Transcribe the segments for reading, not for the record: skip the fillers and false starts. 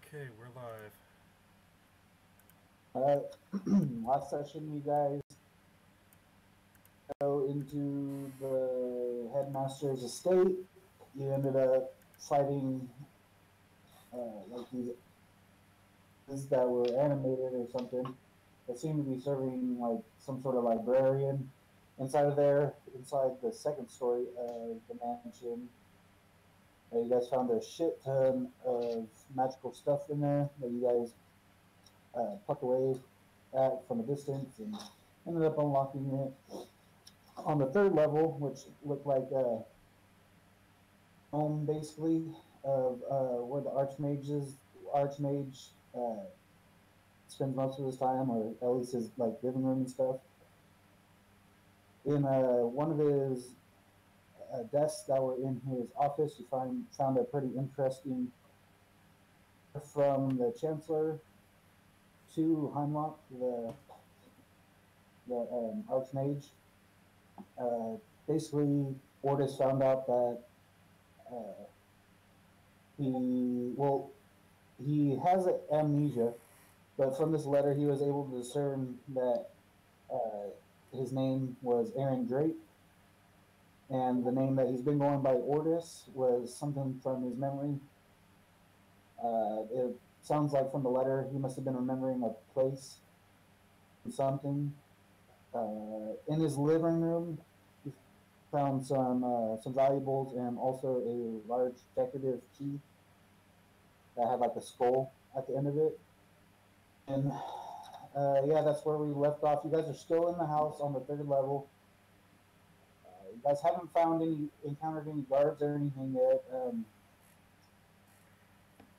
Okay, we're live. Last session, you guys go into the headmaster's estate. You ended up fighting like these that were animated or something. That seemed to be serving like some sort of librarian inside of there, inside the second story of the mansion. You guys found a shit ton of magical stuff in there that you guys plucked away at from a distance and ended up unlocking it on the third level, which looked like a home basically of where the archmage spends most of his time, or at least his like living room and stuff. In one of his desks that were in his office, you found a pretty interesting from the chancellor to Heimlock, the archmage. Basically, Ordis found out that uh, he has amnesia, but from this letter he was able to discern that uh, his name was Aaron Drake, and the name that he's been going by Ordis was something from his memory. It sounds like from the letter he must have been remembering a place, something. In his living room, he found some valuables and also a large decorative key that had like a skull at the end of it. And yeah, that's where we left off. You guys are still in the house on the third level. You guys haven't encountered any guards or anything yet on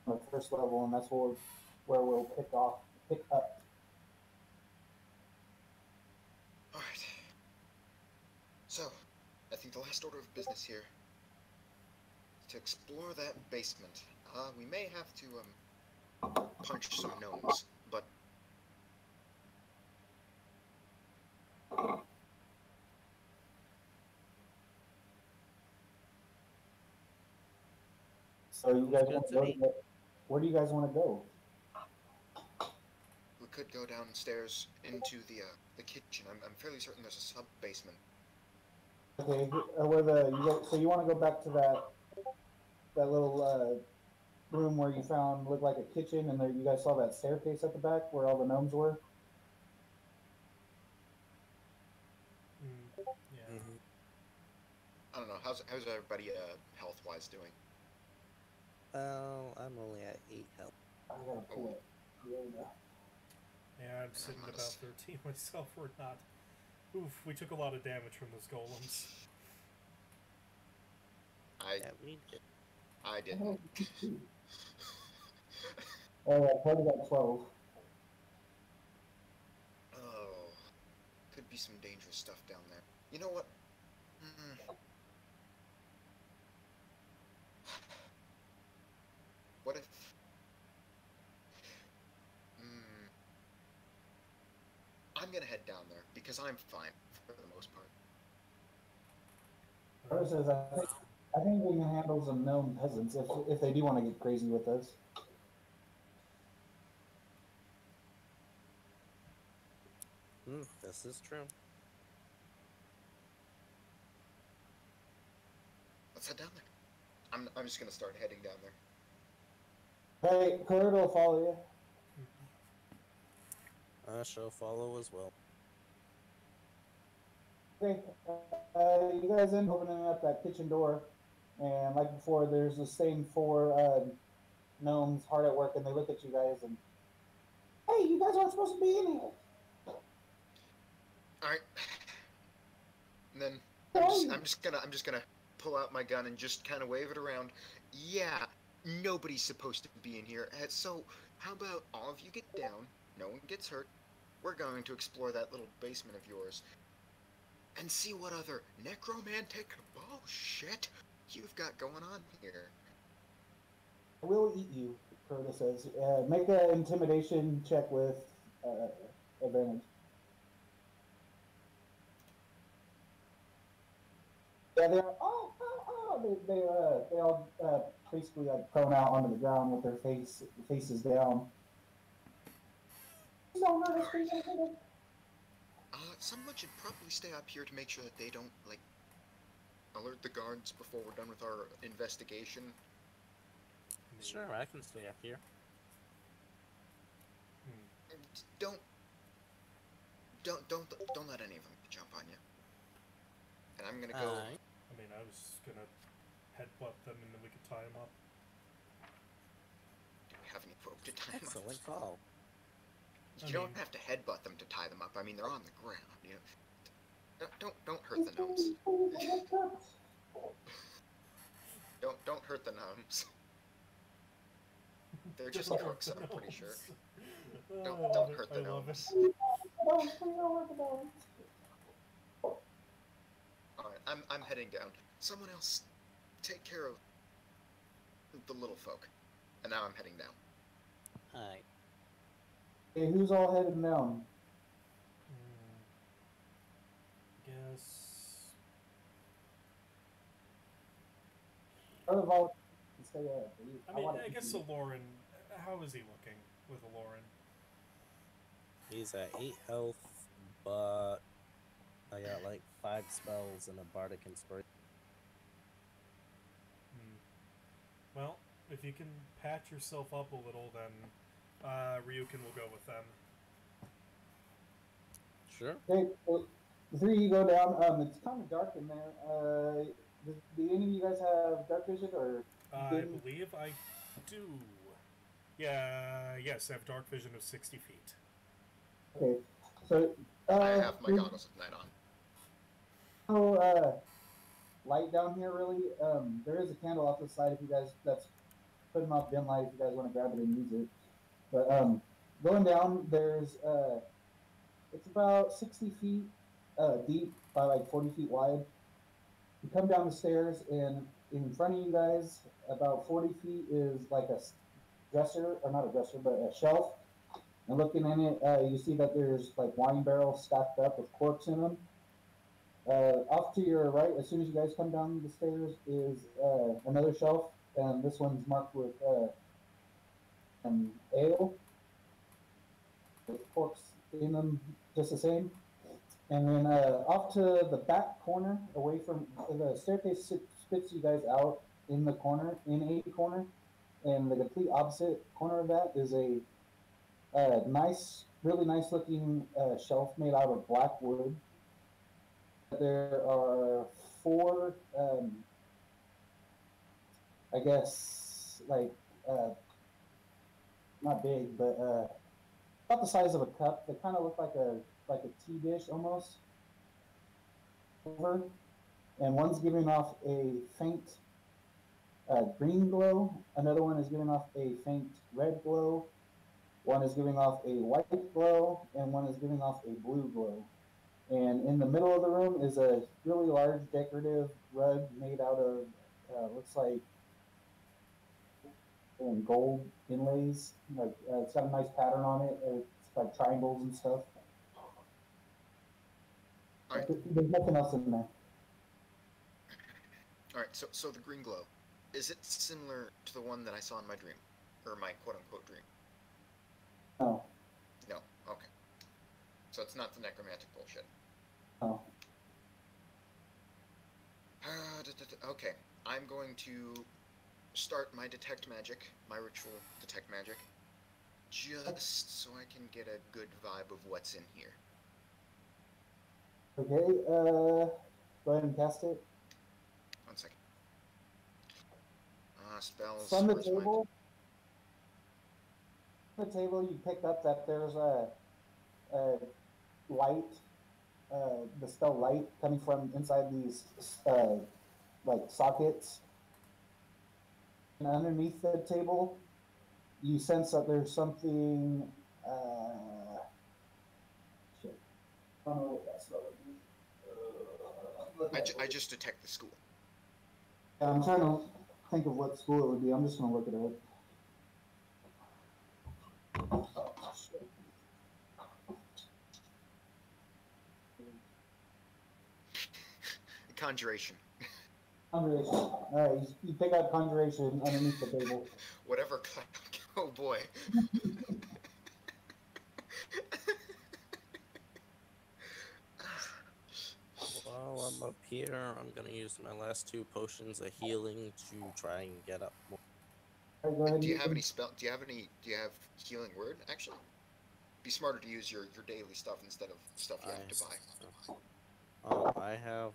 the first level, and that's where we'll pick up. Alright. So, I think the last order of business here is to explore that basement. We may have to, punch some gnomes, but... So you guys want to go? Where do you guys want to go? we could go downstairs into the kitchen. I'm fairly certain there's a sub-basement. Okay, so you want to go back to that little room where you found looked like a kitchen, and there you guys saw that staircase at the back where all the gnomes were. Yeah. Mm-hmm. I don't know, how's everybody, health-wise doing? I'm only at 8 health. I gotta pull it. Yeah, I'm sitting at about 13 myself. We're not. Oof, we took a lot of damage from those golems. We did. I didn't. Oh, I probably got 12. Oh, could be some dangerous stuff down there. You know what? What if... I'm gonna head down there, because I'm fine, for the most part. Says, I think we can handle some gnome peasants if they do want to get crazy with us. This is true. Let's head down there. I'm just gonna start heading down there. Hey, Kurt will follow you. I shall follow as well. Okay, you guys end up opening up that kitchen door, and like before, there's the same four gnomes hard at work, and they look at you guys and, hey, you guys aren't supposed to be in here. All right. And then I'm just gonna pull out my gun and just kind of wave it around. Yeah, nobody's supposed to be in here. So how about all of you get down? No one gets hurt. We're going to explore that little basement of yours and see what other necromantic bullshit you've got going on here. We'll eat you, Curtis says. Make an intimidation check with advantage. Yeah, they're No, they all basically like prone out onto the ground with their faces down. Please don't hurt us, please don't hurt us. Someone should probably stay up here to make sure that they don't, like, alert the guards before we're done with our investigation. Sure, I can stay up here. And don't let any of them jump on you. And I'm gonna go. Alright. I mean, I was gonna headbutt them and then we could tie them up. Do we have any rope to tie them up? Excellent call. You don't have to headbutt them to tie them up. I mean, they're on the ground. You know, don't hurt the gnomes. Don't hurt the gnomes. They're just crooks, I'm pretty sure. Don't hurt the gnomes. Alright, I'm heading down. Someone else take care of the little folk. And now I'm heading down. Alright. Okay, who's all headed down? Guess. Out of all, stay I mean, I guess Aloran. How is he looking with Aloran? He's at 8 health, but I got like 5 spells and a bardic inspiration. Well, if you can patch yourself up a little, then Ryukin will go with them. Sure. Okay, well, the three of you go down. It's kind of dark in there. Do any of you guys have dark vision, or? I believe I do. Yeah, yes, I have dark vision of 60 feet. Okay, so I have my goggles of night on. Oh, light down here really. There is a candle off the side if you guys that's putting off dim light if you guys want to grab it and use it. But going down, there's it's about 60 feet deep by like 40 feet wide. You come down the stairs, and in front of you guys, about 40 feet is like a dresser, or not a dresser, but a shelf. And looking in it, you see that there's like wine barrels stacked up with corks in them. Off to your right, as soon as you guys come down the stairs, is another shelf, and this one's marked with ale, with corks in them, just the same. And then off to the back corner, away from the staircase, spits you guys out in the corner, in a corner, and the complete opposite corner of that is a nice, really nice looking shelf made out of black wood. There are 4, I guess, like, not big, but about the size of a cup. They kind of look like a tea dish almost. Over, and one's giving off a faint green glow. Another one is giving off a faint red glow. One is giving off a white glow, and one is giving off a blue glow. And in the middle of the room is a really large decorative rug made out of, looks like gold inlays. Like it's got a nice pattern on it. It's like triangles and stuff. All right. There's nothing else in there. All right. So the green glow, is it similar to the one that I saw in my dream, or my quote-unquote dream? No. No. Okay. So it's not the necromantic bullshit. No. Okay. I'm going to start my detect magic, my ritual detect magic, just so I can get a good vibe of what's in here. Okay, go ahead and cast it. 1 second. Spells. From the where's my- table, you pick up that there's a light, the spell light coming from inside these like sockets. And underneath the table, you sense that there's something. Shit. I don't know what that spell would be. I just detect the school. Yeah, I'm trying to think of what school it would be. I'm just gonna look it up. Conjuration. Conjuration. Alright, you pick up conjuration underneath the table. Whatever. Oh boy. While I'm up here, I'm gonna use my last 2 potions of healing to try and get up more. Alright, go ahead and Do you use have them. any spell? Do you have healing word? Actually, be smarter to use your daily stuff instead of stuff you have to buy. I have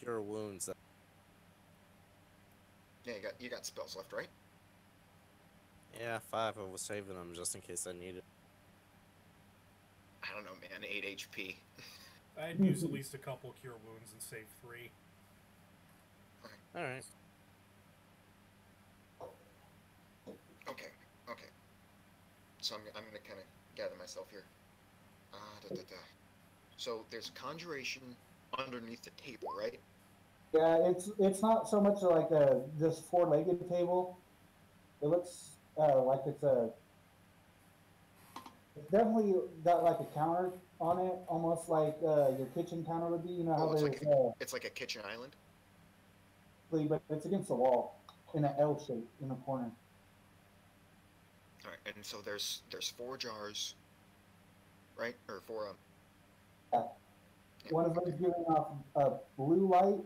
cure wounds. Yeah, you got spells left, right? Yeah, 5. I was saving them just in case I need it. I don't know, man. 8 HP. I'd use at least a couple cure wounds and save 3. All right. Okay. Okay. So I'm gonna kind of gather myself here. So there's conjuration underneath the table, right? Yeah, it's not so much like a just four-legged table. It looks like it's definitely got like a counter on it, almost like your kitchen counter would be. You know how Oh, there's it's like a kitchen island. but it's against the wall in an L shape in the corner. All right, and so there's 4 jars, right? Or 4 Yeah. One of them is giving off a blue light,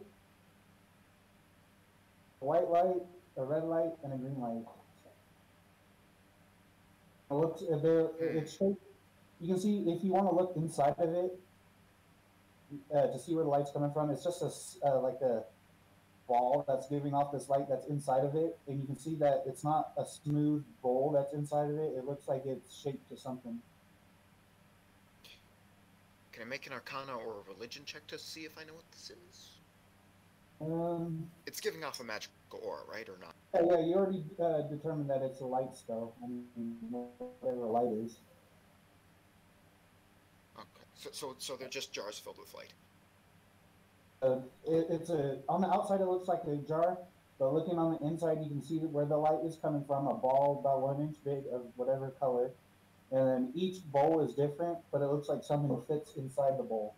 a white light, a red light, and a green light. It looks it's shaped. You can see if you want to look inside of it to see where the light's coming from. It's just like a ball that's giving off this light that's inside of it, and you can see that it's not a smooth bowl that's inside of it. It looks like it's shaped to something. Can I make an Arcana or a Religion check to see if I know what this is? It's giving off a magical aura, right, or not? Yeah, you already determined that it's a light spell. I mean, whatever light is. Okay, so they're just jars filled with light. It's on the outside it looks like a jar, but looking on the inside you can see where the light is coming from. A ball about 1 inch big of whatever color, and then each bowl is different, but it looks like something fits inside the bowl.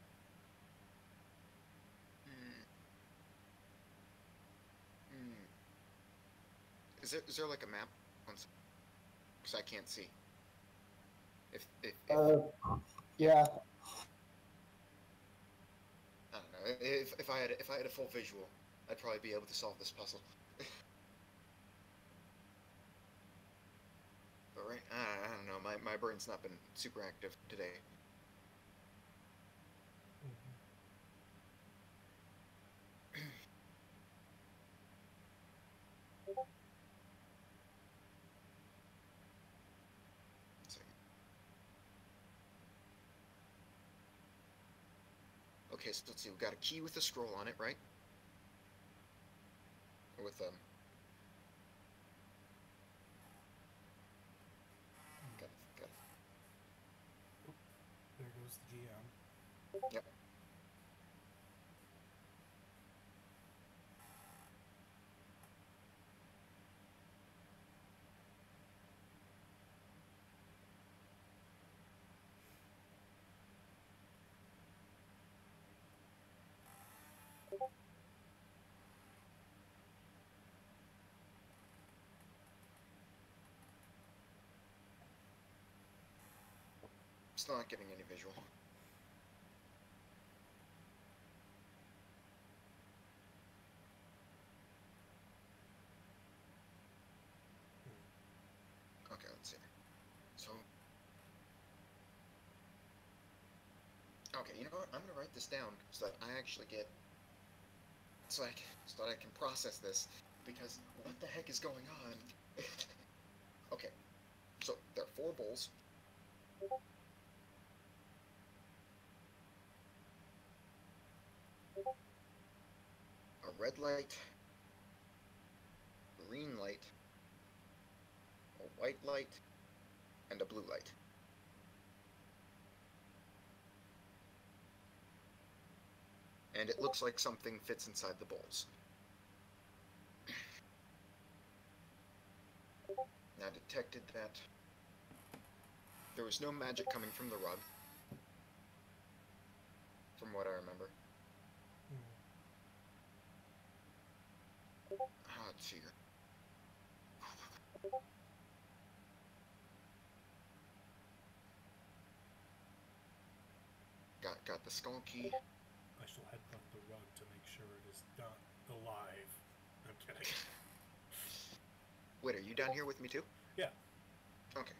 Is there like a map? Because I can't see. Yeah. I don't know. If I had a full visual, I'd probably be able to solve this puzzle. But right, I don't know. My brain's not been super active today. Okay, so let's see. We've got a key with a scroll on it, right? Or with Got it. There goes the GM. Yep. Still not getting any visual. Okay, let's see. So, okay, you know what? I'm gonna write this down so that I actually get, so that I can process this, because what the heck is going on? Okay, so there are 4 bowls. A red light, green light, a white light, and a blue light. And it looks like something fits inside the bowls. Now detected that there was no magic coming from the rug, from what I remember. the skull key. I shall headbutt the rug to make sure it is not alive. I'm kidding. Wait, are you down here with me too? Yeah. Okay.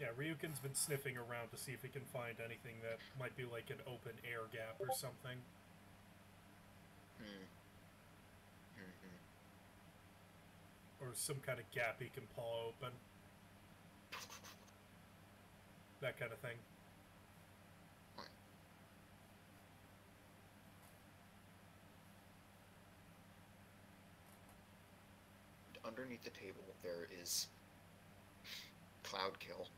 Yeah, Ryuken's been sniffing around to see if he can find anything that might be like an open air gap or something. Or some kind of gap he can paw open. That kind of thing. Underneath the table, there is Cloud Kill.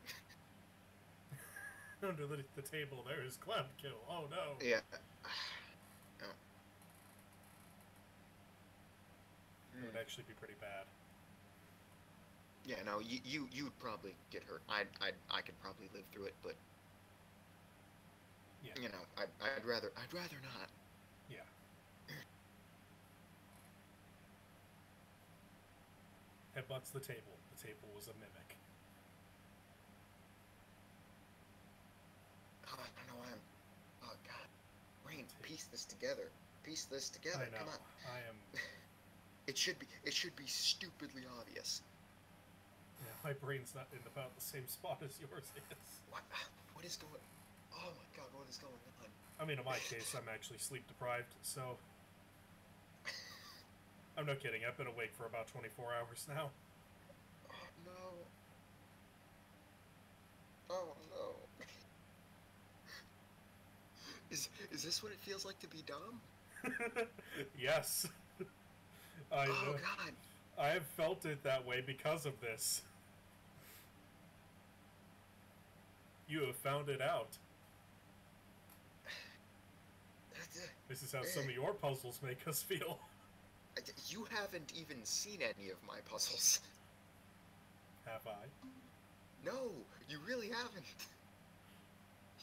Underneath the table, there is Cloud Kill. Oh no. Yeah. It would actually be pretty bad. Yeah, no, you'd probably get hurt. I could probably live through it, but yeah. You know, I'd rather not. Yeah. Headbutts the table. The table was a mimic. Oh, I don't know why I'm. Oh God, Rain, piece this together. Piece this together. I know. Come on. I am. It should be stupidly obvious. Yeah, my brain's not in about the same spot as yours is. What is going? Oh my God, what is going on? I mean, in my case, I'm actually sleep deprived, so I'm not kidding. I've been awake for about 24 hours now. Oh no. Oh no. Is this what it feels like to be dumb? Yes. Oh God. I have felt it that way because of this. You have found it out. This is how some of your puzzles make us feel. You haven't even seen any of my puzzles. Have I? No, you really haven't.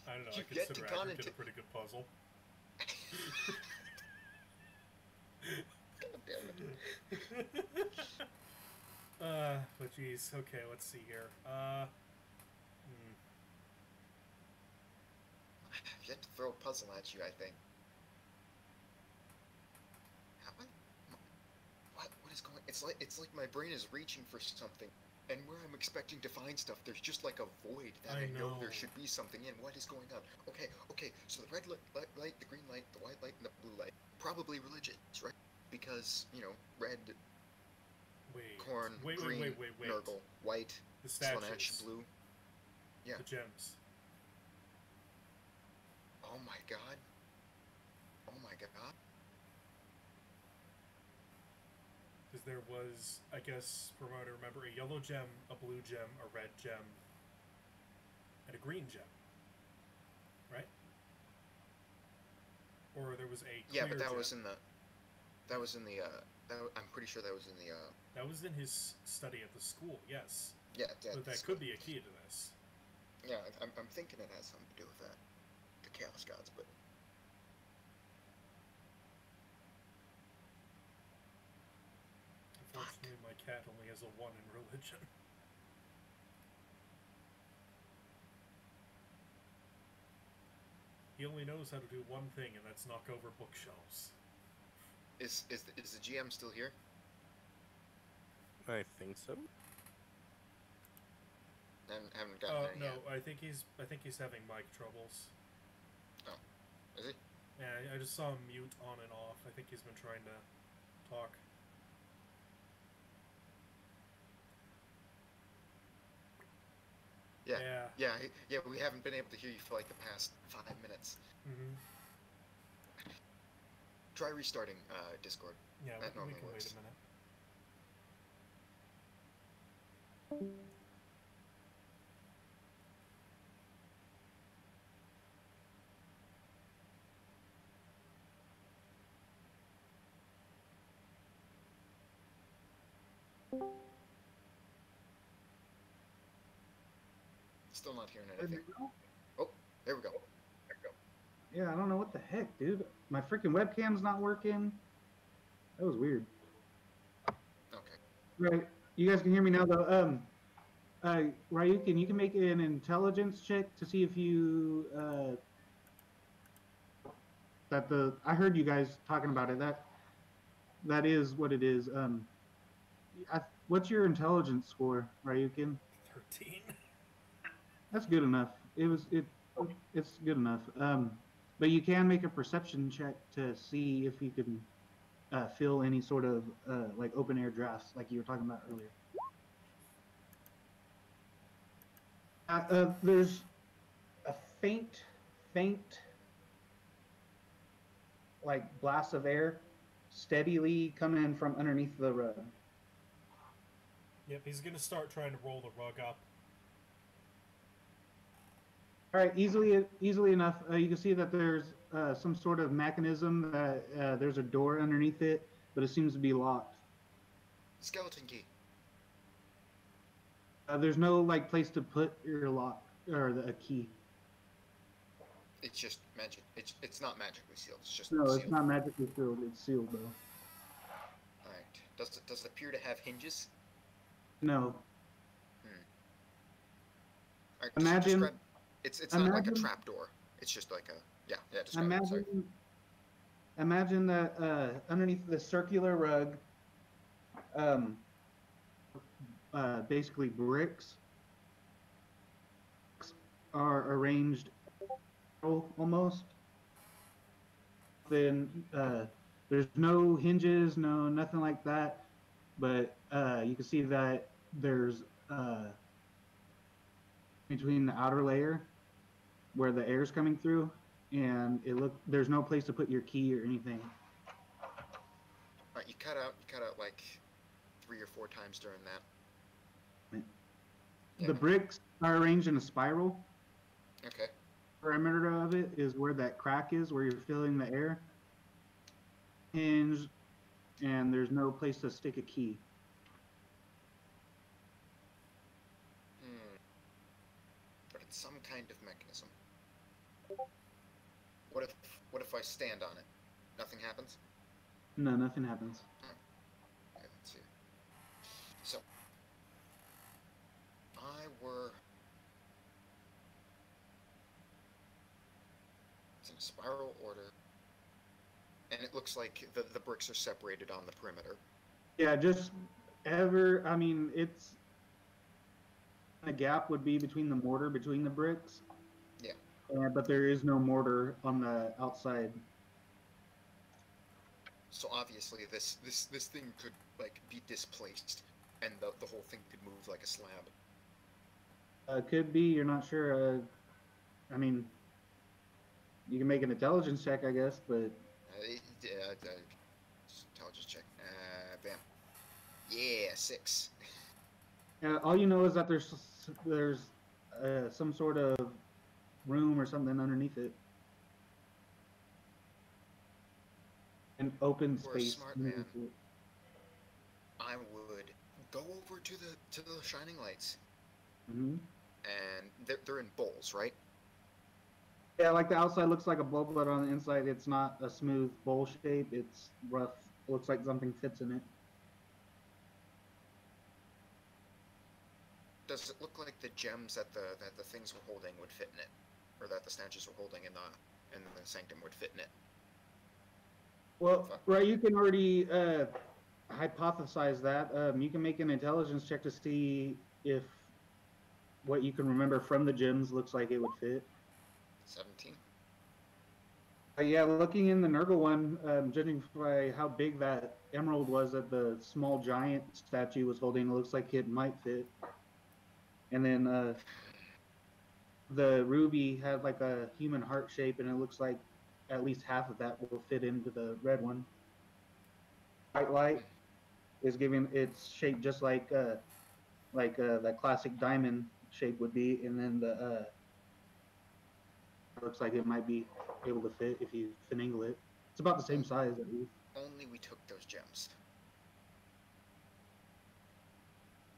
I don't know, You've I yet consider to gone Aggregate into- a pretty good puzzle. God damn it. But geez, okay, let's see here. I've yet to throw a puzzle at you, I think. Have I? What is going? It's like my brain is reaching for something, and where I'm expecting to find stuff, there's just like a void that I know there should be something in. What is going on? Okay. So the red light, the green light, the white light, and the blue light. Probably religious, right? Because red, corn, green, Nurgle, white, The statues. Slanesh, blue. Yeah. The gems. Oh my God. Oh my God. Because there was, I guess, from what I remember, a yellow gem, a blue gem, a red gem, and a green gem. Right? Or there was a clear Yeah, but that gem. was in the. I'm pretty sure that was in the. That was in his study at the school, yes. Yeah. But that could be a key to this. Yeah, I'm thinking it has something to do with that. The Chaos Gods, but. Unfortunately, my cat only has a 1 in religion. He only knows how to do one thing, and that's knock over bookshelves. Is the GM still here? I think so. Haven't gotten any No, yet. I think he's having mic troubles. Oh, is he? Yeah, I just saw him mute on and off. I think he's been trying to talk. Yeah. We haven't been able to hear you for like the past 5 minutes. Mm-hmm. Try restarting Discord. Yeah, That we normally can works. wait a minute. Still not hearing anything. Oh, there we go. Yeah, I don't know what the heck, dude. My freaking webcam's not working. That was weird. Okay. Right. You guys can hear me now, though. Ryukin, you can make an intelligence check to see if you I heard you guys talking about it. That is what it is. What's your intelligence score, Ryukin? 13. That's good enough. It's good enough. But you can make a perception check to see if you can feel any sort of like open air drafts, like you were talking about earlier. There's a faint, like blast of air, steadily coming from underneath the rug. Yep, he's gonna start trying to roll the rug up. All right, easily enough. You can see that there's some sort of mechanism that there's a door underneath it, but it seems to be locked. Skeleton key. There's no like place to put your lock or a key. It's just magic. It's not magically sealed. It's just No, sealed. it's not magically sealed. It's sealed though. All right. Does it appear to have hinges? No. All right, Imagine. It's not like a trap door. It's just like a describe it, sorry. Imagine that underneath the circular rug, basically bricks are arranged almost. Then there's no hinges, nothing like that. But you can see that there's between the outer layer where the air's coming through, and there's no place to put your key or anything. All right, you cut out like 3 or 4 times during that. The bricks are arranged in a spiral. Okay. Perimeter of it is where that crack is, where you're filling the air. Hinge, and there's no place to stick a key. But it's some kind of mechanism. What if I stand on it? Nothing happens? No, nothing happens. Okay, let's see. So, it's in a spiral order, and it looks like the bricks are separated on the perimeter. Yeah, it's a gap would be between the mortar, between the bricks. Yeah. But there is no mortar on the outside. So obviously this thing could like be displaced, and the whole thing could move like a slab. Could be. You're not sure. You can make an intelligence check, I guess, but. Intelligence check. Bam. Yeah, 6. All you know is that there's some sort of room or something underneath it. An open For space. a smart man, I would go over to the shining lights. Mm-hmm. And they're in bowls, right? Yeah, like the outside looks like a bowl, but on the inside it's not a smooth bowl shape. It's rough. It looks like something fits in it. Does it look like the gems that the things were holding would fit in it, or that the stanches were holding in the sanctum would fit in it? Well, right, you can already hypothesize that. You can make an intelligence check to see if what you can remember from the gems looks like it would fit. 17. Yeah, looking in the Nurgle one, judging by how big that emerald was that the small giant statue was holding, it looks like it might fit. And then the ruby had like a human heart shape, and it looks like at least half of that will fit into the red one. White light is giving its shape just like that classic diamond shape would be, and then the looks like it might be able to fit if you finagle it. It's about the same size at least. Only we took those gems.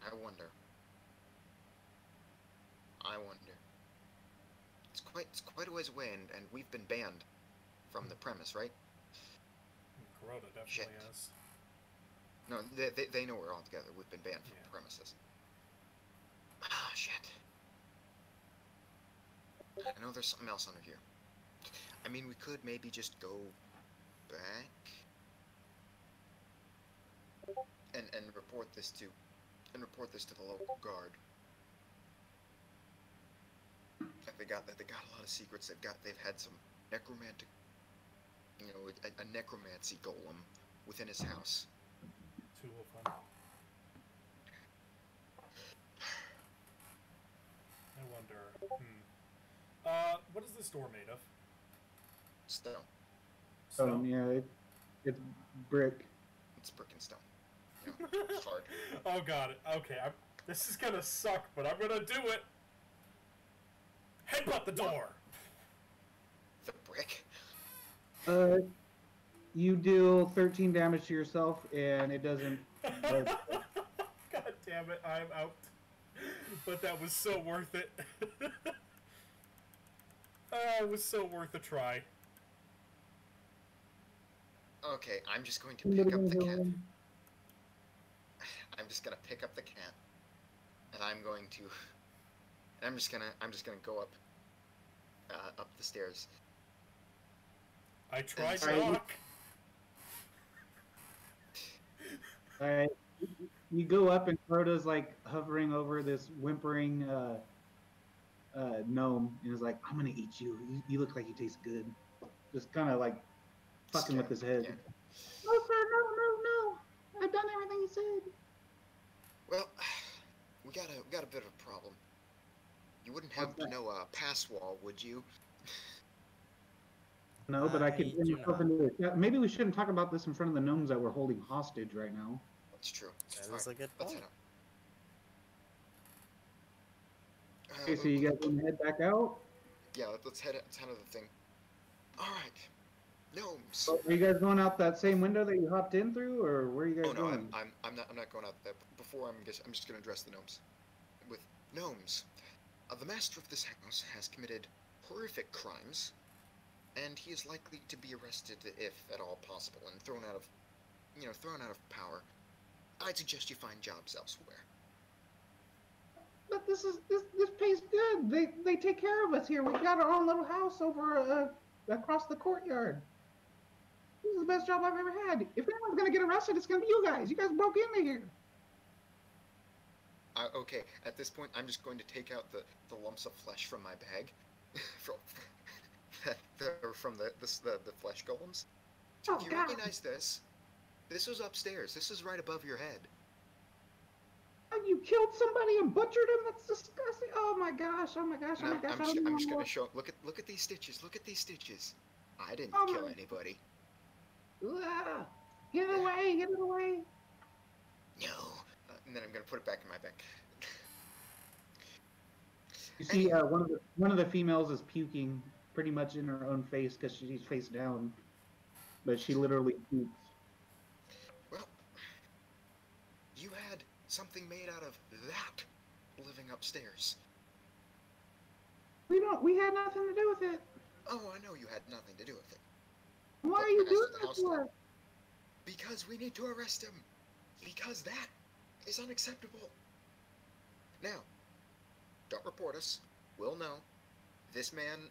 I wonder. It's quite a ways away, and we've been banned from the premise, right? Corona definitely has. No, they know we're all together. We've been banned from the premises. Ah, shit. I know there's something else under here. I mean, we could maybe just go back and report this to the local guard. They got a lot of secrets. They've had some necromantic, a necromancy golem within his house. Too fun. I wonder. What is this door made of? Stone. Stone? Yeah, it's brick. It's brick and stone. It's hard. Oh, got it. Okay, this is gonna suck, but I'm gonna do it. Headbutt the door. The brick. You deal 13 damage to yourself, and it doesn't. God damn it! I'm out. But that was so worth it. It was so worth a try. Okay, I'm just going to pick up the cat. I'm just gonna pick up the cat, and I'm just gonna go up the stairs. I tried to knock. Alright, you go up and Crota's like hovering over this whimpering gnome, and is like, "I'm gonna eat you. You look like you taste good." Just kind of like fucking with his head. Yeah. No, sir, no. I've done everything he said. Well, we got a bit of a problem. You wouldn't happen to know a pass wall, would you? No, but I could. do not. Maybe we shouldn't talk about this in front of the gnomes that we're holding hostage right now. That's true. That is a good Let's point. head out. Okay, so you guys want to head back out? Yeah, let's head out to the thing. All right, gnomes. So are you guys going out that same window that you hopped in through, or where are you guys Oh no, going? I'm not going out there. Before I'm just going to address the gnomes. With gnomes, the master of this house has committed horrific crimes, and he is likely to be arrested if at all possible and thrown out of power. I'd suggest you find jobs elsewhere. But this pays good. They take care of us here. We've got our own little house over across the courtyard. This is the best job I've ever had. If anyone's gonna get arrested, it's gonna be you guys. You guys broke into here. Okay, at this point, I'm just going to take out the lumps of flesh from my bag, from the flesh golems. Oh, Do you God. recognize this? This was upstairs. This is right above your head. You killed somebody and butchered him? That's disgusting. Oh my gosh. I'm just gonna show. Look at these stitches. Look at these stitches. I didn't kill anybody. Get it away. Get it away. No. And then I'm gonna put it back in my bag. You see, one of the females is puking pretty much in her own face because she's face down, but she literally pukes. Well, you had something made out of that living upstairs. We had nothing to do with it. Oh, I know you had nothing to do with it. Why But are you the doing rest of the this house for? did. Because we need to arrest him. Because that is unacceptable. Now, don't report us. We'll know. This man,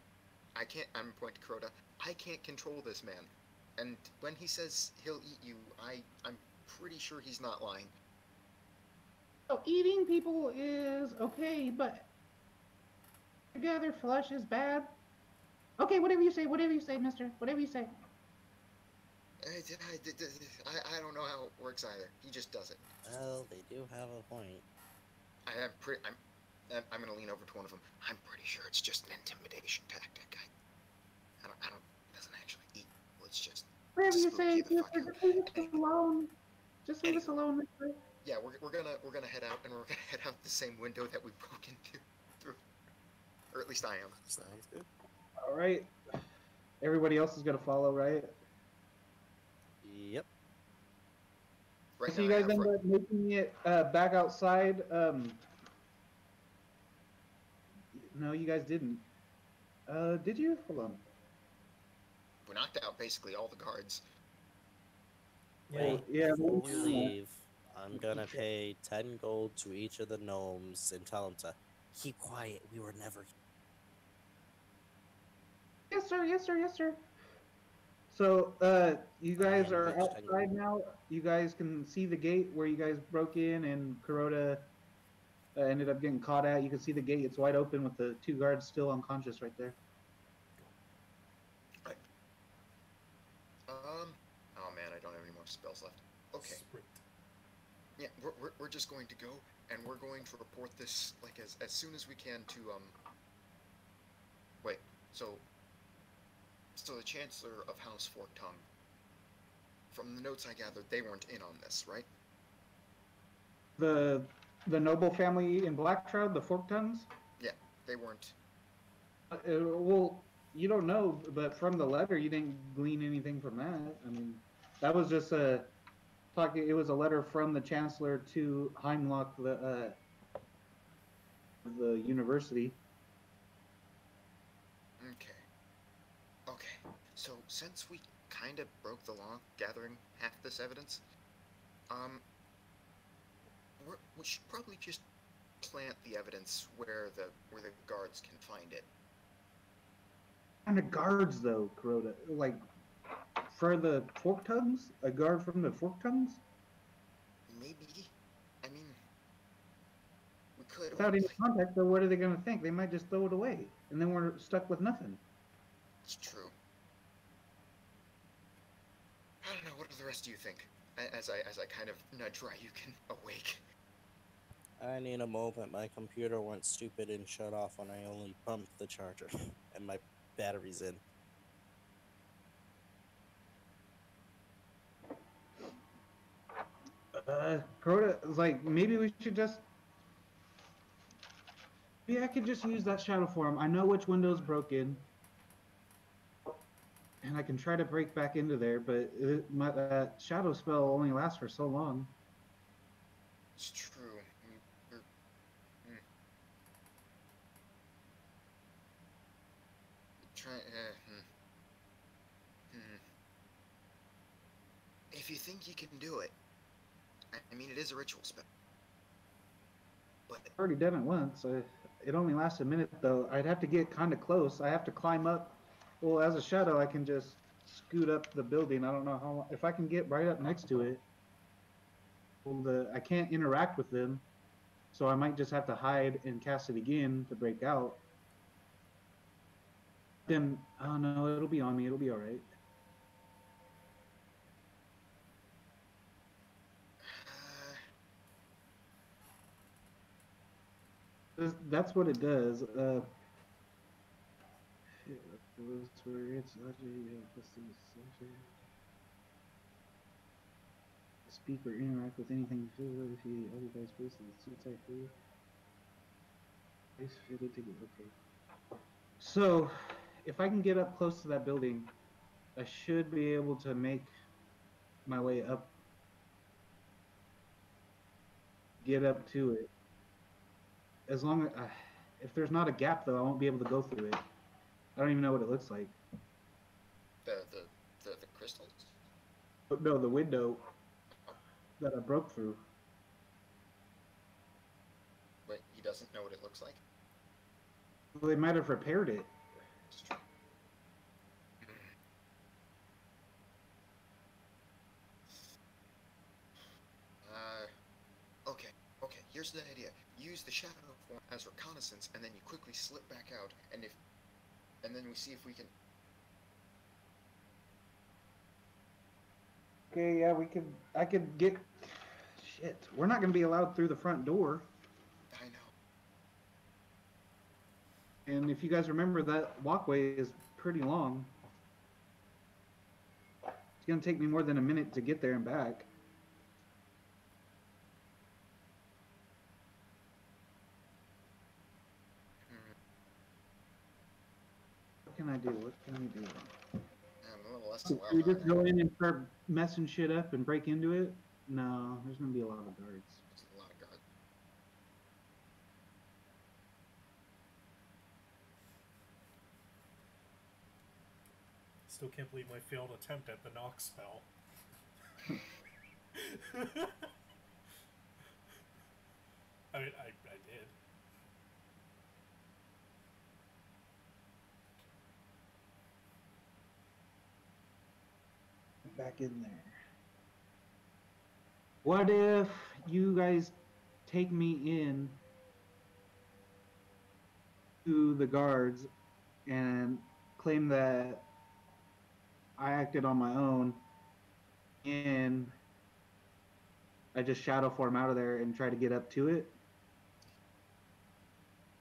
I'm pointing to Crota, I can't control this man. And when he says he'll eat you, I'm pretty sure he's not lying. So eating people is okay, but together flesh is bad. Okay, whatever you say, mister. Whatever you say. I don't know how it works either. He just does it. Well, they do have a point. I'm gonna lean over to one of them. I'm pretty sure it's just an intimidation tactic. I don't. It doesn't actually eat. It's just. Whatever you spook say, you the mister. fuck out. Just leave us alone. Just leave us alone, mister. Yeah, we're gonna head out, and we're gonna head out the same window that we broke into through, or at least I am. Sounds good. All right. Everybody else is gonna follow, right? Yep. Right So now, you I guys have end up making it back outside. No, you guys didn't. Did you? Hold on. we knocked out basically all the guards. Wait, Yeah, before we- we leave, I'm gonna pay 10 gold to each of the gnomes and tell them to keep quiet. We were never. Yes, sir. Yes, sir. Yes, sir. So, you guys And are which outside now. You guys can see the gate where you guys broke in, and Kuroda ended up getting caught at. You can see the gate; it's wide open with the 2 guards still unconscious right there. Right. Oh man, I don't have any more spells left. Okay. Sprint. Yeah, we're just going to go, and we're going to report this like as soon as we can to Wait. So the Chancellor of House Forktongue. From the notes I gathered, they weren't in on this, right? The noble family in Blackshroud, the Forktongues. Yeah, they weren't. Well, you don't know, but from the letter, you didn't glean anything from that. I mean, that was just a talking. It was a letter from the Chancellor to Heimlock, the university. Okay. Okay. So since we kind of broke the law, gathering half this evidence, we should probably just plant the evidence where the guards can find it. What kind of guards, though, Kuroda? Like, for the Forktongues? A guard from the Forktongues? Maybe. I mean, we could. Without any contact, though, what are they going to think? They might just throw it away, and then we're stuck with nothing. It's true. I don't know. What do the rest of you think? As I kind of nudge Ryukin awake. I need a moment. My computer went stupid and shut off when I only pumped the charger, and my battery's in. Kuroda, like, maybe we should just... Maybe I could just use that shadow form. I know which window's broken. And I can try to break back into there, but that shadow spell only lasts for so long. It's true. Try. If you think you can do it, I mean, it is a ritual spell. But I've already done it once. It only lasts a minute, though. I'd have to get kind of close. I have to climb up. Well, as a shadow, I can just scoot up the building. I don't know how long. If I can get right up next to it, well, I can't interact with them, so I might just have to hide and cast it again to break out. Then, oh no, it'll be on me. It'll be all right. That's what it does. Speak or interact with anything physical if you otherwise place the suicide free. Okay. So, if I can get up close to that building, I should be able to make my way up. Get up to it. As long as, if there's not a gap though, I won't be able to go through it. I don't even know what it looks like. The crystals? But no, the window that I broke through. But he doesn't know what it looks like? Well, they might have repaired it. It's true. Okay, here's the idea. Use the shadow form as reconnaissance, and then you quickly slip back out, and then we see if we can... Okay, yeah, I could get... Shit, we're not going to be allowed through the front door. I know. And if you guys remember, that walkway is pretty long. It's going to take me more than a minute to get there and back. What can I do? What can we do? I'm a little less Can well. we just go in and start messing shit up and break into it? No, there's going to be a lot of guards. There's a lot of guards. Still can't believe my failed attempt at the knock spell. I mean, I did. back in there. What if you guys take me in to the guards and claim that I acted on my own and I just shadow form out of there and try to get up to it?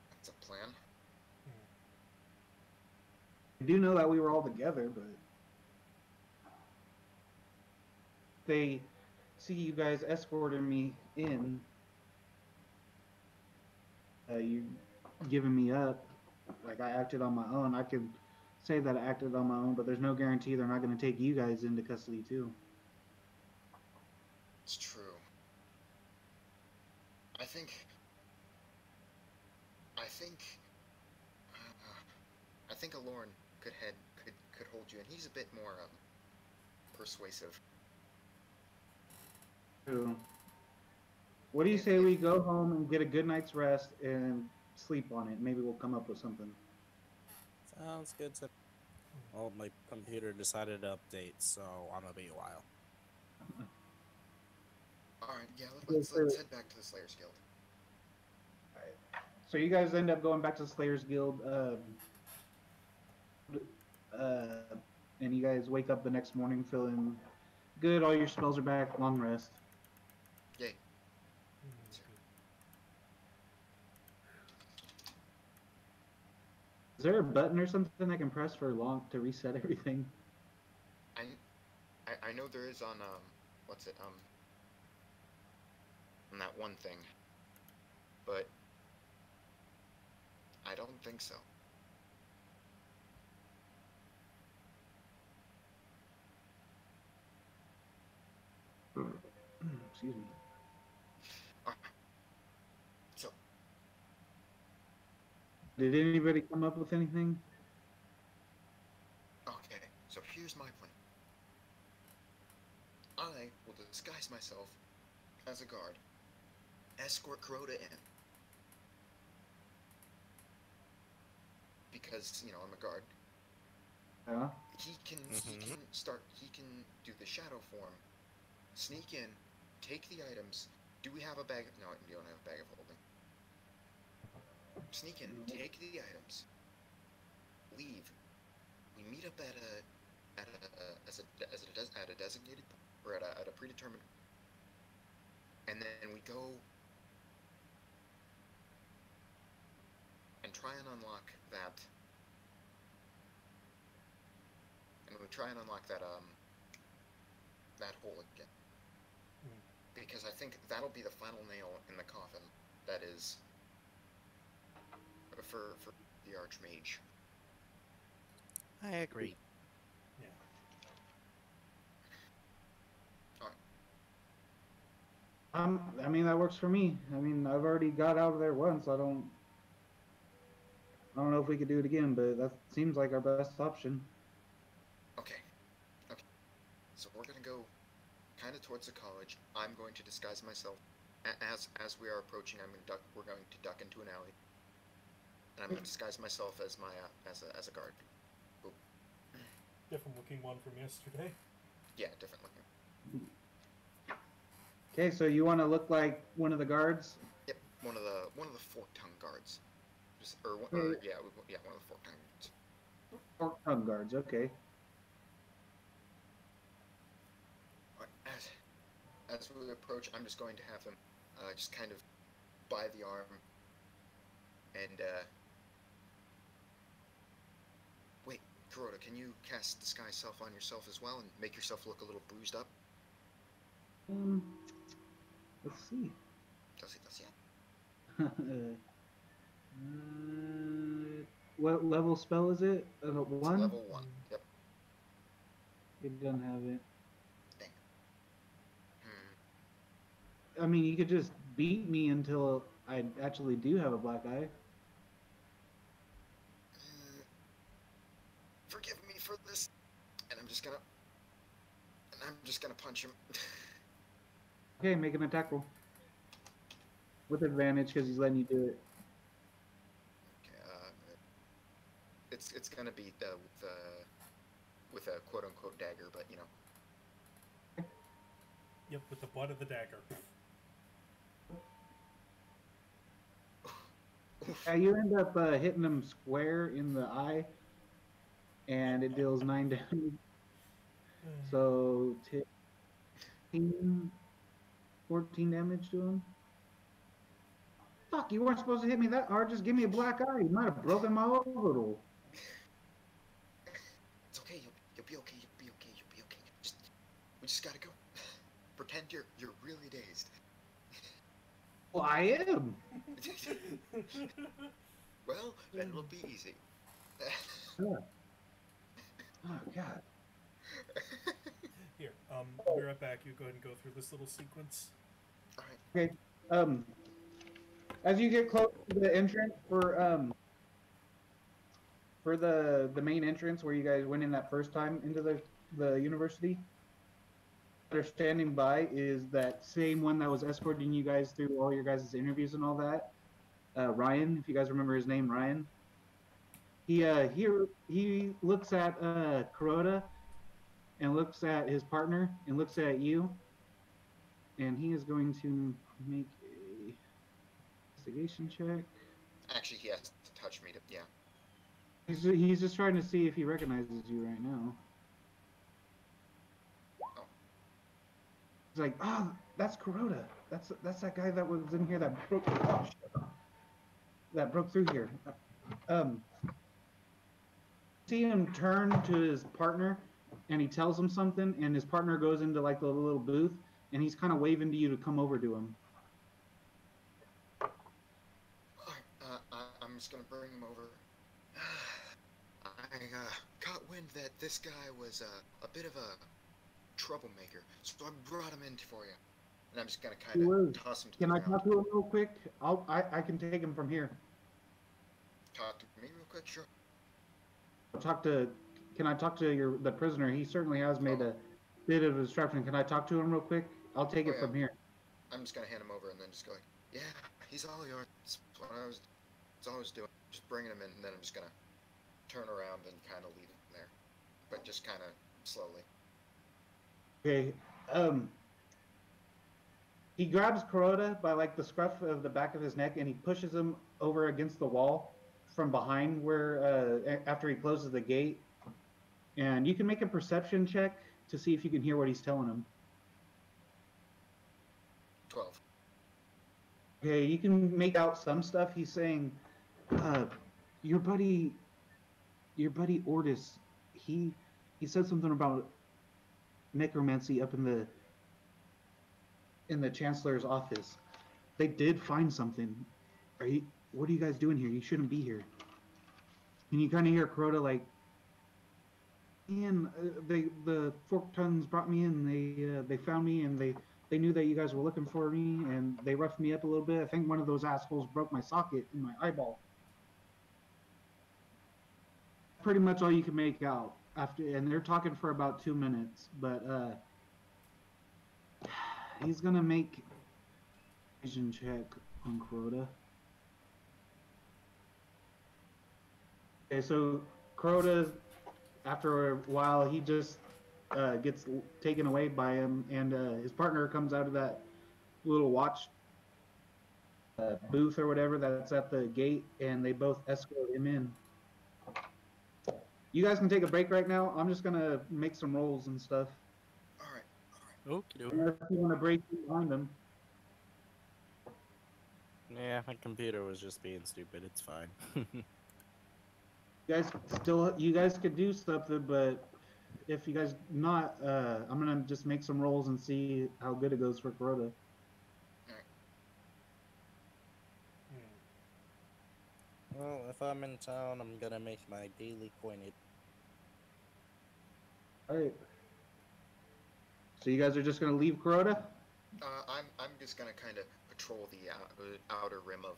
That's a plan. I do know that we were all together, but they see you guys escorting me in. You giving me up, like I acted on my own. I could say that I acted on my own, but there's no guarantee they're not going to take you guys into custody too. It's true. I think. I think Alorn could hold you, and he's a bit more persuasive. True. What do you say we go home and get a good night's rest and sleep on it? Maybe we'll come up with something. Sounds good to. Well, my computer decided to update, so I'm gonna be a while. Alright, yeah, let's head back to the Slayers Guild. So you guys end up going back to the Slayers Guild, and you guys wake up the next morning feeling good. All your spells are back. Long rest. Yay. Is there a button or something I can press for long to reset everything? I know there is on what's it on that one thing, but I don't think so. Excuse me. So, did anybody come up with anything? okay, so here's my plan. I will disguise myself as a guard, escort Kuroda in. Because, you know, I'm a guard. Yeah. He can do the shadow form, sneak in, take the items. Do we have a bag? No, we don't have a bag of holding. Sneak in, take the items, leave. We meet up at a designated or at a predetermined, and then we go and try and unlock that. And we try and unlock that that hole again. Because I think that'll be the final nail in the coffin. That is for the Archmage. I agree. Yeah. I mean that works for me. I mean I've already got out of there once. I don't know if we could do it again, but that seems like our best option. Okay. So we're gonna go kind of towards the college. I'm going to disguise myself. As we are approaching, we're going to duck into an alley, and I'm going to disguise myself as my as a guard. Boop. Different looking one from yesterday. Yeah, different looking. Okay, so you want to look like one of the guards? Yep, one of the fork-tongue guards. One of the fork-tongue guards. Fork-tongue guards. Okay. As we approach, I'm just going to have him just kind of by the arm and wait, Kuroda, can you cast Disguise Self on yourself as well and make yourself look a little bruised up? Let's see. Does he? What level spell is it? It's One? level 1. Yep. It doesn't have it. Dang. I mean, you could just beat me until I actually do have a black eye. Forgive me for this. And I'm just gonna punch him. Okay, make an attack roll. With advantage because he's letting you do it. Okay, it's gonna be with a quote unquote dagger, but you know. Yep, with the butt of the dagger. Yeah, you end up hitting him square in the eye, and it deals 9 damage. So 10, 14 damage to him. Fuck, you weren't supposed to hit me that hard. Just give me a black eye. You might have broken my orbital. It's okay. You'll be okay. You'll be okay. You'll be okay. We just gotta go. Pretend you're really dazed. Well, I am. Well, then it'll be easy. Oh, God. Here, I'll be right back. You go ahead and go through this little sequence. All right. Okay. As you get close to the entrance for the main entrance where you guys went in that first time into the university, they're standing by is that same one that was escorting you guys through all your guys' interviews and all that. Ryan, if you guys remember his name, Ryan. He looks at Kuroda and looks at his partner and looks at you, and he is going to make a investigation check. Actually, he has to touch me to. Yeah. He's just trying to see if he recognizes you right now. Oh. He's like, that's Kuroda. That's that guy that was in here that broke. Oh, that broke through here. See him turn to his partner, and he tells him something, and his partner goes into like the little booth, and he's kind of waving to you to come over to him. I'm just gonna bring him over. I caught wind that this guy was a bit of a troublemaker, so I brought him in for you. And I'm just gonna kind of toss him to the ground. Can I talk to him real quick? I can take him from here. Talk to me real quick, sure. Can I talk to the prisoner? He certainly has made a bit of a disruption. Can I talk to him real quick? I'll take it from here. I'm just gonna hand him over and then just go like, yeah, he's all yours. That's all I was doing. Just bringing him in, and then I'm just gonna turn around and kind of leave him there, but just kind of slowly. Okay. He grabs Kuroda by like the scruff of the back of his neck, and he pushes him over against the wall from behind where after he closes the gate. And you can make a perception check to see if you can hear what he's telling him. 12. Okay, you can make out some stuff. He's saying, your buddy Ortis, he said something about necromancy up in the chancellor's office. They did find something. What are you guys doing here? You shouldn't be here. And you kind of hear Kuroda like, man, the Forked Tongues brought me in. They found me, and they knew that you guys were looking for me, and they roughed me up a little bit. I think one of those assholes broke my socket in my eyeball. Pretty much all you can make out and they're talking for about 2 minutes, but he's gonna make a vision check on Kuroda. Okay, so Kuroda, after a while, he just gets taken away by him, and his partner comes out of that little watch booth or whatever that's at the gate, and they both escort him in. You guys can take a break right now. I'm just gonna make some rolls and stuff. All right. Okay. Unless you want to break behind them. Yeah, my computer was just being stupid. It's fine. You guys could do something, but if you guys not, I'm gonna just make some rolls and see how good it goes for Kuroda. Well, if I'm in town, I'm gonna make my daily coinage. Alright. So you guys are just gonna leave Kuroda? I'm just gonna kind of patrol the outer rim of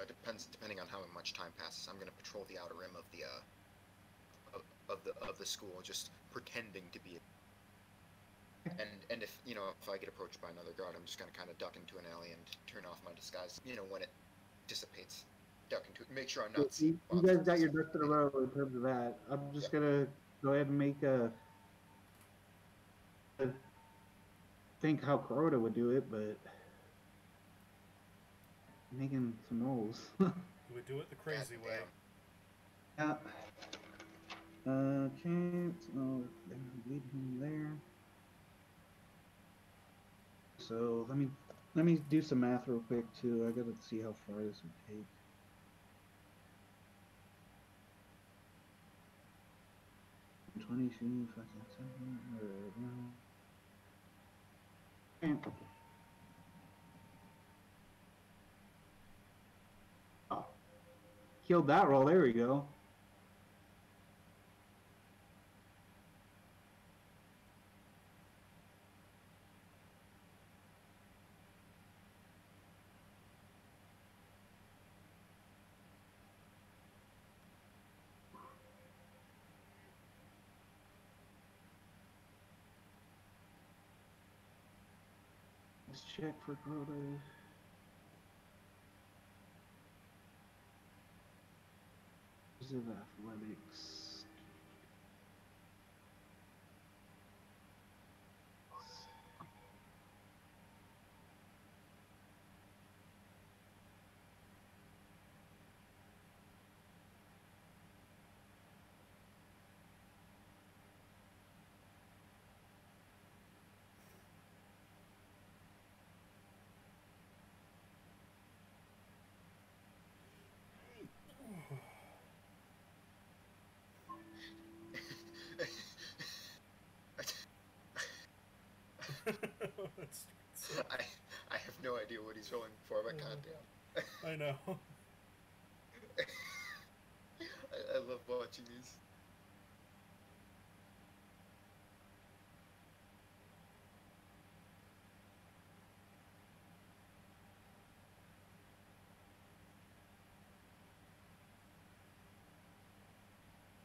depending on how much time passes. I'm gonna patrol the outer rim of the school, just pretending to be. And if I get approached by another guard, I'm just gonna kind of duck into an alley and turn off my disguise. When it dissipates, duck into it. Make sure I'm not seen. You guys got your ducks in a row in terms of that. I'm just gonna go ahead and make a think how Kuroda would do it, but making some rolls. You would do it the crazy way. Yeah. Can't. Oh, leave him there. So let me do some math real quick too. I gotta see how far this would take. $22 fucking oh, killed that roll. There we go. Let's check for Kuroda. Positive athletics. I have no idea what he's rolling for, but goddamn. I know. I love watching these.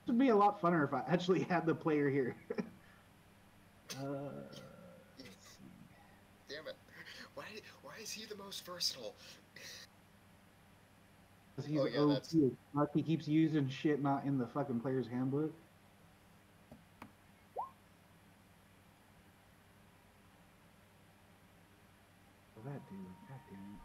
It would be a lot funner if I actually had the player here. Let's see. Damn it! Why is he the most versatile? He's Oh, yeah, OP. that's- Like he keeps using shit not in the fucking player's handbook. Oh, that dude. God damn it.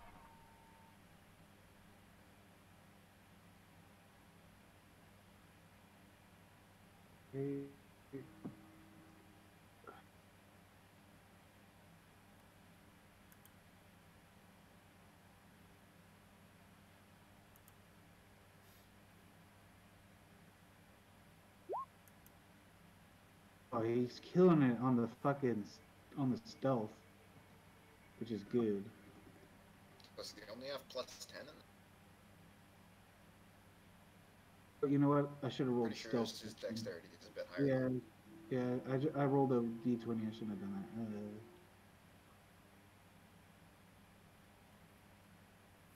Oh, he's killing it on the fucking on the stealth, which is good. Does he only have plus 10 in it? But you know what? I should have rolled Pretty sure stealth. his dexterity is a bit higher. Yeah. I rolled a D20. I shouldn't have done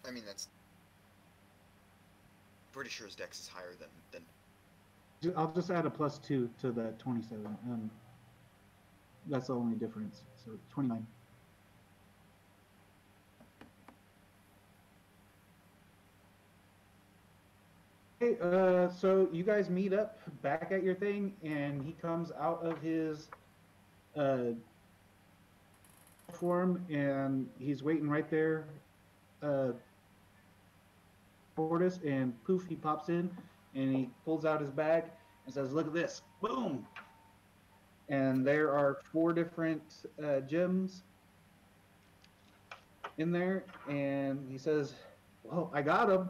that. I mean, that's... Pretty sure his dex is higher than... I'll just add a +2 to that 27. That's the only difference. So 29. Hey, so you guys meet up back at your thing, and he comes out of his form, and he's waiting right there, Fortis, and poof, he pops in, and he pulls out his bag and says, "Look at this!" Boom! And there are 4 different gems in there, and he says, "Well, I got them."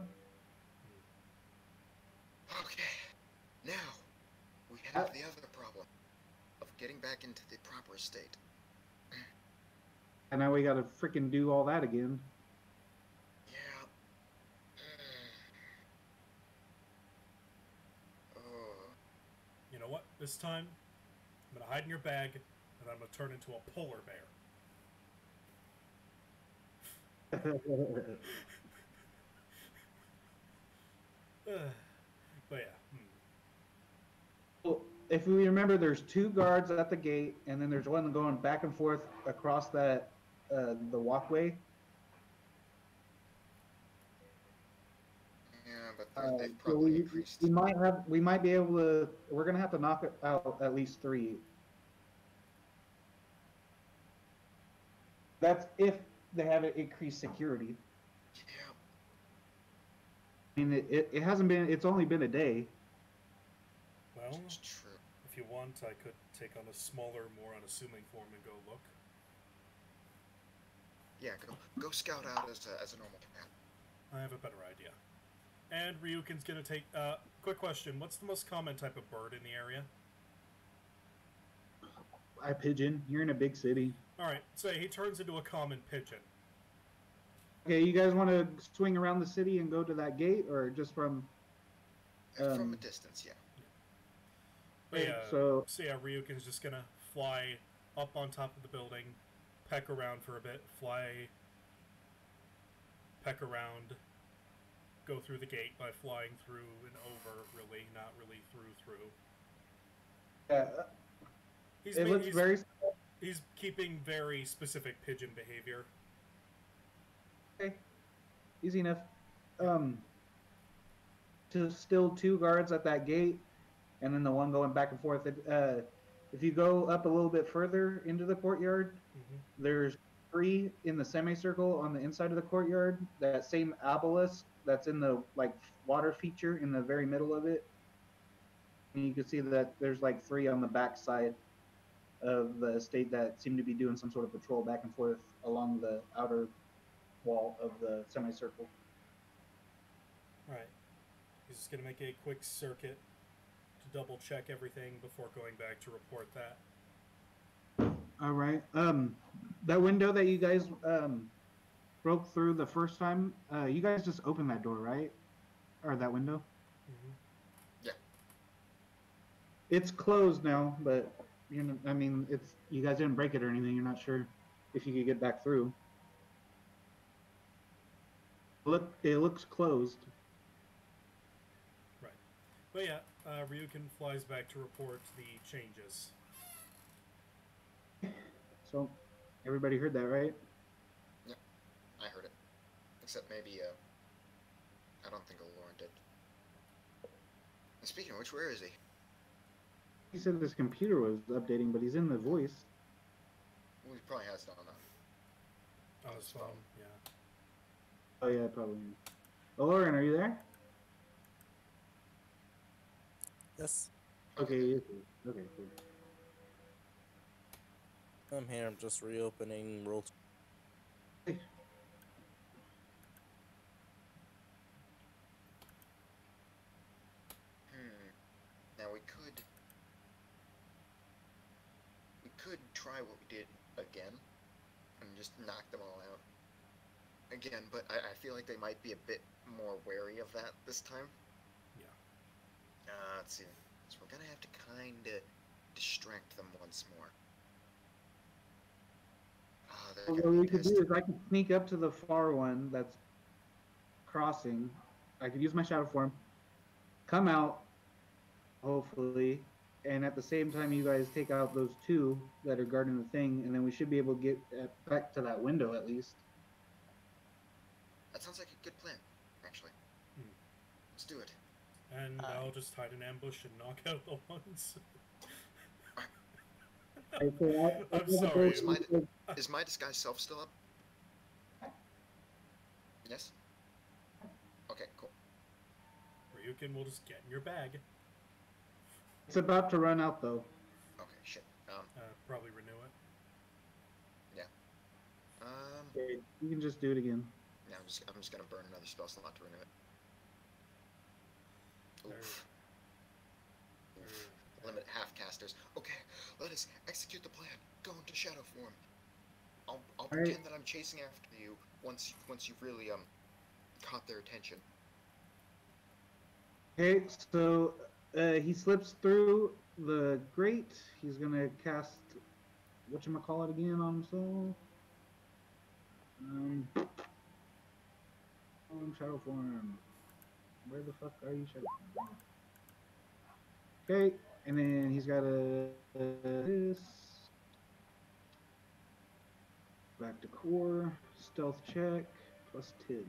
Okay, now we have the other problem of getting back into the proper state. And now we gotta freaking do all that again. Yeah. Oh. You know what? This time, I'm gonna hide in your bag, and I'm gonna turn into a polar bear. But yeah. Well, if we remember, there's 2 guards at the gate, and then there's one going back and forth across that the walkway. Yeah, but they've So probably increased. we might be able to. We're gonna have to knock out at least 3. That's if they have it increased security. Yeah. I mean, it hasn't been. It's only been a day. Well, It's true. if you want, I could take on a smaller, more unassuming form and go look. Yeah, go scout out as a normal cat. I have a better idea. And Ryukin's gonna take. Quick question: what's the most common type of bird in the area? A pigeon. You're in a big city. All right, so he turns into a common pigeon. Okay, you guys want to swing around the city and go to that gate, or just from? From a distance, yeah. But yeah, So yeah, Ryukin's just gonna fly up on top of the building, peck around for a bit, peck around, go through the gate by flying through and over, really, not really through. it looks very. He's keeping very specific pigeon behavior. Okay, easy enough. To still 2 guards at that gate, and then the one going back and forth. If you go up a little bit further into the courtyard, there's 3 in the semicircle on the inside of the courtyard. That same obelisk that's in the water feature in the very middle of it. And you can see that there's 3 on the back side of the estate that seem to be doing some sort of patrol back and forth along the outer wall of the semicircle. Right. He's just going to make a quick circuit to double check everything before going back to report that. All right. That window that you guys broke through the first time, you guys just opened that door, right? Or that window? Yeah. It's closed now, but I mean, you guys didn't break it or anything. You're not sure if you could get back through. Look, it looks closed. Right. But yeah, Ryukin flies back to report the changes. So, everybody heard that, right? Yeah, I heard it. Except maybe, I don't think Lauren did. And speaking of which, where is he? He said his computer was updating, but he's in the voice. Well, he probably has it on On his phone, yeah. Oh yeah, probably. Oh, Lauren, are you there? Yes, Okay, okay, cool. I'm here. I'm just reopening roll. Now we could try what we did again and just knock them all out again, but I feel like they might be a bit more wary of that this time. Yeah. Let's see. So we're gonna have to kind of distract them once more. What we could do is I could sneak up to the far one that's crossing. I could use my shadow form, come out, hopefully, and at the same time you guys take out those 2 that are guarding the thing, and then we should be able to get back to that window at least. That sounds like a good plan, actually. Let's do it. And I'll just hide an ambush and knock out the ones. I'm sorry. Is my disguise self still up? Yes? Okay, cool. Ryukin will just get in your bag. It's about to run out though. Okay, shit. Probably renew it. Yeah. Okay, you can just do it again. Yeah, I'm just gonna burn another spell slot to renew it. Oof. Limit half casters. Okay, let us execute the plan. Go into shadow form. I'll pretend that I'm chasing after you once you've really caught their attention. Okay, so he slips through the grate. He's gonna cast whatchamacallit again on himself. Shadow form. Where the fuck are you, shadow form? Okay, and then he's got this. Back to core. Stealth check. Plus 10.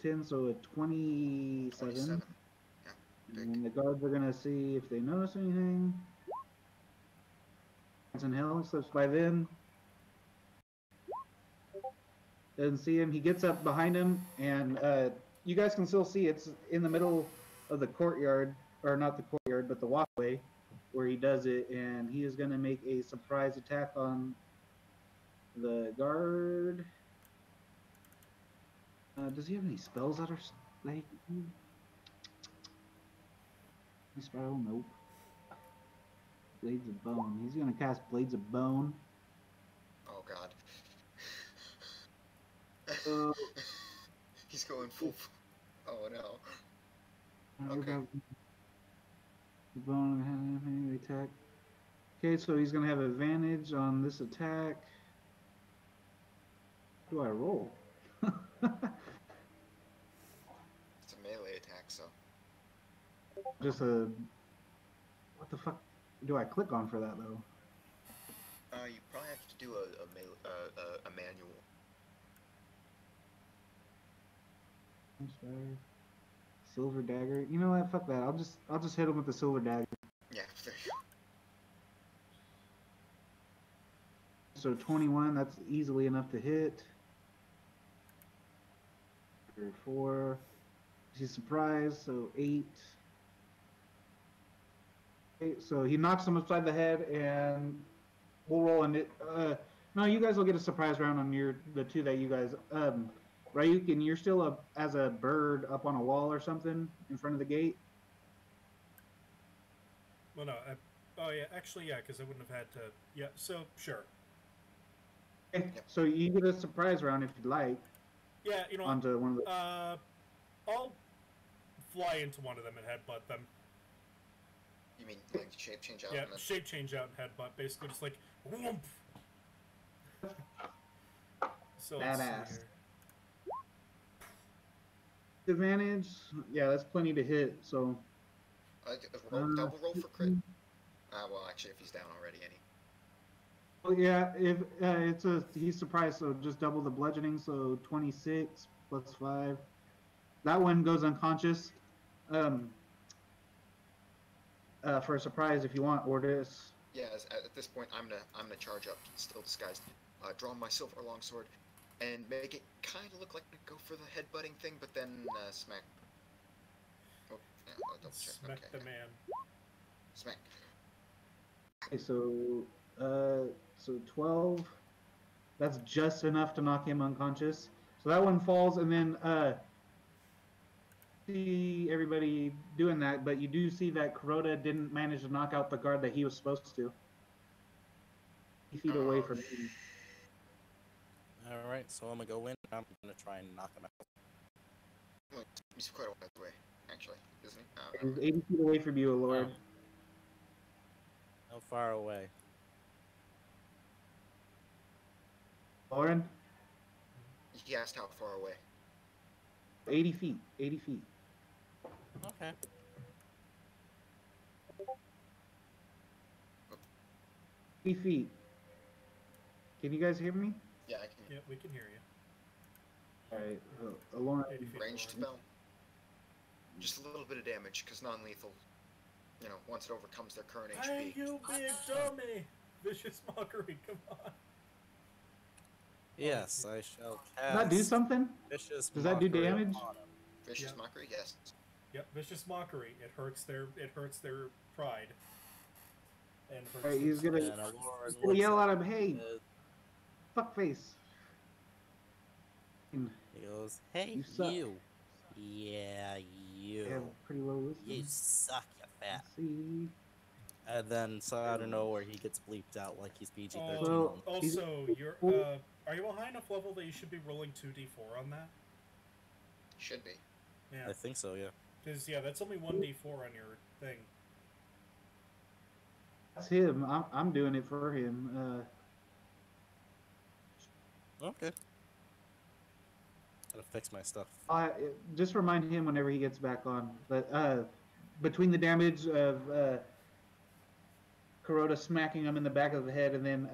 10, so a 27. 27. Yeah. And then the guards are gonna see if they notice anything. It's in hell. He slips by them. Doesn't see him. He gets up behind him, and you guys can still see it's in the middle of the courtyard, or not the courtyard, but the walkway where he does it, and he is going to make a surprise attack on the guard. Does he have any spells that are like spell? Nope. Blades of Bone. He's gonna cast Blades of Bone. Oh God. Uh, He's going full. Oh no. Okay. Bone attack. Okay, so he's gonna have advantage on this attack. What do I roll? It's a melee attack, so. Just a. What the fuck do I click on for that though? You probably have to do a manual. Silver dagger. You know what? Fuck that. I'll just hit him with the silver dagger. Yeah. There you go. So 21. That's easily enough to hit. 4. He's surprised. So 8. Okay, so he knocks him upside the head, and we'll roll in it. No, you guys will get a surprise round on the two that you guys. Ryukin, you're still up as a bird up on a wall or something in front of the gate. Well, no. Oh, yeah. Actually, yeah, because I wouldn't have had to. Yeah, so, sure. Okay, so you get a surprise round if you'd like. Yeah, you know onto one of the... I'll fly into one of them and headbutt them. You mean like shape change out? Yeah, and then... shape change out and headbutt. Basically, just like, whoomp! So Badass. Advantage? Yeah, that's plenty to hit, so... double roll for crit? Well, actually, if he's down already, any. Well, yeah, if he's surprised, so just double the bludgeoning, so 26 plus 5. That one goes unconscious. For a surprise, if you want, Ordis. Yeah, at this point, I'm gonna charge up, still disguised, draw my silver longsword, and make it kind of look like I go for the headbutting thing, but then smack. Oh, yeah, I'll double check. Smack Okay, the yeah. man. Smack. Okay, so 12. That's just enough to knock him unconscious. So that one falls, and then see everybody doing that, but you do see that Kuroda didn't manage to knock out the guard that he was supposed to. 8 feet away from him. Alright, so I'm gonna go in. I'm gonna try and knock him out. Well, he's quite a ways away, actually, isn't He's he? 80 feet away from you, Lord. How far away? Lauren? He asked how far away. 80 feet. 80 feet. Okay. Feet. Can you guys hear me? Yeah, I can. Yeah, we can hear you. Alright, Lauren. 80 feet Ranged forward. spell. Just a little bit of damage, because non-lethal, you know, once it overcomes their current Hey, HP. you big dummy! Vicious mockery, come on. Yes, I shall cast. Does that do something? Vicious Does that do Mockery damage? upon him. Vicious Yeah. mockery, yes. Yep, vicious mockery. It hurts their pride. And hurts Alright, their he's gonna, And Alora he's gonna looks yell at him, hey, Uh, fuckface. He goes, "Hey, You suck." you. Yeah, you. Yeah, pretty low wisdom. You suck, you fat." Let's see. And then, so out of nowhere, he gets bleeped out like he's PG-13. Well, also, you're are you a high enough level that you should be rolling 2d4 on that? Should be. Yeah, I think so, yeah. because that's only 1d4 on your thing. That's him. I'm doing it for him. Okay. Gotta fix my stuff. Just remind him whenever he gets back on. But between the damage of Kuroda smacking him in the back of the head and then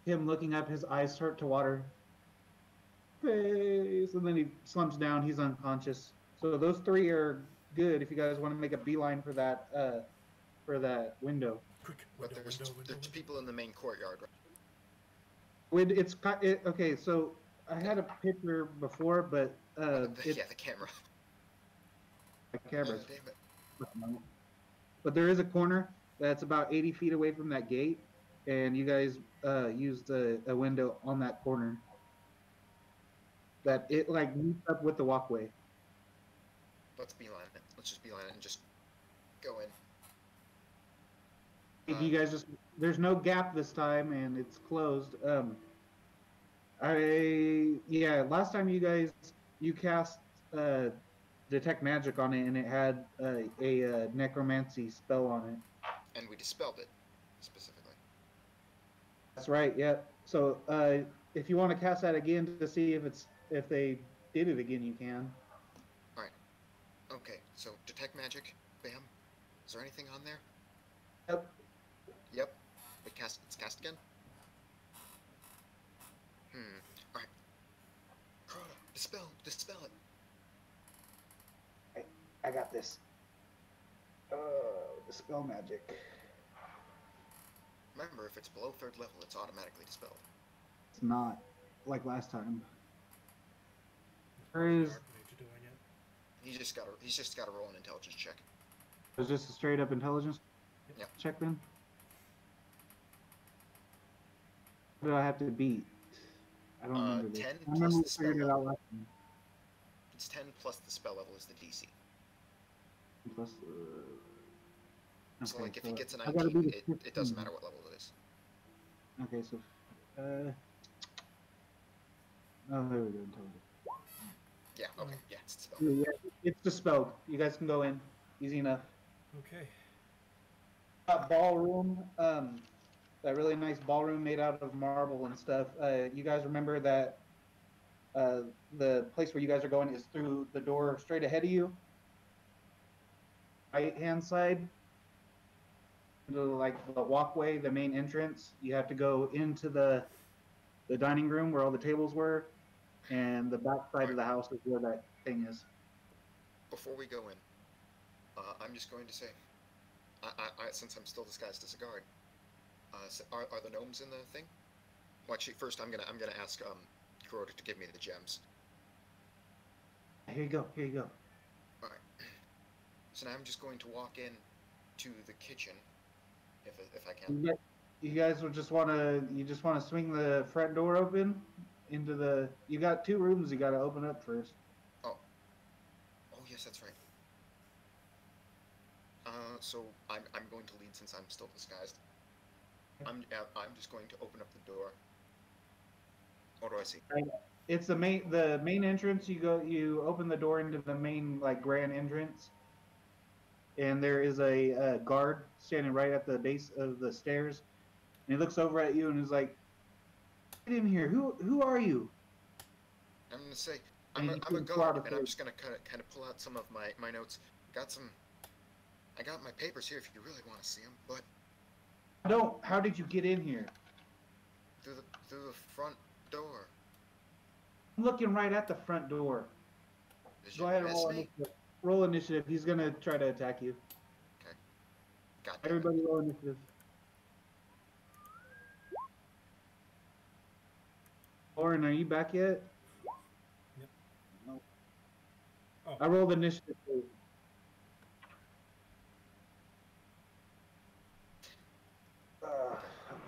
him looking up, his eyes start to water. Face, and then he slumps down. He's unconscious. So those three are good if you guys want to make a beeline for that window. Quick, But window, there's window, window, there's window. people in the main courtyard, right? Okay, so I had a picture before, but it's Yeah, the camera. my cameras. Damn it. But there is a corner that's about 80 feet away from that gate, and you guys used a window on that corner that it like meets up with the walkway. Let's beeline it. Let's just beeline it and just go in. If you guys just there's no gap this time, and it's closed. Last time you cast detect magic on it, and it had a necromancy spell on it. And we dispelled it, specifically. That's right. Yeah. So if you want to cast that again to see if they did it again, you can. Alright. Okay, so detect magic. Bam. Is there anything on there? Yep. Yep. It's cast again? Alright. Dispel it. I got this. Dispel magic. Remember, if it's below 3rd level, it's automatically dispelled. It's not like last time. Where is Mage doing it? He's just gotta roll an intelligence check. Was this a straight up intelligence Yep. check then? What do I have to beat? I don't remember this. 10 I plus remember we the spell figured it out level. last time. It's 10 plus the spell level is the DC. Plus, So okay, like if he gets a I gotta 19, beat a it doesn't 15. matter what level it is. Okay, so oh, there we go. Intelligence. Yeah, okay, yeah, it's dispelled. Yeah, it's dispelled. You guys can go in. Easy enough. Okay. Ballroom, that really nice ballroom made out of marble and stuff. You guys remember that the place where you guys are going is through the door straight ahead of you. Right hand side, like the walkway, the main entrance. You have to go into the dining room where all the tables were, and the back side of the house is where that thing is. Before we go in, I'm just going to say, since I'm still disguised as a guard, are the gnomes in the thing? Well, actually, first I'm gonna ask Kuroda to give me the gems. Here you go. Here you go. All right. So now I'm just going to walk in to the kitchen, if I can. You guys would just want to swing the front door open into the. You got 2 rooms you got to open up first. Oh yes, that's right. So I'm going to lead since I'm still disguised. I'm just going to open up the door. What do I see? It's the main entrance. You open the door into the main like grand entrance, and there is a guard standing right at the base of the stairs, and he looks over at you and is like, "Get in here. Who are you?" I'm gonna say And I'm you a can guard, swap and I'm it. just gonna kind of pull out some of my notes. I got my papers here if you really want to see them, but How did you get in here? through the front door. I'm looking right at the front door. Did Go you ahead and miss roll me? initiative. Roll initiative. He's gonna try to attack you. Okay. God damn it. Everybody roll initiative. Lauren, are you back yet? Yep. No. Oh. I rolled initiative too.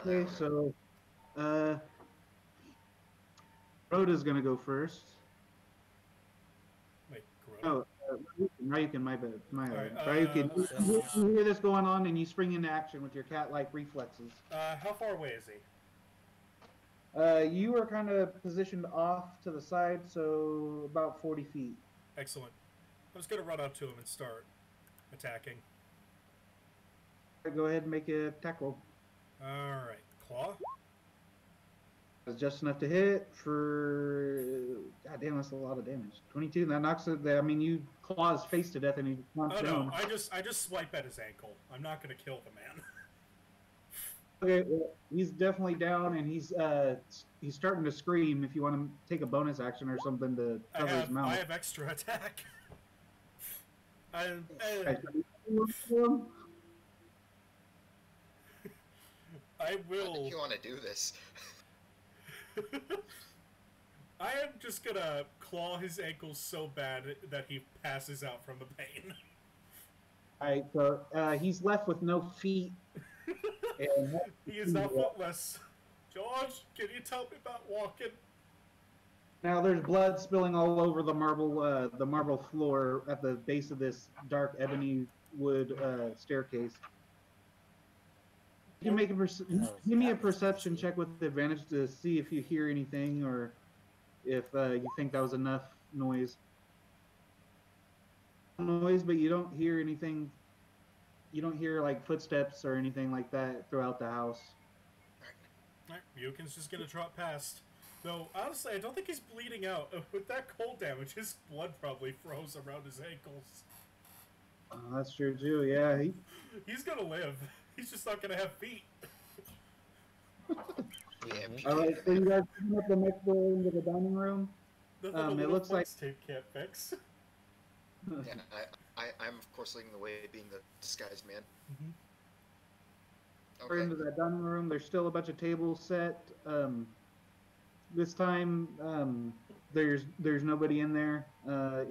Okay, so Rhoda's gonna go first. Wait, Kuroda? Oh, Ryukin, my bad. My bad. Alright, Ryukin, you hear this going on and you spring into action with your cat-like reflexes. How far away is he? You are kind of positioned off to the side, so about 40 feet. Excellent. I'm just gonna run up to him and start attacking. Go ahead and make a attack roll. Alright, claw. That's just enough to hit for. God damn, that's a lot of damage. 22. That knocks it. I mean, you claw his face to death and he knocks Oh down. no, I just swipe at his ankle. I'm not gonna kill the man. Okay, well, he's definitely down and he's starting to scream. If you want to take a bonus action or something to cover his mouth. I have extra attack. I How will. do you want to do this? I am just gonna claw his ankles so bad that he passes out from the pain. Alright, so he's left with no feet. And He is now footless. George, can you tell me about walking? now there's blood spilling all over the marble floor at the base of this dark ebony wood staircase. You can make give me a perception check with advantage to see if you hear anything or if you think that was enough noise. Noise, but you don't hear anything. You don't hear like footsteps or anything like that throughout the house. Alright, Ryuken's just gonna trot past. Though, honestly, I don't think he's bleeding out. With that cold damage, his blood probably froze around his ankles. That's true too. Yeah, He's gonna live. He's just not gonna have feet. Yeah, all right. So you guys open up the next door into the dining room. Nothing It looks like tape can't fix. yeah, I'm of course leading the way, being the disguised man. we're into that dining room. There's still a bunch of tables set. This time, there's nobody in there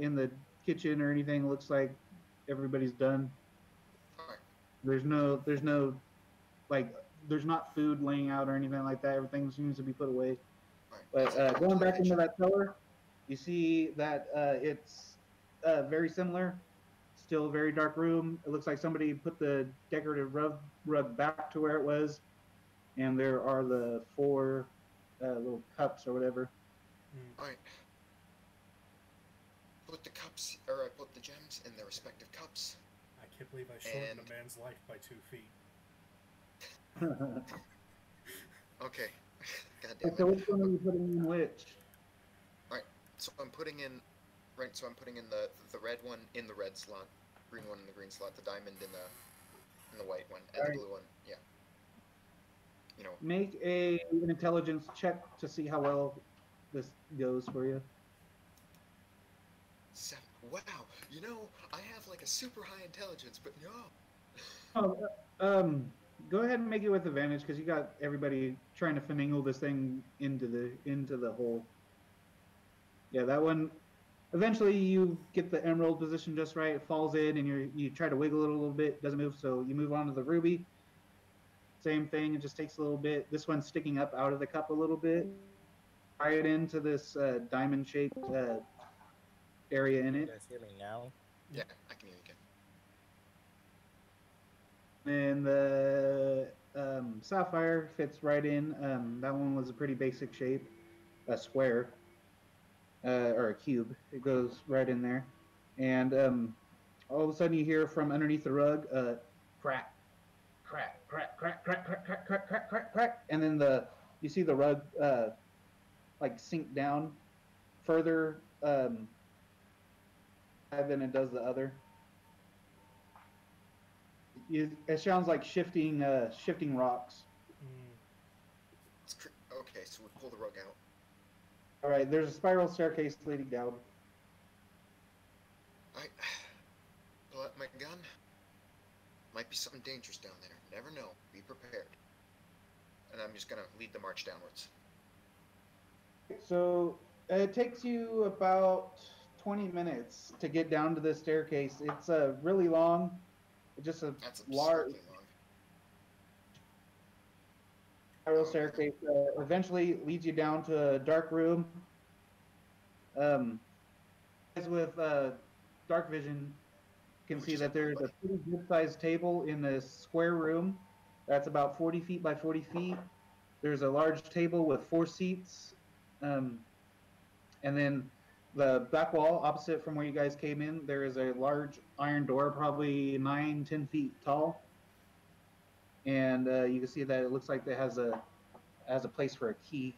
in the kitchen or anything. It looks like everybody's done. Alright. There's not food laying out or anything like that. Everything seems to be put away. Alright. But going back into that cellar, you see that it's very similar. Still a very dark room. It looks like somebody put the decorative rug back to where it was, and there are the 4 little cups or whatever. Alright. Put the cups, or I put the gems in their respective cups. I can't believe I shortened a man's life by 2 feet. Okay. God damn it. So which one are you putting in which? So I'm putting in, so I'm putting in the red one in the red slot, green one in the green slot, the diamond in the white one, and the blue one, yeah. You know, Make an intelligence check to see how well this goes for you. 7. Wow, you know, I have like a super high intelligence, but no. Go ahead and make it with advantage because you got everybody trying to finagle this thing into the hole. Yeah, that one. Eventually, you get the emerald position just right. It falls in, and you try to wiggle it a little bit. Doesn't move, so you move on to the ruby. Same thing. It just takes a little bit. This one's sticking up out of the cup a little bit. Tie it into this diamond-shaped area in You it. guys hear me now? Yeah, I can hear you again. And the sapphire fits right in. That one was a pretty basic shape, a square. Or a cube. It goes right in there. And all of a sudden you hear from underneath the rug, crack, crack, crack, crack, crack, crack, crack, crack, crack, crack, crack. And then you see the rug like sink down further than it does the other. It sounds like shifting rocks. Okay, so we pull the rug out. All right, there's a spiral staircase leading down. Alright, pull out my gun. Might be something dangerous down there. Never know. Be prepared. And I'm just gonna lead the march downwards. So it takes you about 20 minutes to get down to this staircase. It's really long. It's just a That's large absurdly long. spiral staircase. Eventually leads you down to a dark room. As with dark vision, you can see that there's a pretty good-sized table in this square room. That's about 40 feet by 40 feet. There's a large table with 4 seats. And then the back wall, opposite from where you guys came in, there is a large iron door, probably 9-10 feet tall. And you can see that it looks like it has a place for a key.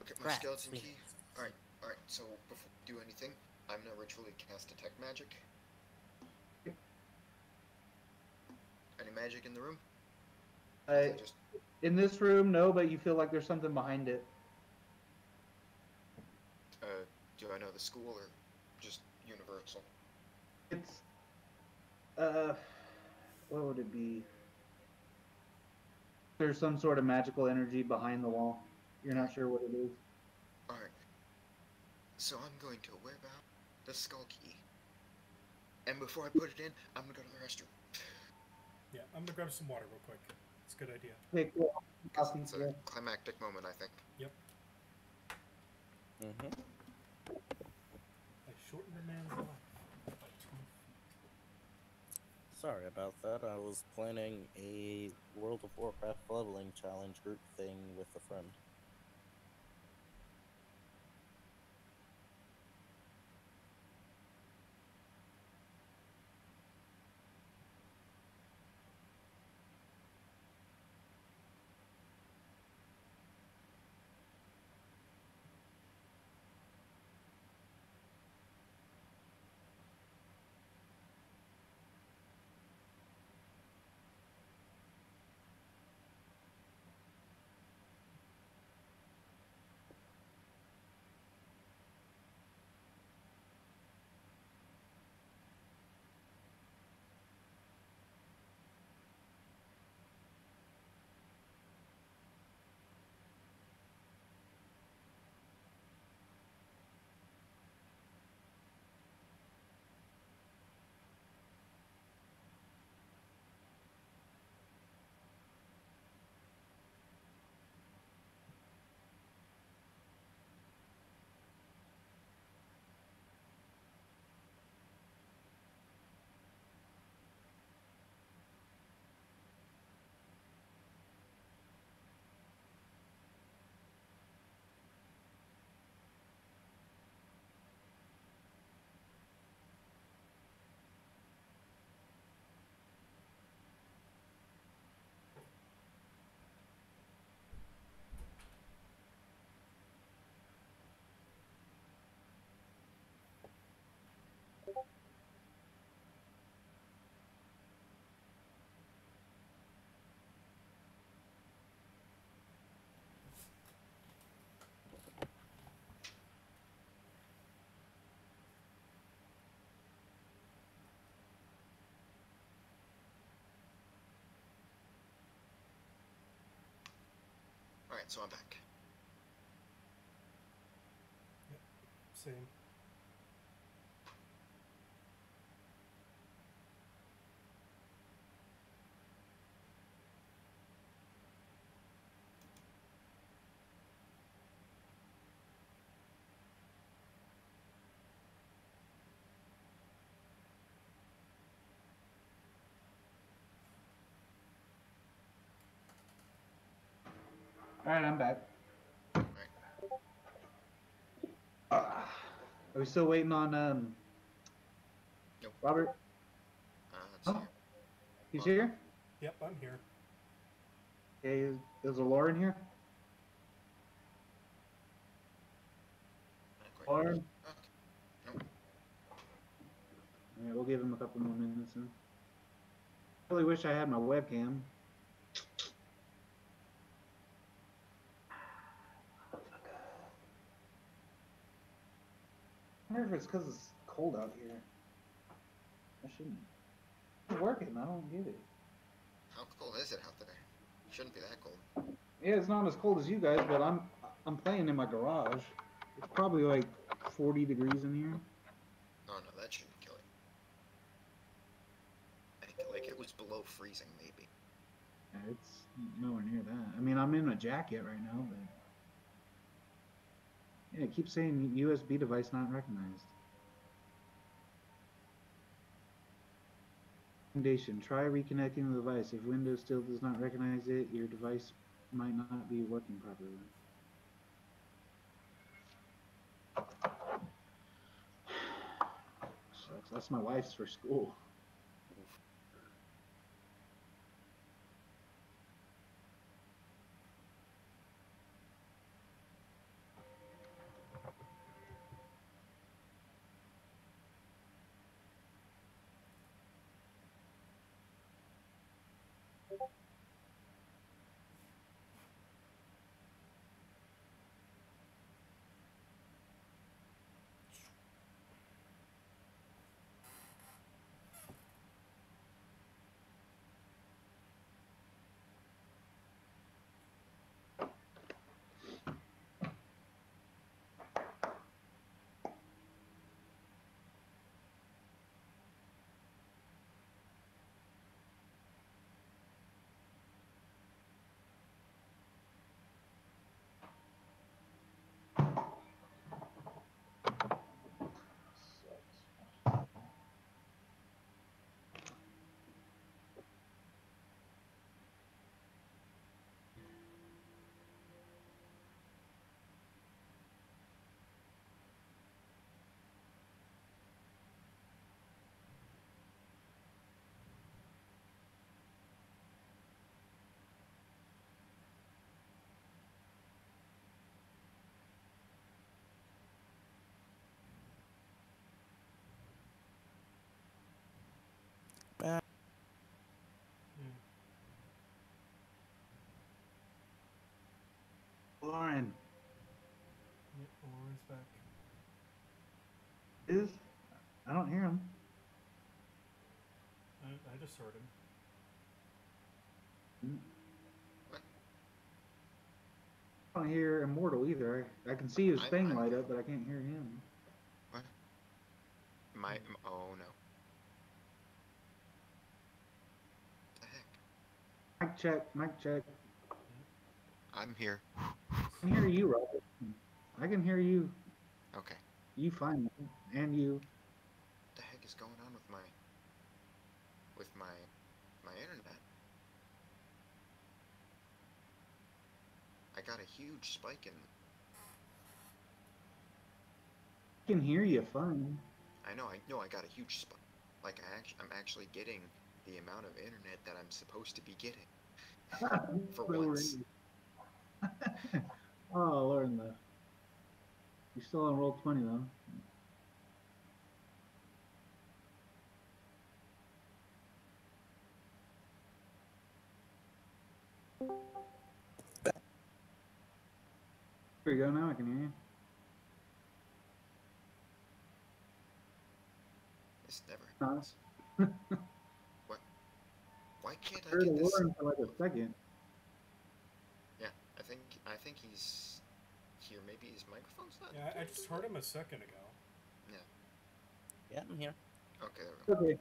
Okay, my Crap. skeleton key. Alright, so before we do anything, I'm gonna ritually cast Detect Magic. Any magic in the room? Just In this room, no, but you feel like there's something behind it. do I know the school or just universal? It's What would it be? There's some sort of magical energy behind the wall. You're not sure what it is. Alright. So I'm going to whip out the skull key. And before I put it in, I'm gonna go to the restroom. Yeah, I'm gonna grab some water real quick. It's a good idea. Okay, cool. Because Copy, it's yeah. a climactic moment, I think. Yep. Mm-hmm. I shortened a man's life by 2 feet. Sorry about that. I was planning a World of Warcraft leveling challenge group thing with a friend. Alright, so I'm back. Same. Alright, I'm back. Alright. Are we still waiting on Nope. Robert? Let's Oh, see here. he's here? Yep, I'm here. Okay, is Laura in here? Not quite. Lauren? Okay. Nope. Alright, we'll give him a couple more minutes then. Really wish I had my webcam. I wonder if it's because it's cold out here. I shouldn't. It's working. I don't get it. How cold is it out there? Shouldn't be that cold. Yeah, it's not as cold as you guys, but I'm playing in my garage. It's probably like 40 degrees in here. Oh no, that shouldn't kill it. I think like it was below freezing, maybe. Yeah, it's nowhere near that. I mean, I'm in a jacket right now, but yeah, it keeps saying USB device not recognized. Recommendation: try reconnecting the device. If Windows still does not recognize it, your device might not be working properly. Sucks. That's my wife's for school. Oof. back. Is? I don't hear him. I just heard him. I don't hear Immortal either. I can see his thing I'm- light up, but I can't hear him. What? Oh no. What the heck? Mic check, mic check. I'm here. I can hear you, Robert. I can hear you. Okay. You fine, and you. What the heck is going on with my internet? I got a huge spike in. I can hear you fine. I know I got a huge spike. Like I'm actually getting the amount of internet that I'm supposed to be getting. For once. Oh, Lord, no. You're still on roll 20 though. There you go. Now I can hear you. This never Huh? happens. What? Why can't I Heard get the this? Lauren for like a second. Yeah, I think he's here. Maybe his microphone's not. Yeah, I just heard him a second ago. Yeah, I'm here. Okay, there we go. Okay.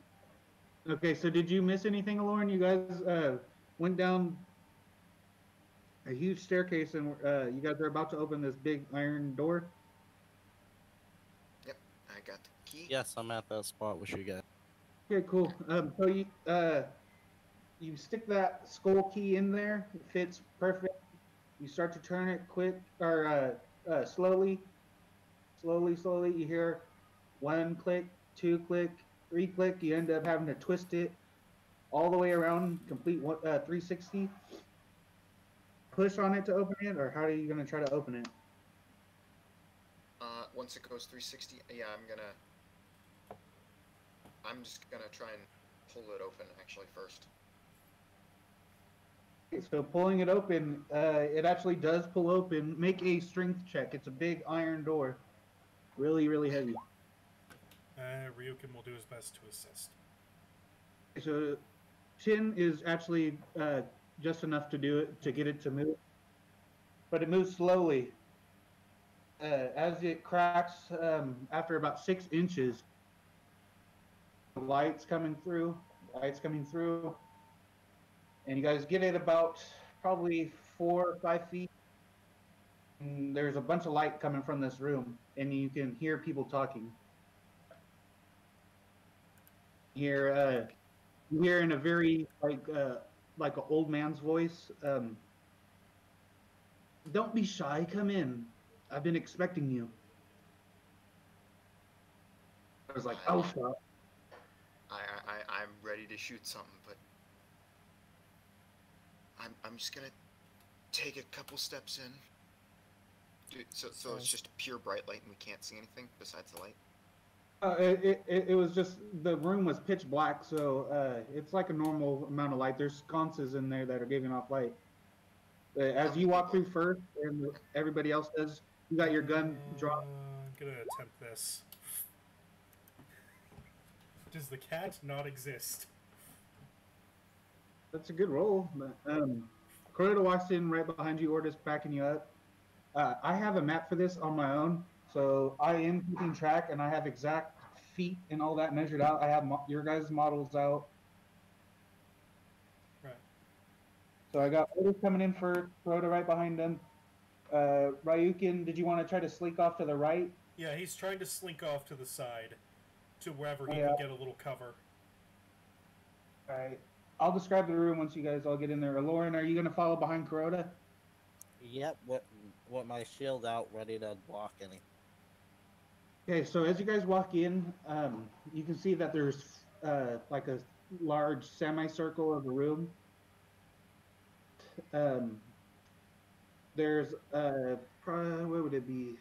Okay, so did you miss anything, Lauren? You guys went down a huge staircase, and you guys are about to open this big iron door. Yep, I got the key. Yes, I'm at that spot with you guys. Okay, cool. So you stick that skull key in there. It fits perfect. You start to turn it quick or slowly. Slowly. You hear 1 click, 2 click, 3 click. You end up having to twist it all the way around, complete 360. Push on it to open it, or how are you gonna try to open it? Once it goes 360, yeah, I'm just gonna try and pull it open actually first. Okay, so pulling it open, it actually does pull open. Make a strength check. It's a big iron door, really heavy. Ryukin will do his best to assist. So Chin is actually just enough to do it to get it to move, but it moves slowly. As it cracks, after about 6 inches, lights coming through, and you guys get it about probably 4 or 5 feet. And there's a bunch of light coming from this room, and you can hear people talking. You hear in a very like an old man's voice. Don't be shy. Come in. I've been expecting you. I was like, oh, stop. I'm ready to shoot something, but I'm just gonna take a couple steps in. Dude, so it's just pure bright light and we can't see anything besides the light? It was just, the room was pitch black, so it's like a normal amount of light. There's sconces in there that are giving off light. As you walk through first, and everybody else does, you got your gun drawn. I'm gonna attempt this. Does the cat not exist? That's a good roll. Corota walks in right behind you, Ortis backing you up. I have a map for this on my own, so I am keeping track, and I have exact feet and all that measured out. I have your guys' models out. Right. So I got Ortis coming in for Corota right behind him. Ryukin, did you want to try to slink off to the right? Yeah, he's trying to slink off to the side, to wherever he Yeah. can get a little cover. All right. I'll describe the room once you guys all get in there. Lauren, are you going to follow behind Corota? Yep, with my shield out, ready to block any. Okay, so as you guys walk in, you can see that there's like a large semicircle of a room. There's what would it be?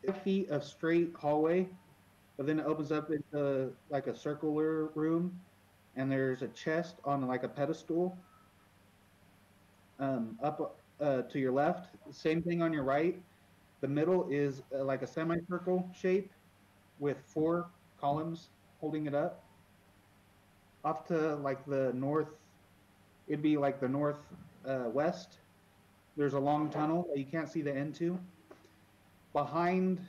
5 feet of straight hallway, but then it opens up into like a circular room, and there's a chest on like a pedestal. Up to your left, same thing on your right. The middle is like a semicircle shape with 4 columns holding it up. Off to like the north, it'd be like the north west. There's a long tunnel that you can't see the end to. Behind,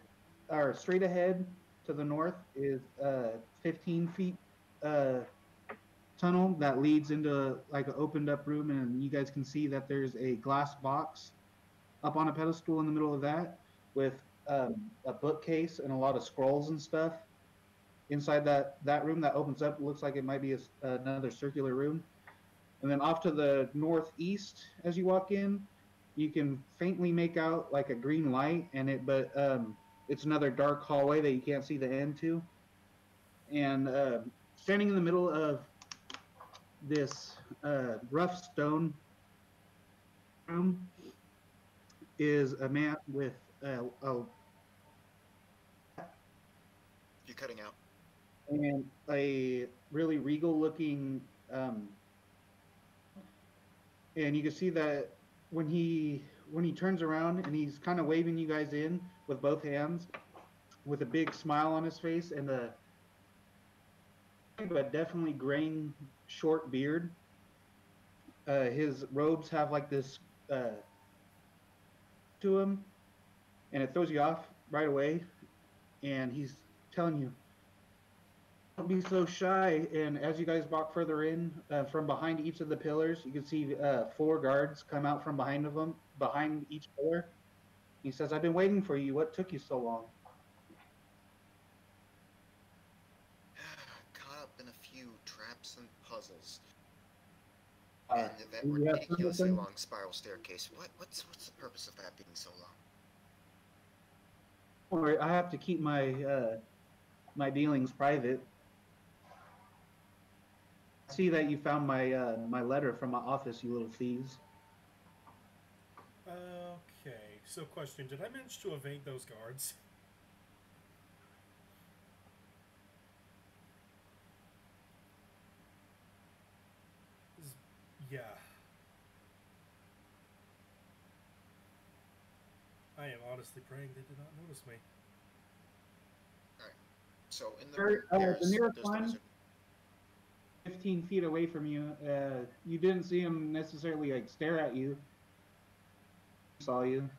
or straight ahead to the north is a 15 feet tunnel that leads into like an opened up room, and you guys can see that there's a glass box up on a pedestal in the middle of that with a bookcase and a lot of scrolls and stuff. Inside that room that opens up, looks like it might be another circular room. And then off to the northeast, as you walk in, you can faintly make out like a green light, but it's another dark hallway that you can't see the end to. And standing in the middle of this rough stone room is a man with You're cutting out. and a really regal looking and you can see that when he turns around and he's kind of waving you guys in with both hands with a big smile on his face and a but definitely graying short beard. His robes have like this to him, and it throws you off right away. And he's telling you, "Don't be so shy." And as you guys walk further in, from behind each of the pillars, you can see 4 guards come out from behind each pillar. He says, "I've been waiting for you. What took you so long?" Caught up in a few traps and puzzles. Uh, And that do you have ridiculously something? long spiral staircase. What's the purpose of that being so long? Don't worry, I have to keep my my dealings private. I see that you found my letter from my office, you little thieves. Okay, so question: did I manage to evade those guards? Yeah. I am honestly praying they did not notice me. So in the Sir, rear, the there's nearest the one? wizard. 15 feet away from you. You didn't see him necessarily like stare at you. He saw you.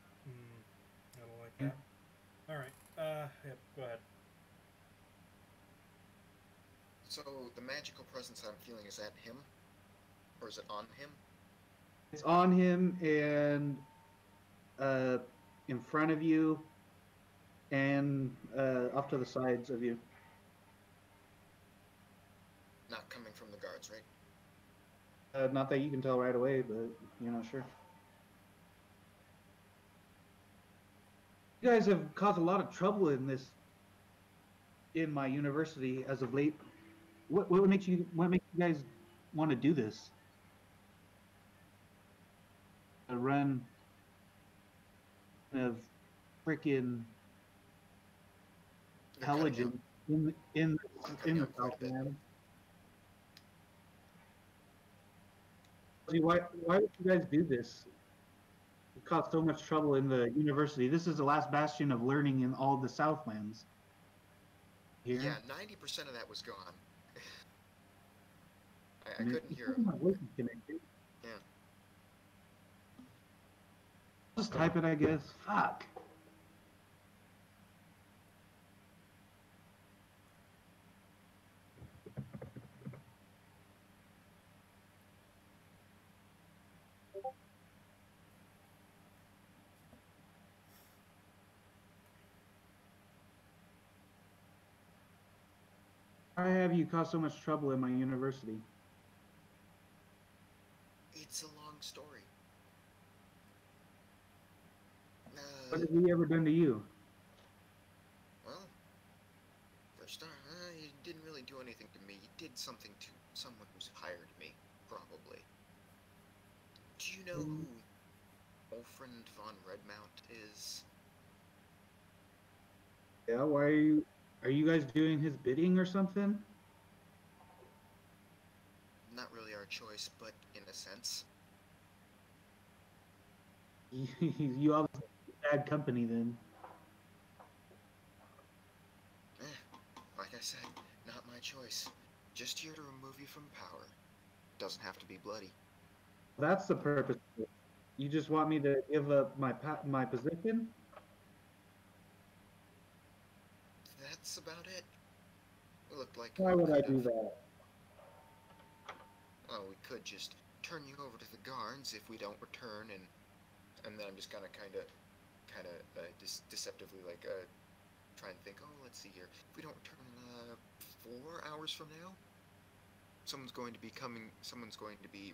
I don't like that. Alright, yep, go ahead. So the magical presence I'm feeling, is that him? Or is it on him? It's on him and in front of you and off to the sides of you. Not coming from the guards, right? Not that you can tell right away, but you're not sure. You guys have caused a lot of trouble in my university as of late. What makes you guys want to do this? Run of freaking You're cutting out. intelligence in You're cutting the out quite a bit. Southland. Why would you guys do this? It caused so much trouble in the university. This is the last bastion of learning in all the Southlands. Here. Yeah, 90% of that was gone. I Man, couldn't hear my him. voice is connected. Yeah. Just type it, I guess. Fuck. Why have you caused so much trouble in my university? It's a long story. What have we ever done to you? Well, first, he didn't really do anything to me. He did something to someone who's hired me, probably. Do you know who Wolfrind von Redmount is? Yeah, why are you guys doing his bidding or something? Not really our choice, but in a sense. You obviously bad company then. I said, not my choice. Just here to remove you from power. Doesn't have to be bloody. That's the purpose. You just want me to give up my position? That's about it. It looked like Why we would I could do have. that? Well, we could just turn you over to the guards if we don't return, and then I'm just gonna kind of deceptively try and think. Oh, let's see here. If we don't return 4 hours from now, someone's going to be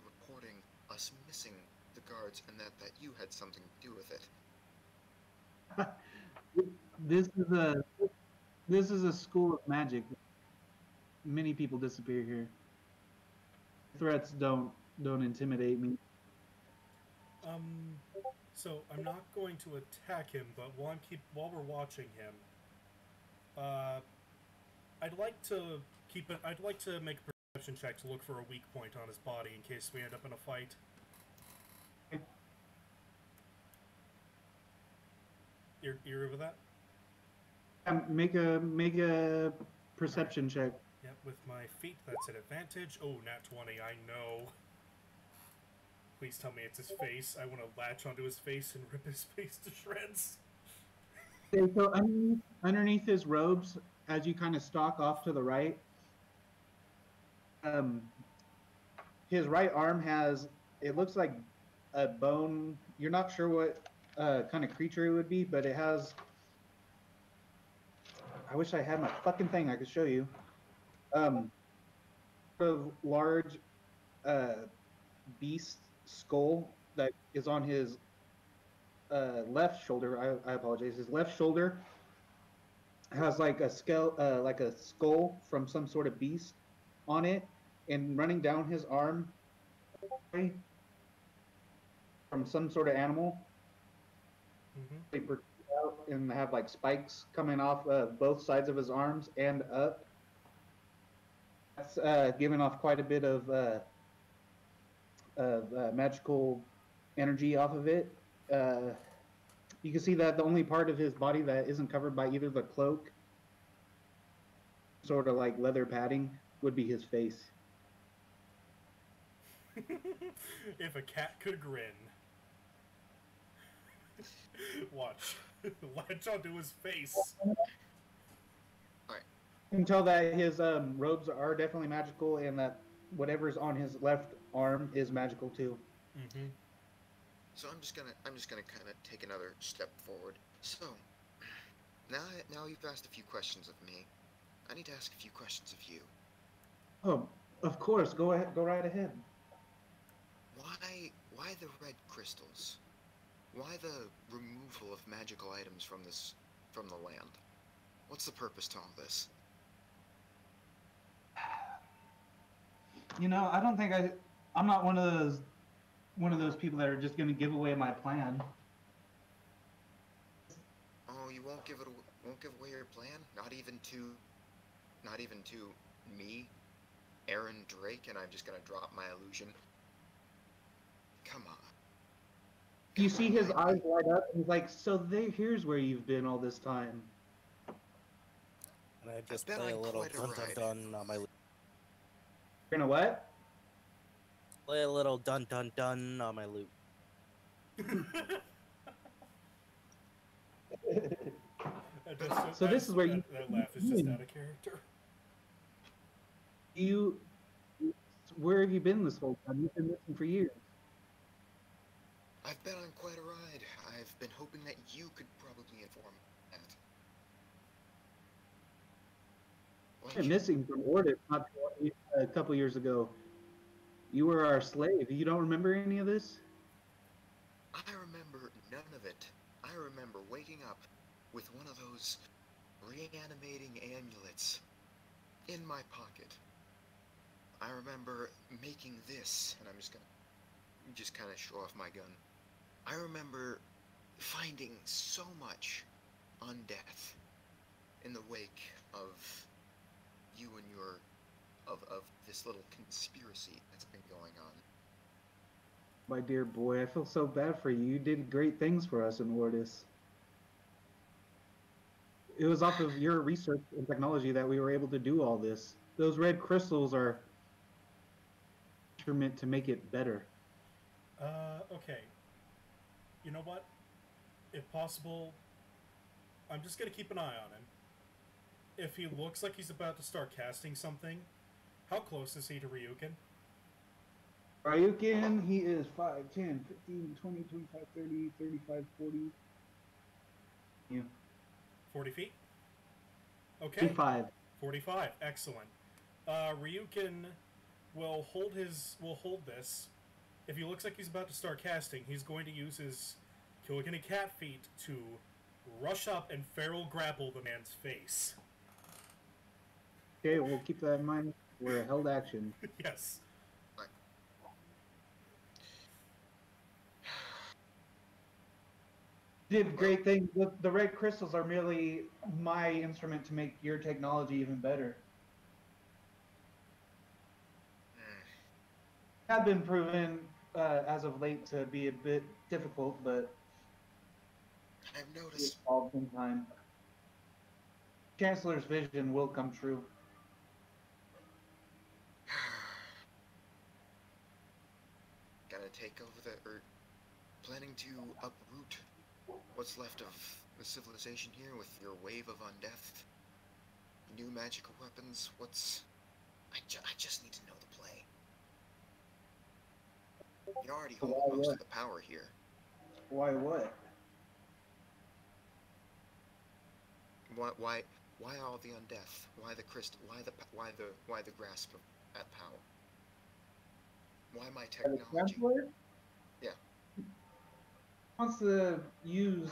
reporting us missing the guards, and that you had something to do with it. This is a school of magic. Many people disappear here. Threats don't intimidate me. So I'm not going to attack him, but while we're watching him, I'd like to make a perception check to look for a weak point on his body in case we end up in a fight. You're good with that? Make a perception check. Yep, with my feet, that's an advantage. Oh, nat 20, I know. Please tell me it's his face. I want to latch onto his face and rip his face to shreds. Okay, so underneath his robes, as you kind of stalk off to the right, his right arm has, it looks like a bone. You're not sure what kind of creature it would be, but it has, I wish I had my fucking thing I could show you. A large beast skull that is on his left shoulder. I apologize. His left shoulder has like a skull from some sort of beast on it, and running down his arm from some sort of animal. Mm-hmm. They protrude out and have like spikes coming off both sides of his arms and up. That's giving off quite a bit of magical energy off of it. You can see that the only part of his body that isn't covered by either the cloak, sort of like leather padding, would be his face. If a cat could grin. Watch. Latch onto his face. Alright. You can tell that his robes are definitely magical, and that whatever's on his left arm is magical too. Mm-hmm. So I'm just gonna kind of take another step forward. So now you've asked a few questions of me. I need to ask a few questions of you. Oh, of course. Go ahead. Go right ahead. Why the red crystals? Why the removal of magical items from the land? What's the purpose to all this? You know, I don't think I'm not one of those people that are just going to give away my plan. Oh, you won't give away your plan? Not even to me, Aaron Drake, and I'm just gonna drop my illusion. Come on. You see his eyes light up, and he's like, "So here's where you've been all this time." And I just bet play a I'm little quite a dun dun ride. dun on my loop. You're gonna what? Play a little dun dun dun on my loop. So this is where you. That laugh is just out of character. Where have you been this whole time? You've been missing for years. I've been on quite a ride. I've been hoping that you could probably inform that. You're missing from Ordis not a couple years ago. You were our slave. You don't remember any of this? I remember none of it. I remember waking up with one of those reanimating amulets in my pocket. I remember making this, and I'm just gonna kind of show off my gun. I remember finding so much undeath in the wake of you and your of this little conspiracy that's been going on. My dear boy, I feel so bad for you. You did great things for us in Ordis. it was off of your research and technology that we were able to do all this. Those red crystals are meant to make it better. Okay. You know what? If possible, I'm just gonna keep an eye on him. If he looks like he's about to start casting something, how close is he to Ryukin? Ryukin, he is 5, 10, 15, 20, 25, 30, 35, 40. Yeah. 40 feet? Okay. 45. 45. Excellent. Ryukin will hold this. If he looks like he's about to start casting, he's going to use his Killigan cat feet to rush up and feral grapple the man's face. Okay, we'll keep that in mind. We're a held action. Yes. Did great things. The red crystals are merely my instrument to make your technology even better. Have been proven as of late to be a bit difficult, but I've noticed. All in time. Chancellor's vision will come true. Gotta take over planning to uproot what's left of the civilization here with your wave of undeath, new magical weapons. I just need to know the play. You already hold most of the power here. Why what? Why all the undeath? Why the crystal? Why the grasp of that power? Why my technology? Yeah. Wants to use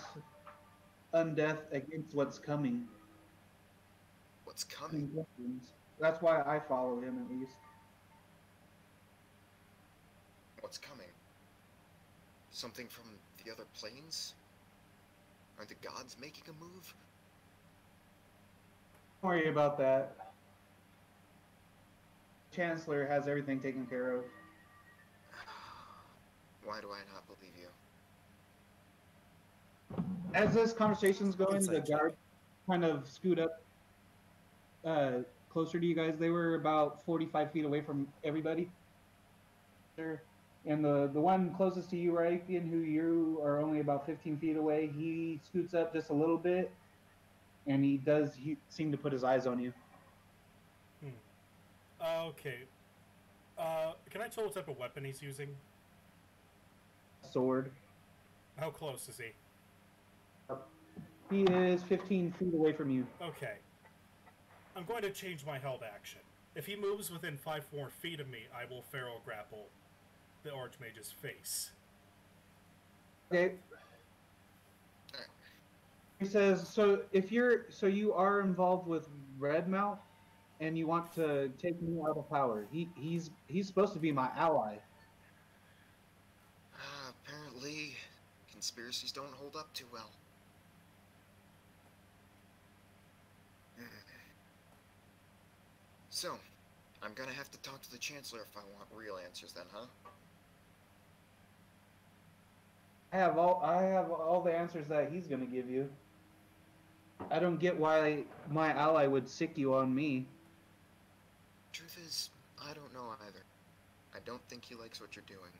undeath against what's coming. What's coming? That's why I follow him at least. What's coming? Something from the other planes? Are the gods making a move? Don't worry about that. Chancellor has everything taken care of. Why do I not believe you? As this conversation's going, the guard kind of scoot up closer to you guys. They were about 45 feet away from everybody. And the one closest to you, Raikian, who you are only about 15 feet away, he scoots up just a little bit, and he seem to put his eyes on you. Okay. Can I tell what type of weapon he's using? Sword. How close is he? He is 15 feet away from you. Okay. I'm going to change my held action. If he moves within 5 more feet of me, I will feral grapple the Archmage's face. Okay. He says, so you are involved with Redmouth, and you want to take me out of power. He's supposed to be my ally. Apparently, conspiracies don't hold up too well. So, I'm gonna have to talk to the Chancellor if I want real answers then, huh? I have all the answers that he's gonna give you. I don't get why my ally would sick you on me. Truth is, I don't know either. I don't think he likes what you're doing.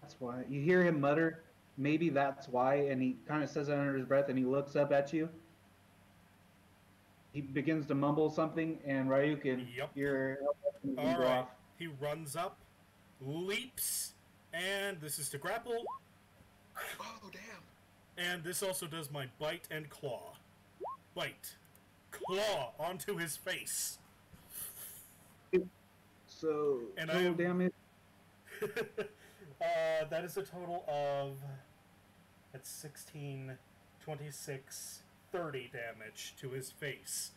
That's why. You hear him mutter, maybe that's why, and he kind of says it under his breath, and he looks up at you. He begins to mumble something, and Ryukin, you're all right. He runs up, leaps, and this is to grapple. Oh, damn. And this also does my bite and claw. Bite. Claw onto his face. So, and total damage? That is a total of... That's 16, 26, 30 damage to his face.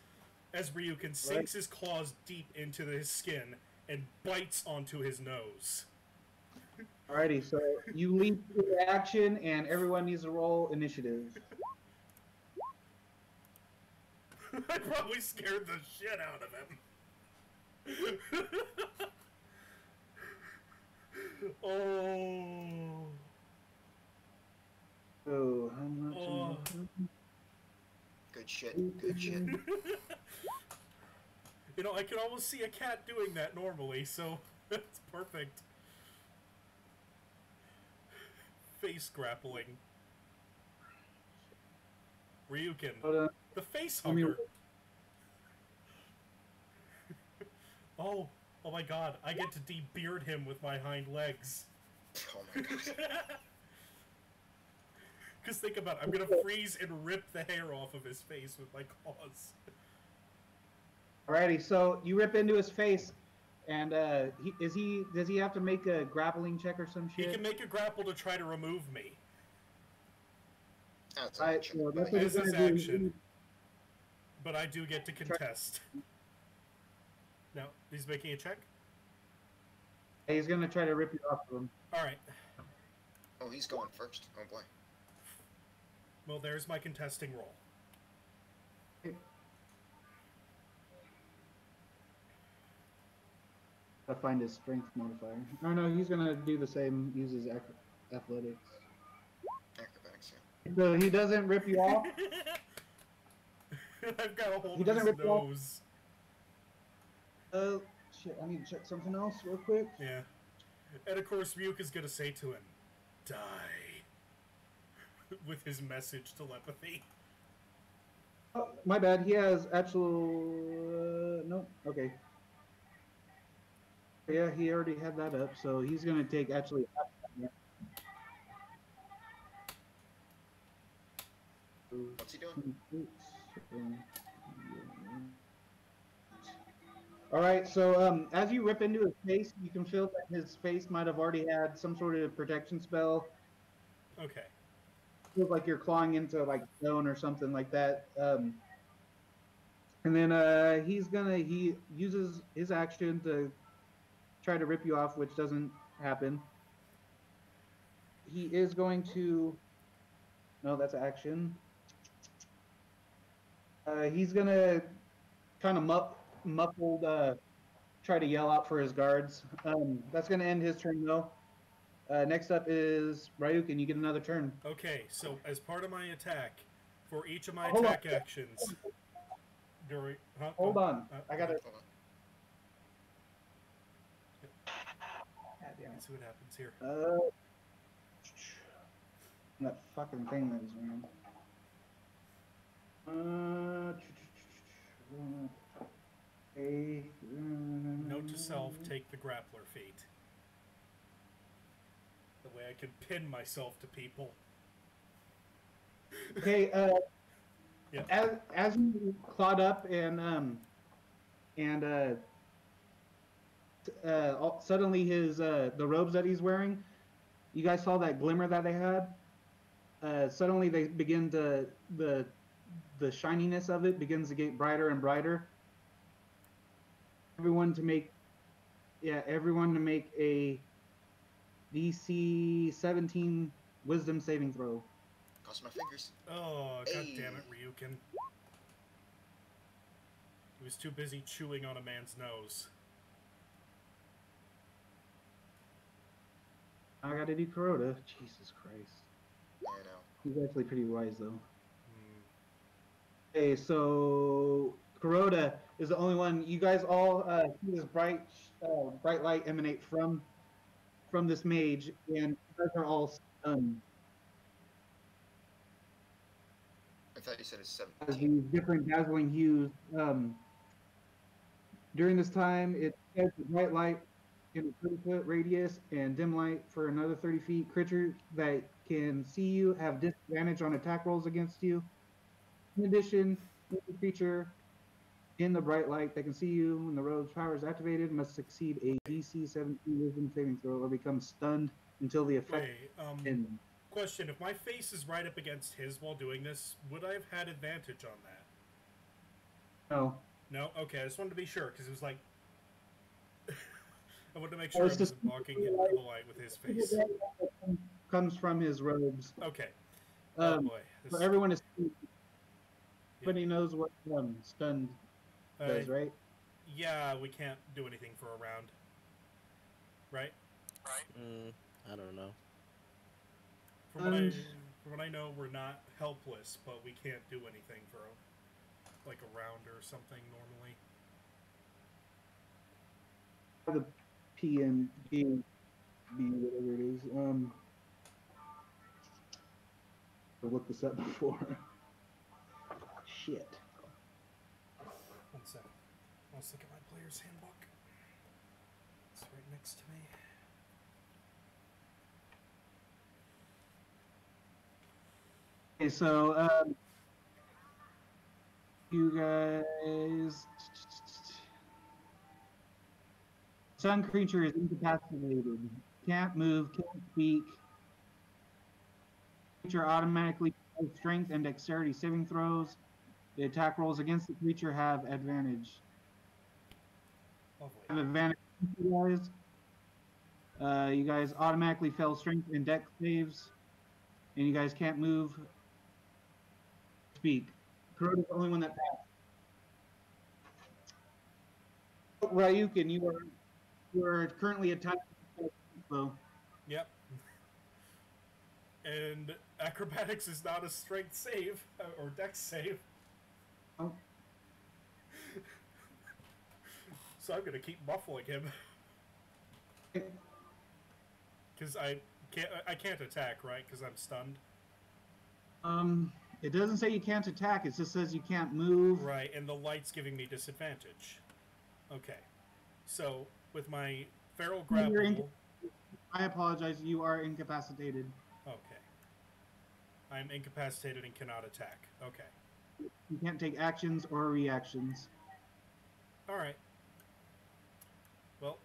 As Ryukin sinks his claws deep into his skin and bites onto his nose. Alrighty, so you leap to action, and everyone needs to roll initiative. I probably scared the shit out of him. Oh. So, how much? shit. Good shit. You know, I can almost see a cat doing that normally, so that's perfect. Face grappling. Ryukin. The face hugger. Oh my god, I get to de-beard him with my hind legs. Oh my god. Because think about it, I'm gonna freeze and rip the hair off of his face with my claws. Alrighty, so you rip into his face, and does he have to make a grappling check or some shit? He can make a grapple to try to remove me. That's Alright, action. so that's what This he's is gonna do. action. But I do get to contest. Now, he's making a check? He's gonna try to rip you off of him. Alright. Oh, he's going first. Oh boy. Well, there's my contesting roll. I'll find his strength modifier. Oh no, he's gonna do the same, use his athletics. Acrobatics, So he doesn't rip you off. I've got a hold He of doesn't his rip you off. nose. Shit, I need to check something else real quick. Yeah. And of course, Ryuk is gonna say to him, "Die." With his message telepathy. Oh, my bad. He has actual. Nope. Okay. Yeah, he already had that up, so he's gonna take actually. What's he doing? All right, so as you rip into his face, you can feel that his face might have already had some sort of protection spell. Okay. Feels like you're clawing into like stone or something like that. And then he uses his action to try to rip you off, which doesn't happen. He is going to. No, that's action. He's gonna kind of muffled try to yell out for his guards. That's gonna end his turn though. Next up is Ryukin. You get another turn. Okay, so as part of my attack, for each of my Hold on. attack actions, during... Huh? Hold on. I gotta. Hold on. God damn Let's see what happens here. it. That fucking thing that was around. Note to self, take the grappler feat. The way I can pin myself to people. Okay, Yeah. as you clawed up and suddenly his the robes that he's wearing, you guys saw that glimmer that they had. Suddenly they begin to the shininess of it begins to get brighter and brighter. Everyone to make a DC 17 Wisdom saving throw. Cross my fingers. Oh, Hey. god damn it, Ryukin. He was too busy chewing on a man's nose. I gotta do Kuroda. Jesus Christ. I know. He's actually pretty wise though. Hmm. Okay, so Kuroda is the only one. You guys all see this bright light emanate from this mage, and you guys are all stunned I thought you said it's as 17. these different dazzling hues. During this time, it sheds a bright light in a 30-foot radius and dim light for another 30 feet. Creatures that can see you have disadvantage on attack rolls against you. In addition, any creature in the bright light that can see you when the robe's power is activated must succeed a DC 17 Wisdom saving throw or become stunned until the effect Wait, ends. question. If my face is right up against his while doing this, would I have had advantage on that? No. No? Okay, I just wanted to be sure, because it was like... I wanted to make sure I it's just- wasn't blocking him in the light with his face. Comes from his robes. Okay. Oh Um, boy. so This- everyone is. Everybody knows what stunned uh, does, right? Yeah, we can't do anything for a round. Right? I don't know. From what I know, we're not helpless, but we can't do anything for like a round or something normally. The PMB, whatever it is. I've looked this up before. Shit. 1 second. Let's look at my player's handbook. It's right next to me. Okay, so you guys. Sun creature is incapacitated. Can't move, can't speak. Creature automatically makes strength and dexterity saving throws. The attack rolls against the creature have advantage. Lovely. Have advantage, you guys. You guys automatically fail strength and dex saves, and you guys can't move. Speak. Kuroda's the only one that passed. Ryukin, you are currently attacked. So. Yep. And acrobatics is not a strength save or dex save. Oh. So I'm gonna keep muffling him. Because I can't attack, right? Because I'm stunned. It doesn't say you can't attack. It just says you can't move. Right, and the light's giving me disadvantage. Okay. So with my feral grapple. I apologize. You are incapacitated. Okay. I'm incapacitated and cannot attack. Okay. You can't take actions or reactions. All right. Well,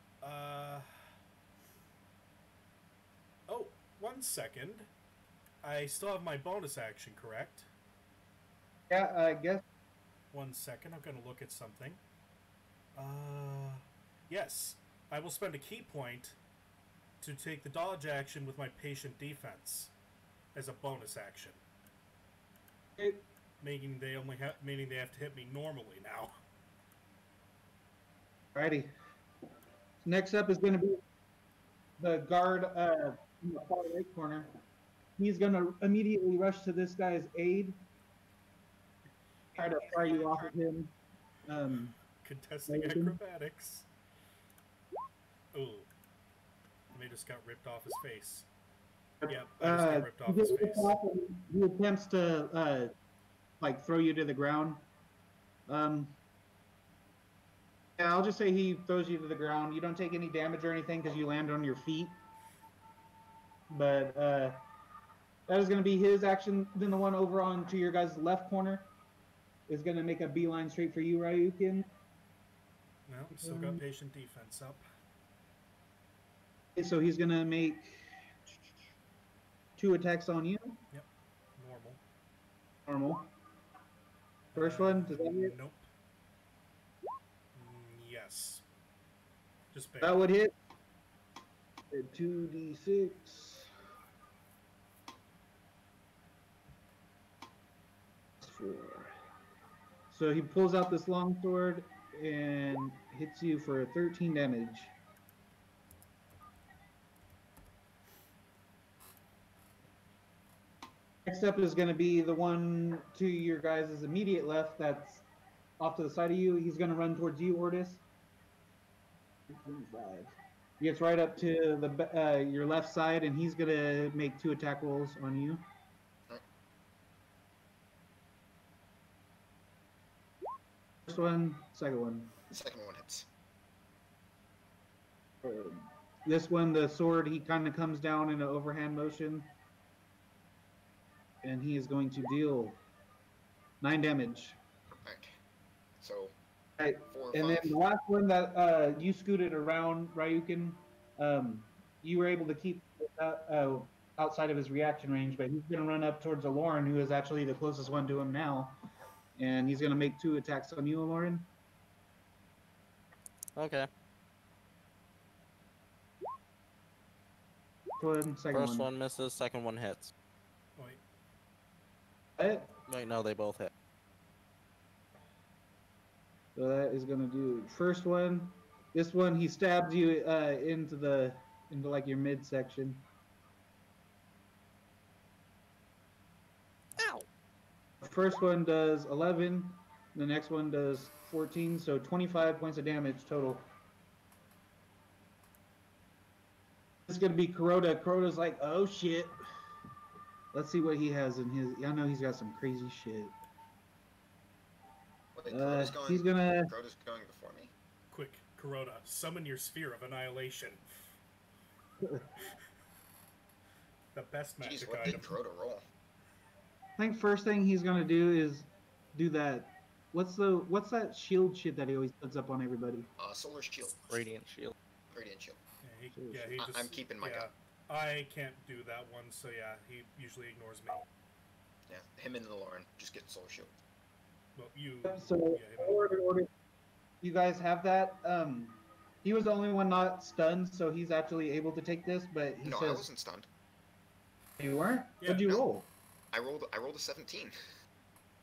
oh, 1 second. I still have my bonus action, correct? Yeah, I guess. 1 second. I'm going to look at something. Yes. I will spend a key point to take the dodge action with my patient defense as a bonus action. Meaning they have to hit me normally now. Alrighty. Next up is going to be the guard in the far right corner. He's going to immediately rush to this guy's aid. Try to fry you off of him. Contesting acrobatics. Ooh. And they just got ripped off his face. Yep, I just got ripped off his face. He attempts to like throw you to the ground. Yeah, I'll just say he throws you to the ground. You don't take any damage or anything because you land on your feet. But that is going to be his action. Then the one over on to your guys' left corner is going to make a beeline straight for you, Ryukin. No, still got patient defense up. So he's going to make 2 attacks on you. Yep, normal. Normal. First one, does that hit? Nope. Yes. Just bad. That would hit. 2d6. 4. So he pulls out this long sword and hits you for 13 damage. Next up is going to be the one to your guys' immediate left that's off to the side of you. He's going to run towards you, Ortis. He gets right up to the your left side, and he's going to make 2 attack rolls on you. First one, second one. Second one hits. This one, the sword, he kind of comes down in an overhand motion. And he is going to deal 9 damage. Right. So, right. 4 or and 5. then the last one that you scooted around, Ryukin, you were able to keep outside of his reaction range, but he's going to run up towards Aloran, who is actually the closest one to him now. And he's going to make 2 attacks on you, Aloran. Okay. First one misses, second one hits. Wait. Wait, no, they both hit. So that is going to do first one. This one, he stabs you into like your midsection. Ow! First one does 11. The next one does 14, so 25 points of damage total. It's gonna be Kuroda. Kuroda's like, oh shit. Let's see what he has in his. I know he's got some crazy shit. Wait, Kuroda's going, He's gonna. Kuroda's going before me? Quick, Kuroda, summon your sphere of annihilation. The best magic Jeez, what item. did Kuroda roll? I think first thing he's gonna do is do that. What's that shield shit that he always puts up on everybody? Solar shield. Radiant shield. Radiant shield. Yeah, he just, I'm keeping my gun. I can't do that one, so yeah, he usually ignores me. Yeah, him and the Lauren just get solar shield. Well, you. So, order. You guys have that. He was the only one not stunned, so he's actually able to take this. But he No, says, I wasn't stunned. You weren't? Yeah, What'd you no. roll? I rolled a 17.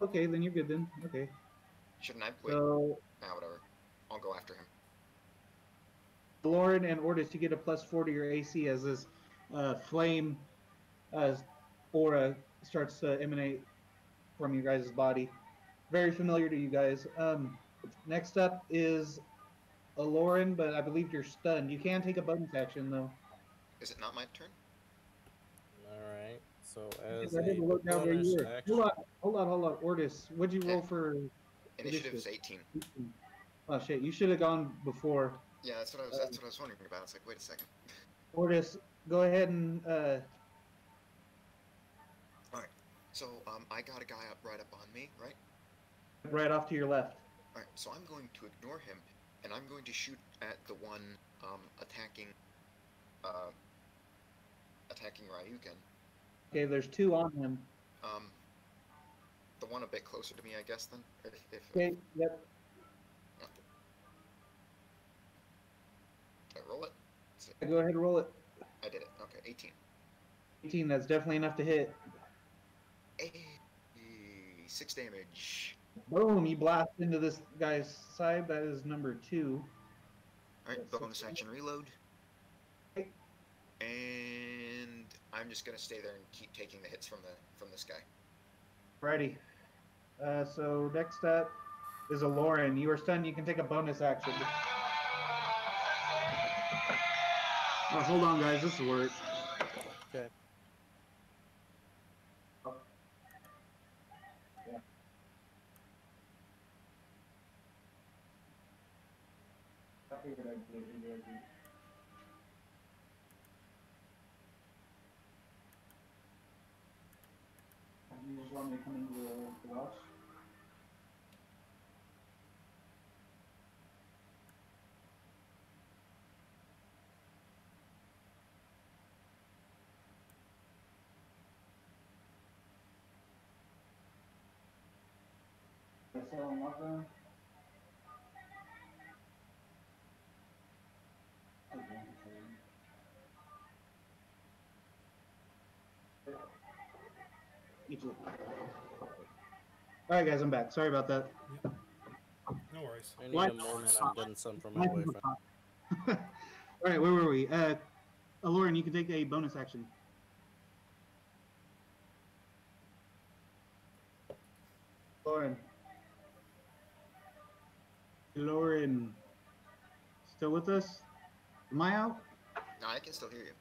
Okay, then you're good then. Okay. Shouldn't I? Wait. So, Whatever. I'll go after him. Lauren and Ordis, you get a +4 to your AC as this flame aura starts to emanate from your guys' body. Very familiar to you guys. Next up is a Lauren, but I believe you're stunned. You can take a bonus action though. Is it not my turn? Alright, so as I a didn't look down where bonus you were. action... Hold on. Ordis, what'd you roll for? Initiative is 18. Oh shit, you should have gone before. Yeah, that's what I was wondering about. It's like, wait a second. Ordis, go ahead and Alright. So I got a guy right up on me, right? right off to your left. Alright, so I'm going to ignore him, and I'm going to shoot at the one attacking Ryuken. Okay, there's 2 on him. The one a bit closer to me, I guess, then. Okay, yep. Yeah. Did I roll it? Go ahead and roll it. I did it. Okay, 18. 18, that's definitely enough to hit. Hey, 6 damage. Boom, you blast into this guy's side. That is number 2. Alright, bonus action reload. And I'm just gonna stay there and keep taking the hits from this guy. Righty. So next up is a Lauren. You are stunned. You can take a bonus action. Oh, hold on, guys. This will work. Okay. You just want me to come into the garage? All right, guys, I'm back. Sorry about that. No worries. I need What? a moment. I'm getting some from my boyfriend. All right, where were we? Lauren, you can take a bonus action. Lauren, still with us? Am I out? No, I can still hear you.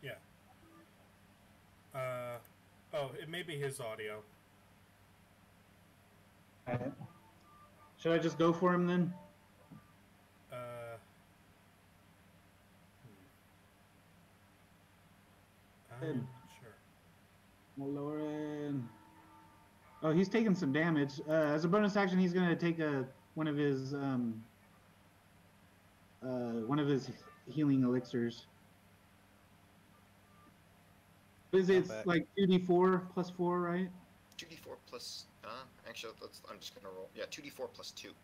Yeah. Oh, it may be his audio. Alright. Should I just go for him then? I'm not sure. Well, Lauren. Oh, he's taking some damage. As a bonus action, he's gonna take one of his healing elixirs. Is it like 2d4 plus 4, right? 2d4 plus. Actually, I'm just gonna roll. Yeah, 2d4 plus 2.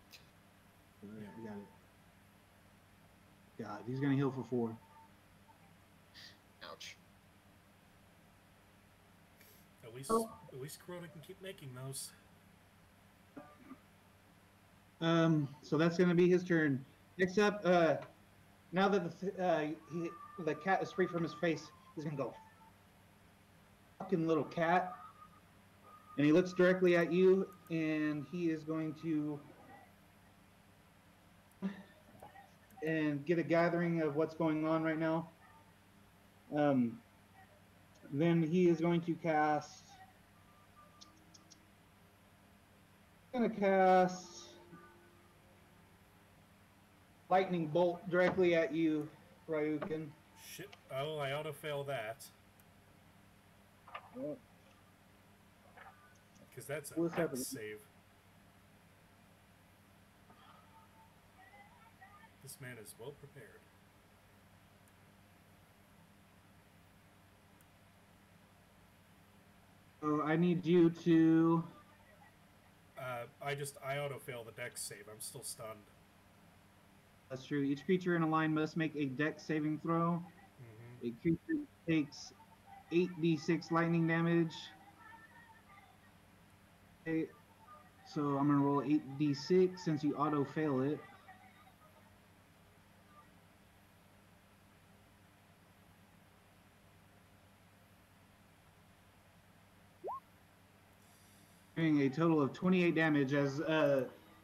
Yeah, we got it. God, he's gonna heal for 4. Ouch. At least Kuroda can keep making those. So that's gonna be his turn. Next up, now that the cat is free from his face, he's gonna go. Fucking little cat. And he looks directly at you, and he is going to and get a gathering of what's going on right now. Then he is going to cast. Going to cast lightning bolt directly at you, Ryukin. Shit. Oh, I auto-fail that. Because that's a What's dex happening? save. This man is well prepared. So I need you to. I auto-fail the dex save. I'm still stunned. That's true. Each creature in a line must make a dex saving throw. Mm-hmm. A creature takes 8d6 lightning damage. Okay, so I'm gonna roll 8d6 since you auto fail it. Doing a total of 28 damage as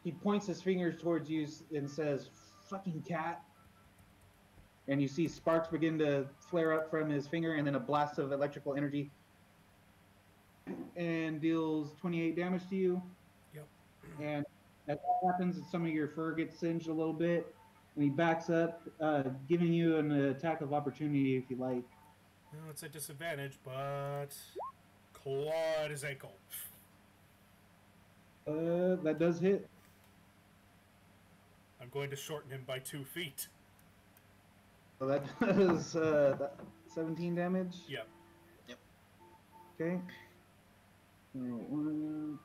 he points his fingers towards you and says, "Fucking cat." And you see sparks begin to flare up from his finger, and then a blast of electrical energy, and deals 28 damage to you. Yep. And as that happens, some of your fur gets singed a little bit, and he backs up, giving you an attack of opportunity if you like. No, it's a disadvantage, but claw at his ankle. That does hit. I'm going to shorten him by 2 feet. So that does 17 damage. Yep. Okay.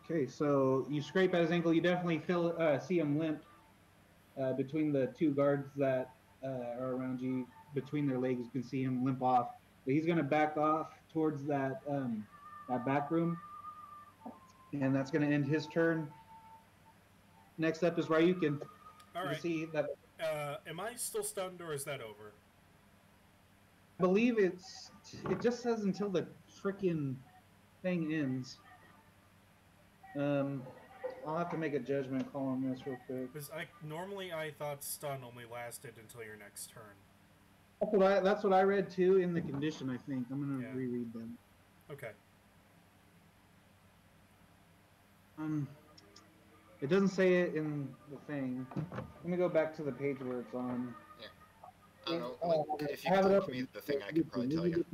Okay, so you scrape at his ankle. You definitely see him limp between the two guards that are around you. Between their legs, you can see him limp off. But he's going to back off towards that back room, and that's going to end his turn. Next up is Ryukin. All You right. see that. Am I still stunned, or is that over? I believe it just says until the freaking thing ends. I'll have to make a judgment call on this real quick. Because normally I thought stun only lasted until your next turn. That's what I read too in the condition. I think I'm gonna reread them. Okay. It doesn't say it in the thing. Let me go back to the page where it's on. Yeah. I don't know. If you could link me the thing, I could probably tell you.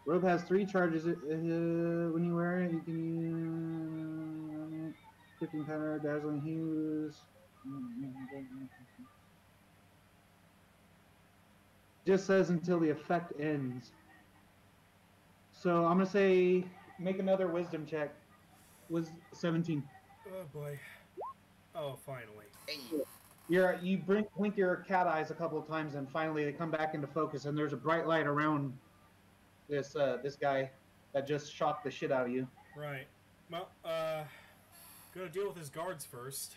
Robe has 3 charges. When you wear it, you can use shifting power, dazzling hues. Just says until the effect ends. So I'm gonna say make another wisdom check. Was 17. Oh boy. Oh, finally. Hey. You blink your cat eyes a couple of times, and finally they come back into focus. And there's a bright light around this guy that just shocked the shit out of you. Right. Well, gonna deal with his guards first.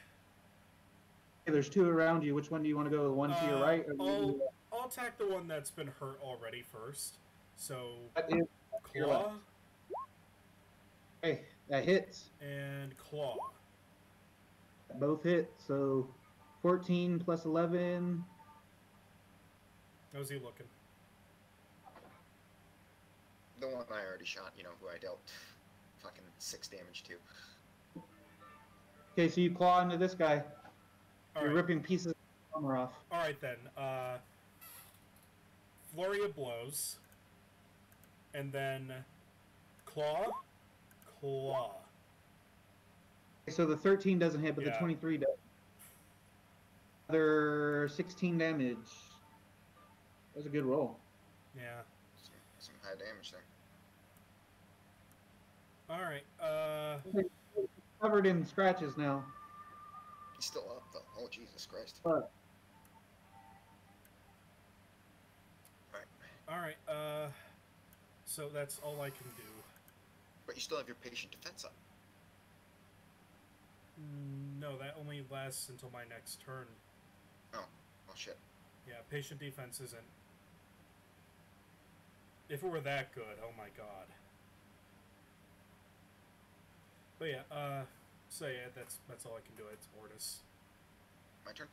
Okay, there's 2 around you. Which one do you want to go? The one to your right? Or I'll attack the one that's been hurt already first. So, that is your claw. left. Okay, that hits. And claw. Both hit. So 14 plus 11. How's he looking? The one I already shot, who I dealt fucking 6 damage to. Okay, so you claw into this guy. All You're right. ripping pieces of armor off. All right then. Flurry of blows, and then claw. Okay, so the 13 doesn't hit, but the Yeah. 23 does. Another 16 damage. That was a good roll. Yeah. Some high damage there. All right. Covered in scratches now. He's still up though. Oh Jesus Christ! But All right. So that's all I can do. But you still have your patient defense up. No, that only lasts until my next turn. Oh, well shit. Yeah, patient defense isn't. If it were that good, oh my god. But yeah, so yeah, that's all I can do. It's Mortis. My turn.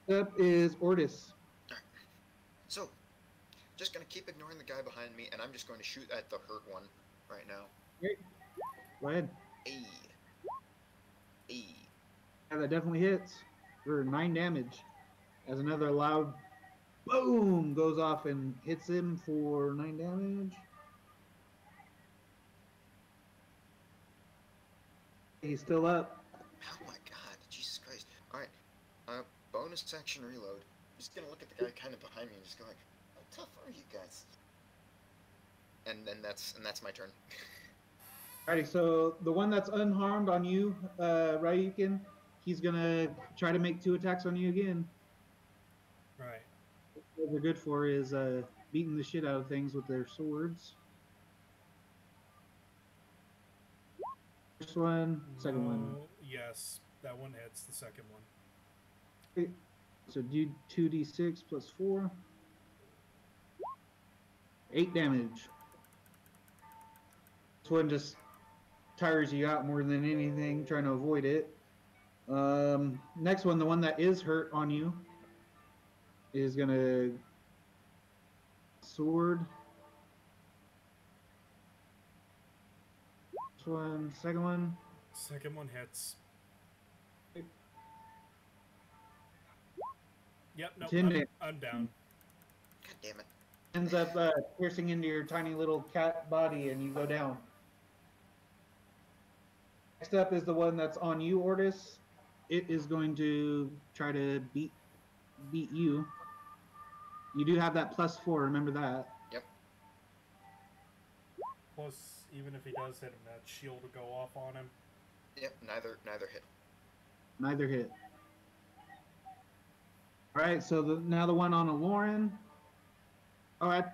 Up is Ortis. So, just gonna keep ignoring the guy behind me, and I'm just going to shoot at the hurt one right now. Great. Go ahead. Hey. Hey. Yeah, that definitely hits for 9 damage. As another loud boom goes off and hits him for 9 damage. He's still up. Oh my god, Jesus Christ. Alright, bonus action reload. Just gonna look at the guy kind of behind me and just go like, how tough are you guys? And then that's my turn. Alrighty, so the one that's unharmed on you, Ryukin, he's gonna try to make 2 attacks on you again. Right. What they're good for is beating the shit out of things with their swords. First one, second one. Yes, that one hits. The second one. Okay. So do 2d6 plus 4. 8 damage. This one just tires you out more than anything, trying to avoid it. Next one, the one that is hurt on you, is gonna sword. First one, second one. Second one hits. Yep, no, 10 I'm down. God damn it. Ends up piercing into your tiny little cat body, and you go down. Next up is the one that's on you, Ortis. It is going to try to beat you. You do have that +4, remember that. Yep. Plus, even if he does hit him, that shield will go off on him. Yep, neither hit. Neither hit. Alright, so now the one on Aloran. Alright.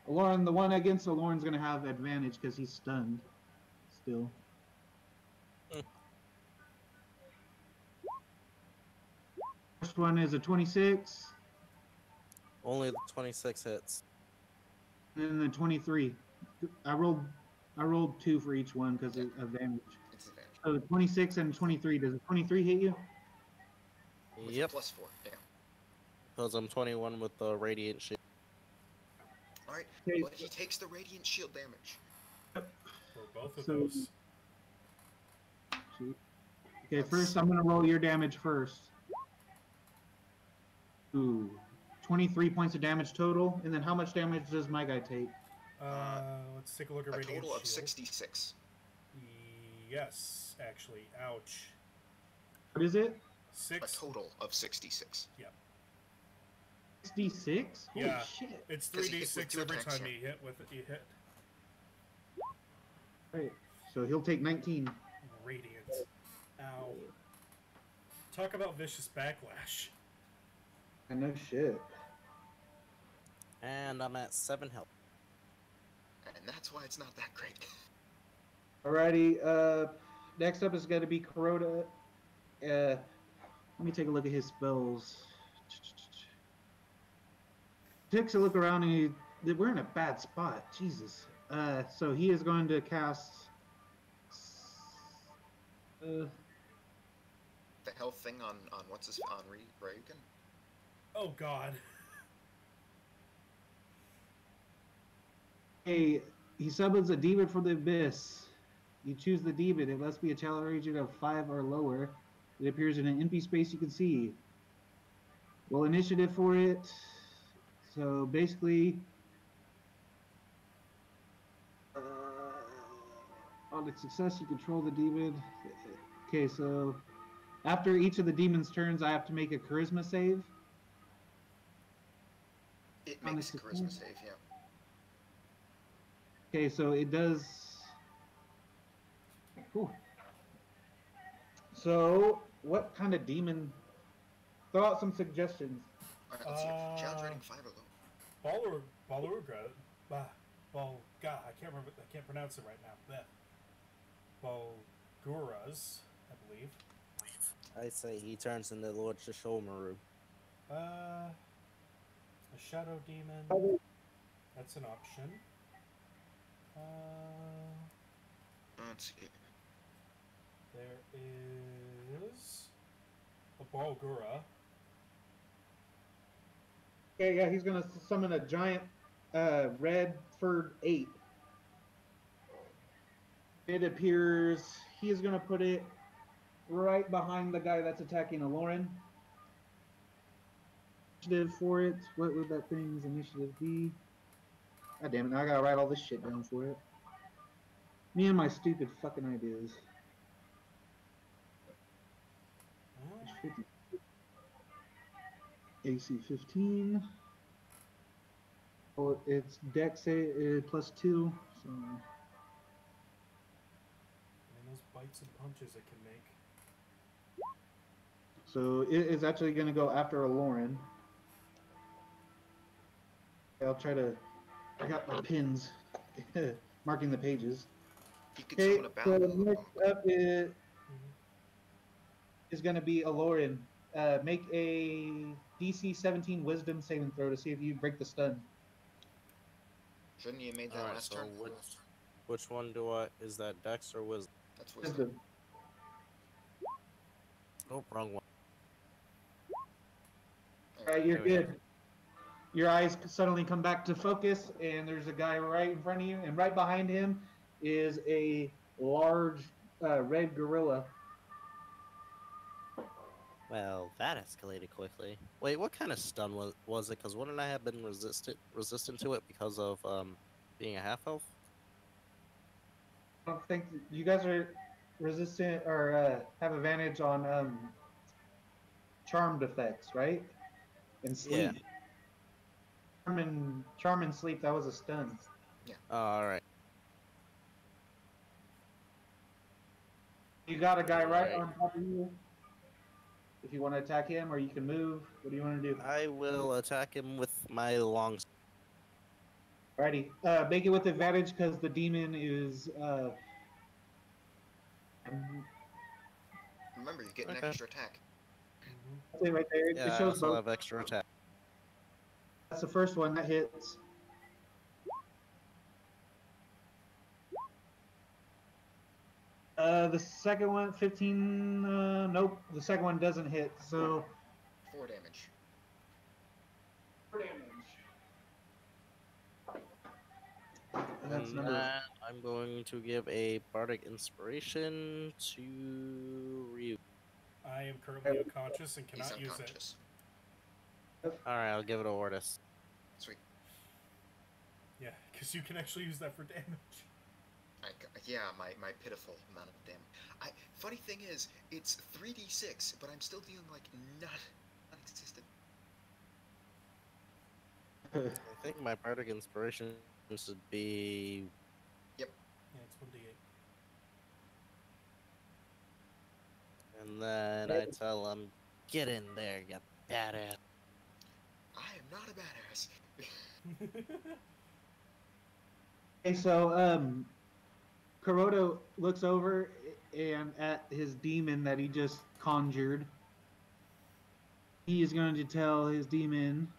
Aloran, the one against Aloran's going to have advantage because he's stunned. Still. First one is a 26. Only the 26 hits. And then the 23. I rolled 2 for each one because of advantage. It's advantage. So the 26 and 23. Does the 23 hit you? With Yep. a +4, yeah. Because I'm 21 with the radiant shield. Alright, Okay. but he takes the radiant shield damage. For both of So- those. Okay, first I'm going to roll your damage first. Ooh. 23 points of damage total. And then how much damage does my guy take? Let's take a look at A Radiant total of Shield. 66. Yes, actually. Ouch. What is it? A 6. total of 66. 66? Holy Yeah. shit. It's 'Cause he hit with 3d6 2 every attacks, time yeah. you hit. Right. So he'll take 19. Radiant. Ow. Talk about vicious backlash. I know shit. And I'm at 7 health. And that's why it's not that great. Alrighty, next up is going to be Kuroda. Let me take a look at his spells. Takes a look around and we're in a bad spot. Jesus. So he is going to cast. The health thing on what's his on Ryukin? Oh god. Hey, he summons a demon from the abyss. You choose the demon. It must be a challenge rating of 5 or lower. It appears in an empty space you can see. Roll initiative for it. So basically, on its success, you control the demon. Okay, so after each of the demon's turns, I have to make a charisma save. It On makes a the charisma success? save, yeah. Okay, so it does. Cool. So, what kind of demon? Throw out some suggestions. Alright, let's see. Challenge rating 5 or lower. Balurga. God, I can't pronounce it right now. Balguras, I believe. I say he turns into Lord Shishomaru. A shadow demon. That's an option. Let's see. There is a Balgura. Okay, yeah, he's gonna summon a giant red furred ape. It appears he is gonna put it right behind the guy that's attacking Aloran. Initiative for it. What would that thing's initiative be? God damn it! Now I gotta write all this shit down for it. Me and my stupid fucking ideas. AC 15. Oh, it's Dex +2. So. And those bites and punches it can make. So it is actually going to go after a Lauren. I'll try to. I got my pins marking the pages. You could Okay, summon a so battle. next up is going to be a Lauren. Make a DC 17 Wisdom saving throw to see if you break the stun. Shouldn't you have made that Alright, last so turn? which one do I? Is that Dex or Wisdom? That's wisdom. Oh, wrong one. All right, you're There we go. good. Your eyes suddenly come back to focus, and there's a guy right in front of you, and right behind him is a large red gorilla. Well, that escalated quickly. Wait, what kind of stun was it? Because wouldn't I have been resistant to it because of being a half elf? I don't think you guys are resistant or have advantage on charmed effects, right? And sleep. Yeah. Charm and sleep. That was a stun. Oh, all right. You got a guy right on top of you. If you want to attack him, or you can move. What do you want to do? I will attack him with my long. Alrighty. Make it with advantage because the demon is. Remember, you get an Okay. extra attack. That's it right there. Yeah, It I shows also both. have extra attack. That's the first one that hits. The second one, 15. Nope, the second one doesn't hit. So 4 damage. 4 damage. And that's And number. then I'm going to give a bardic inspiration to Ryu. I am currently unconscious and He's cannot use it. unconscious. All right, I'll give it to Ortis. Sweet. Yeah, because you can actually use that for damage. Yeah, my pitiful amount of damage. Funny thing is, it's 3d6, but I'm still dealing like non-existent. I think my bardic inspiration should be. Yeah, it's 1d8. And then I tell him, "Get in there, you badass." I am not a badass. Okay, so Kuroto looks over and at his demon that he just conjured. He is going to tell his demon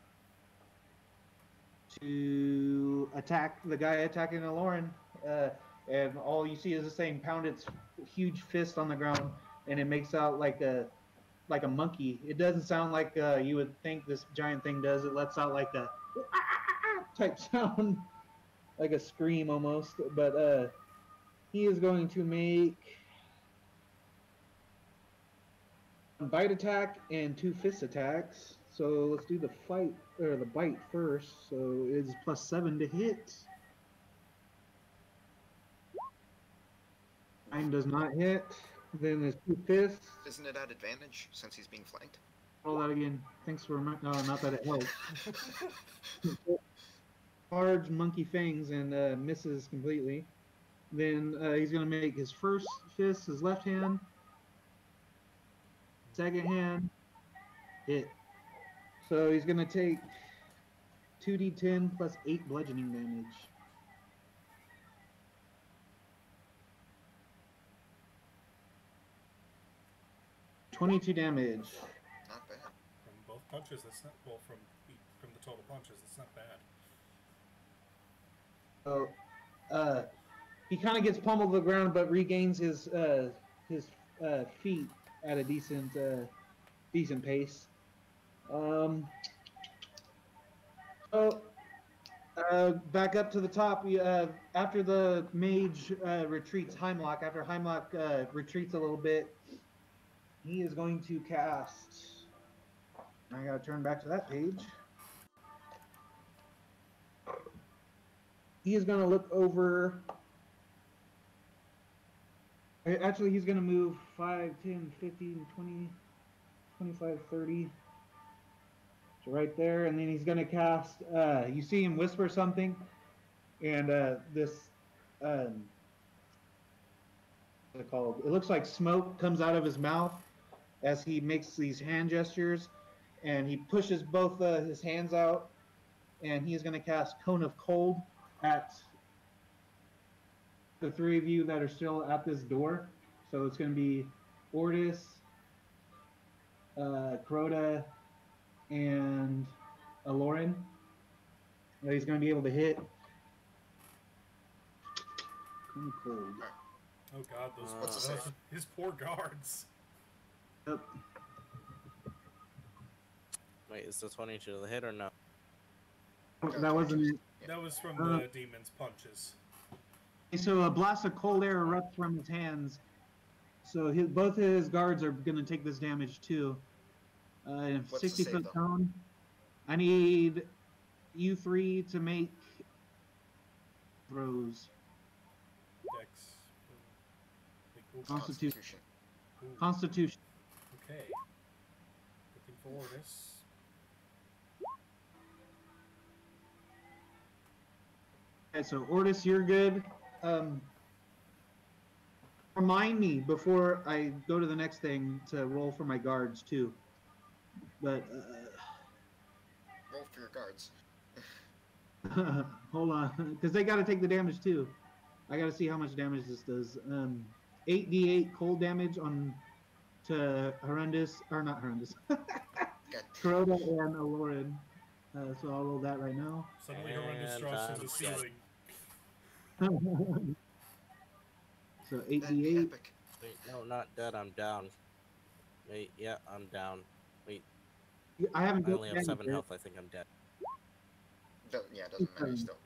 to attack the guy attacking Aloran. And all you see is this thing pound its huge fist on the ground, and it makes out like a monkey. It doesn't sound like you would think this giant thing does. It lets out like a type sound, like a scream almost. But he is going to make a bite attack and 2 fist attacks. So let's do the bite first. So it's +7 to hit. 9 does not hit. Then there's 2 fists. Isn't it at advantage since he's being flanked? Roll that again. Thanks for no, not that it helps. Large monkey fangs and misses completely. Then he's going to make his first fist, his left hand. Second hand, hit. So he's going to take 2d10 plus 8 bludgeoning damage. $22 damage. Not bad. From both punches, that's not well. From the total punches, that's not bad. So he kind of gets pummeled to the ground, but regains his feet at a decent pace. Oh, back up to the top. After the mage retreats Heimlock, after Heimlock retreats a little bit, he is going to cast. I gotta turn back to that page. He is going to look over. Actually, he's going to move 5, 10, 15, 20, 25, 30. So right there, and then he's going to cast. You see him whisper something, and this. What's it called? It looks like smoke comes out of his mouth as he makes these hand gestures, and he pushes both his hands out, and he's going to cast Cone of Cold at the three of you that are still at this door. So it's going to be Ortis, Crota, and Aloran. That he's going to be able to hit. Cone of Cold. Oh god, What's the save? his poor guards. Yep. Wait, is the 22 the hit or no? That wasn't it. That was from the demon's punches. So a blast of cold air erupts from his hands. So both his guards are going to take this damage too. What's the 60-foot save, cone. I need you three to make throws. Dex. Ooh. Constitution. Ooh. Constitution. Okay. Looking for Ortis. Okay, so Ortis, you're good. Remind me before I go to the next thing to roll for my guards too. But Roll for your guards. hold on, because they got to take the damage too. I got to see how much damage this does. 8d8 cold damage on to Horrendous, or not Horrendous, Crota and Aloran. So I'll roll that right now. Suddenly Horrendous And drops I'm to the dead. ceiling. So That'd be 8d8. epic. Wait, no, not dead. I'm down. Wait, yeah, I'm down. Wait, I haven't I got only have damage 7 yet. health. I think I'm dead. Yeah, it doesn't matter still.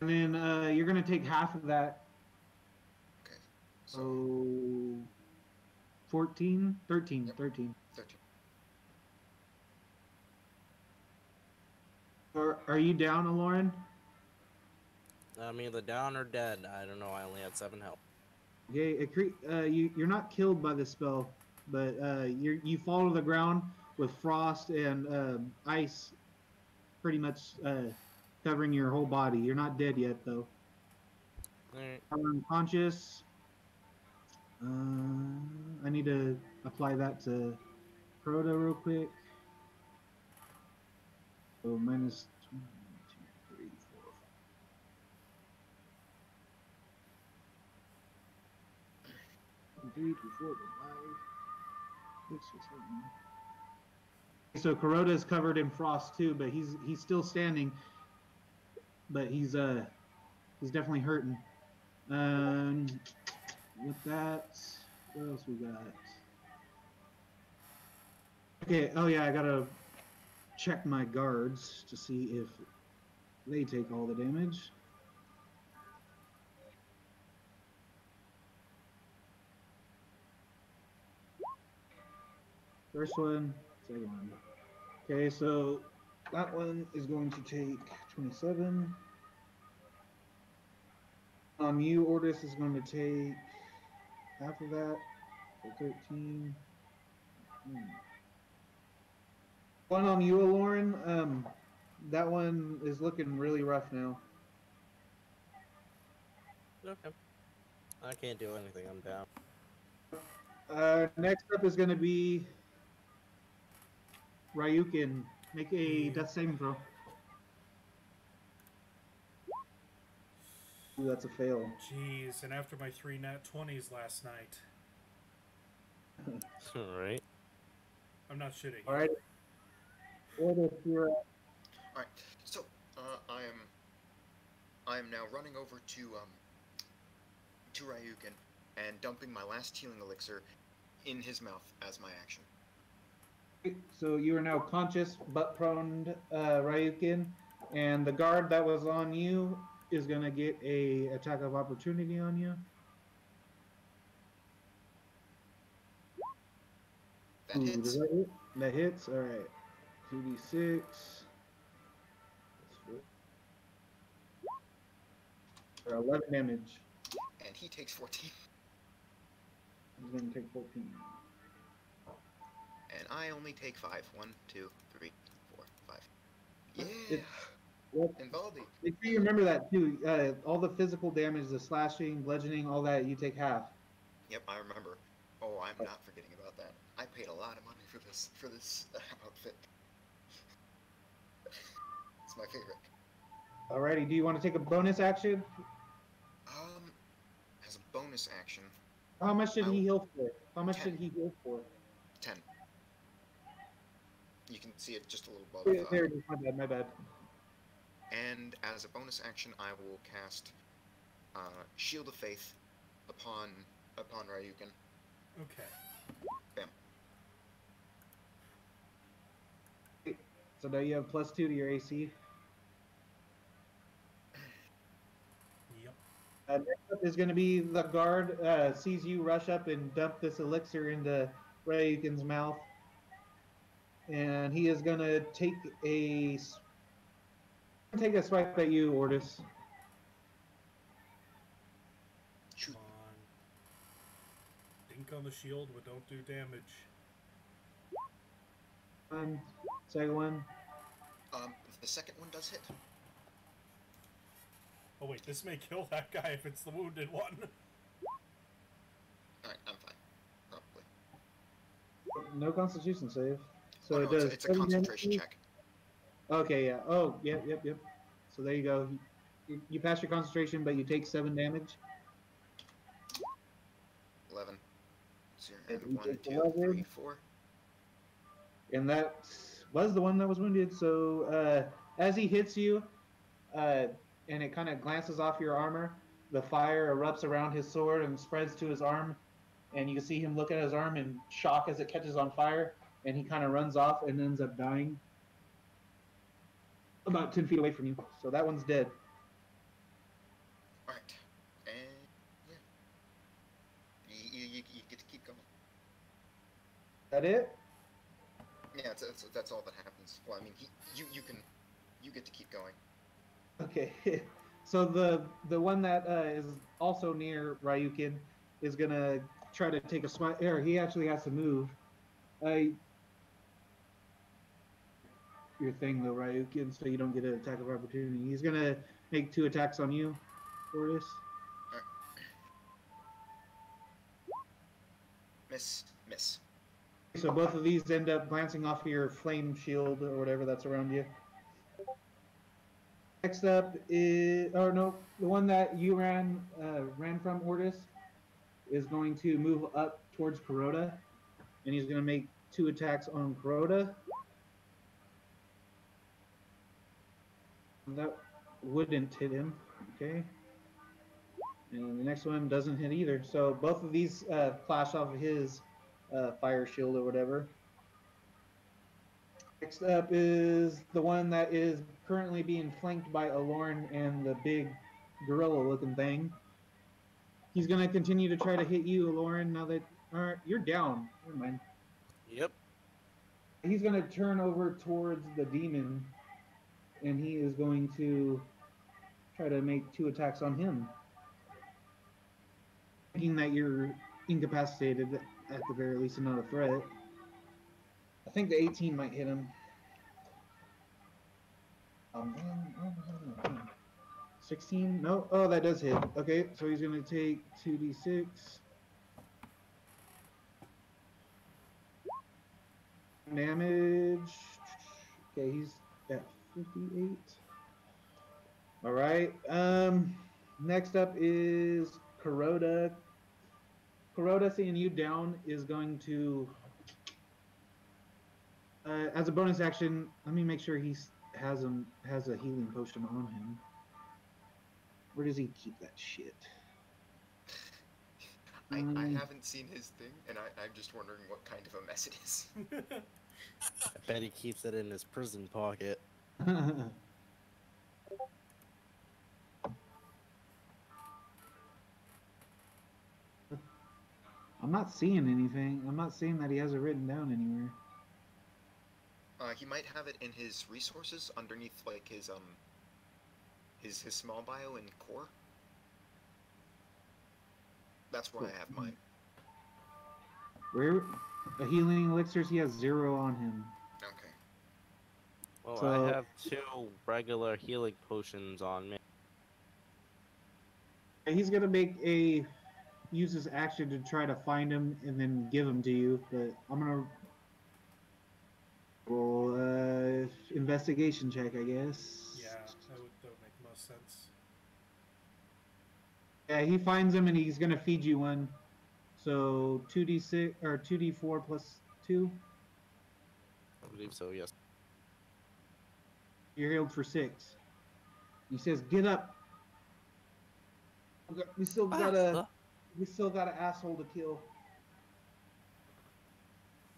And then you're going to take half of that. Okay. So, So 14, 13, Yep. 13. 13. Are you down, Aloran? I'm either down or dead. I don't know. I only had 7 health. Okay, you're not killed by the spell, but you fall to the ground with frost and ice pretty much covering your whole body. You're not dead yet, though. Alright. I'm unconscious. I need to apply that to Crota real quick. So minus 1, 2, 3, 4, 5. 3, 2, 4, 5, 6, 7. So Kuroda is covered in frost too, but he's still standing. But he's definitely hurting. With that, what else we got? Okay. Oh yeah, I gotta check my guards to see if they take all the damage. First one, second one. Okay, so that one is going to take 27. You, Ortis, is going to take half of that, so 13. One on you, Lauren. That one is looking really rough now. Okay. I can't do anything. I'm down. Next up is going to be Ryukin. Make a death saving throw. Ooh, that's a fail. Jeez, and after my 3 nat 20s last night. Alright. I'm not shitting. All right. Ortis, you're up. All right. So, I am now running over to Ryukin and dumping my last healing elixir in his mouth as my action. So you are now conscious but prone, Ryukin, and the guard that was on you is gonna get a attack of opportunity on you. That Ooh, hits. does that hit? That hits. All right. 2d6. For 11 damage. And he takes 14. He's gonna take 14. And I only take 5. 1, 2, 3, 4, 5. Yeah! Well, And Baldi. make sure you remember that too. All the physical damage, the slashing, bludgeoning, all that, you take half. Yep, I remember. Oh, I'm not forgetting about that. I paid a lot of money for this outfit. It's my favorite. Alrighty, do you want to take a bonus action? As a bonus action, How much did he heal for? How much 10. did he heal for? 10. You can see it just a little above. There it is. My bad. And as a bonus action, I will cast Shield of Faith upon Ryukin. Okay. Bam. So now you have +2 to your AC. Yep. Next up is going to be the guard sees you rush up and dump this elixir into Ryukin's mouth. And he is going to take a swipe at you, Ortis. Shoot. Come on. Dink on the shield, but don't do damage. Second one. The second one does hit. Oh wait, this may kill that guy if it's the wounded one. Alright, I'm fine. Probably. No Constitution save. So Oh, no, it does. it's a concentration check. Okay, yeah. Oh, yep. So there you go. You pass your concentration, but you take 7 damage. 11. 0, And 1, you 2, take 11. 3, 4. And that was the one that was wounded. So as he hits you, and it kind of glances off your armor, the fire erupts around his sword and spreads to his arm. And you can see him look at his arm in shock as it catches on fire. And he kind of runs off and ends up dying about 10 feet away from you. So that one's dead. Alright. And, yeah. You get to keep going. That it? Yeah, that's all that happens. Well, I mean, you get to keep going. Okay. So the one that is also near Ryukin is going to try to take a swipe. He actually has to move. Your thing though, Ryukin, so you don't get an attack of opportunity. He's gonna make 2 attacks on you for this. Alright. Miss. So both of these end up glancing off your flame shield or whatever that's around you. Next up is, oh no, the one that you ran from, Ortis, is going to move up towards Kuroda, and he's gonna make 2 attacks on Kuroda. That wouldn't hit him, okay. And the next one doesn't hit either. So both of these flash off of his fire shield or whatever. Next up is the one that is currently being flanked by Alorn and the big gorilla-looking thing. He's going to continue to try to hit you, Alorn, now that you're down. Never mind. Yep. He's going to turn over towards the demon, and he is going to try to make 2 attacks on him. Thinking that you're incapacitated at the very least and not a threat. I think the 18 might hit him. 16? No? Oh, that does hit. Okay, so he's going to take 2d6. Damage. Okay, he's at 58. All right. Next up is Kuroda. Kuroda, seeing you down, is going to, as a bonus action, let me make sure he has a healing potion on him. Where does he keep that shit? I haven't seen his thing, and I'm just wondering what kind of a mess it is. I bet he keeps it in his prison pocket. I'm not seeing anything. I'm not seeing that he has it written down anywhere. He might have it in his resources underneath, like, his small bio and core. That's where I have mine. Where the healing elixirs, he has 0 on him. Okay. Well, So- I have 2 regular healing potions on me. He's gonna use his action to try to find him and then give him to you. But I'm gonna roll investigation check, I guess. Yeah, that would make the most sense. Yeah, he finds him and he's gonna feed you one. So 2d6 or 2d4 plus 2. I believe so, yes. You're healed for 6. He says, "Get up. We still got an asshole to kill."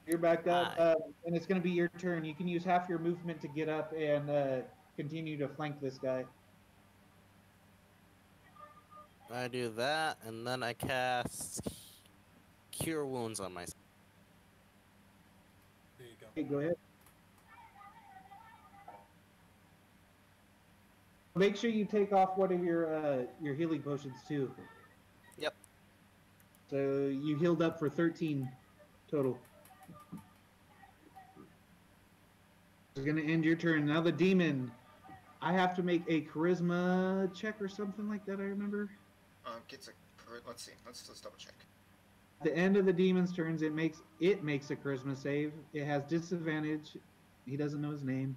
You're back up, and it's gonna be your turn. You can use half your movement to get up and continue to flank this guy. I do that, and then I cast Cure Wounds on myself. There you go. Okay, go ahead. Make sure you take off one of your healing potions too. Yep. So you healed up for 13 total. It's gonna end your turn. Now the demon. I have to make a charisma check or something like that, I remember. Gets a. Let's see. Let's double check. At the end of the demon's turns, it makes a charisma save. It has disadvantage. He doesn't know his name.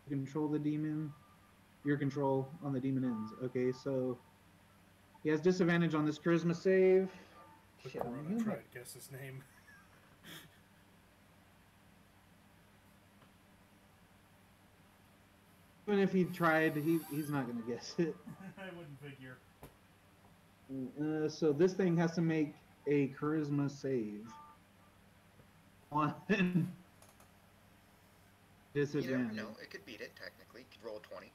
You control the demon. Your control on the demon ends. Okay, so he has disadvantage on this charisma save. Quick Shit, run, I'm try to guess his name. Even if he tried, he's not gonna guess it. I wouldn't figure. So this thing has to make a charisma save. 1 You disadvantage. never know. It could beat it, technically. It could roll a 20.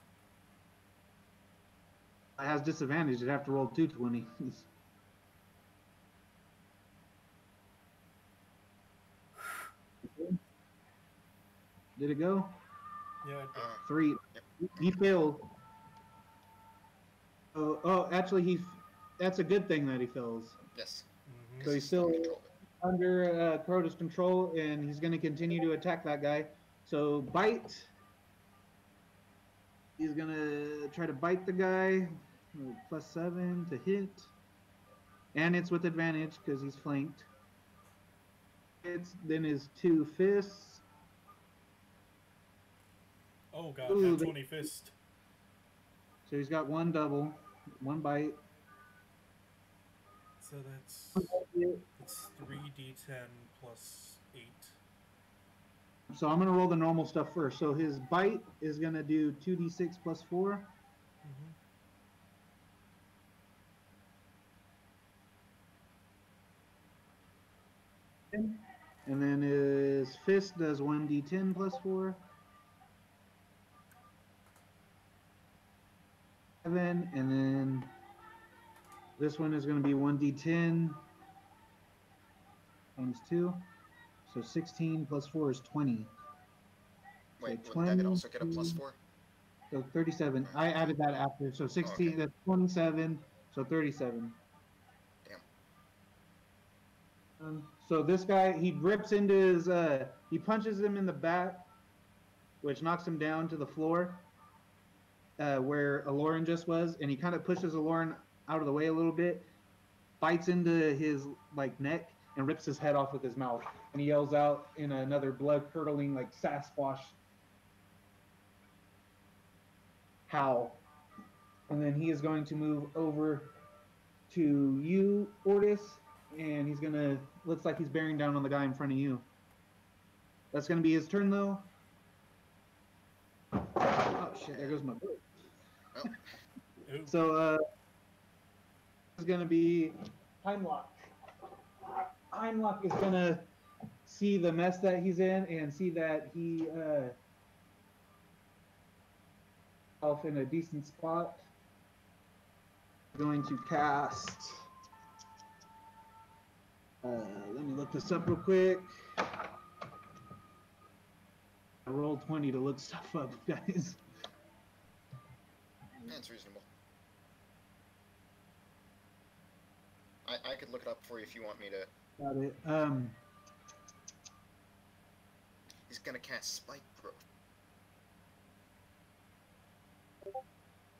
It has disadvantage. It'd have to roll 2 20s. Did it go? Yeah, it did. 3. Yep. He failed. Oh, actually, that's a good thing that he fails. Yes. Mhm. So he's He's still control of it. under Crota's control, and he's going to continue to attack that guy. So bite. He's going to try to bite the guy. +7 to hit. And it's with advantage because he's flanked. It's then his 2 fists. Oh god, Ooh, that 20 fist. So he's got 1 double, 1 bite. So that's 3d10 plus 8. So I'm going to roll the normal stuff first. So his bite is going to do 2d6 plus 4. Mm-hmm. And then his fist does 1d10 plus 4. 7, and then this one is going to be 1d10 times 2. So 16 plus 4 is 20. Wait, So wouldn't that also get a 20, +4? So 37. I added that after. So 16, okay. That's 27. So 37. Damn. So this guy, he rips into his, he punches him in the back, which knocks him down to the floor, where Aloran just was, and he kind of pushes Aloran out of the way a little bit, bites into his, like, neck, and rips his head off with his mouth. And he yells out in another blood-curdling, like, Sasquatch howl. And then he is going to move over to you, Ortis, and he's gonna, looks like he's bearing down on the guy in front of you. That's gonna be his turn, though. Oh shit, there goes my book. Oh. So, it's gonna be Heimlock. Heimlock is gonna see the mess that he's in and see that he off in a decent spot. I'm going to cast. Let me look this up real quick. I rolled 20 to look stuff up, guys. That's reasonable. I could look it up for you if you want me to. Got it. He's gonna cast Spike Growth.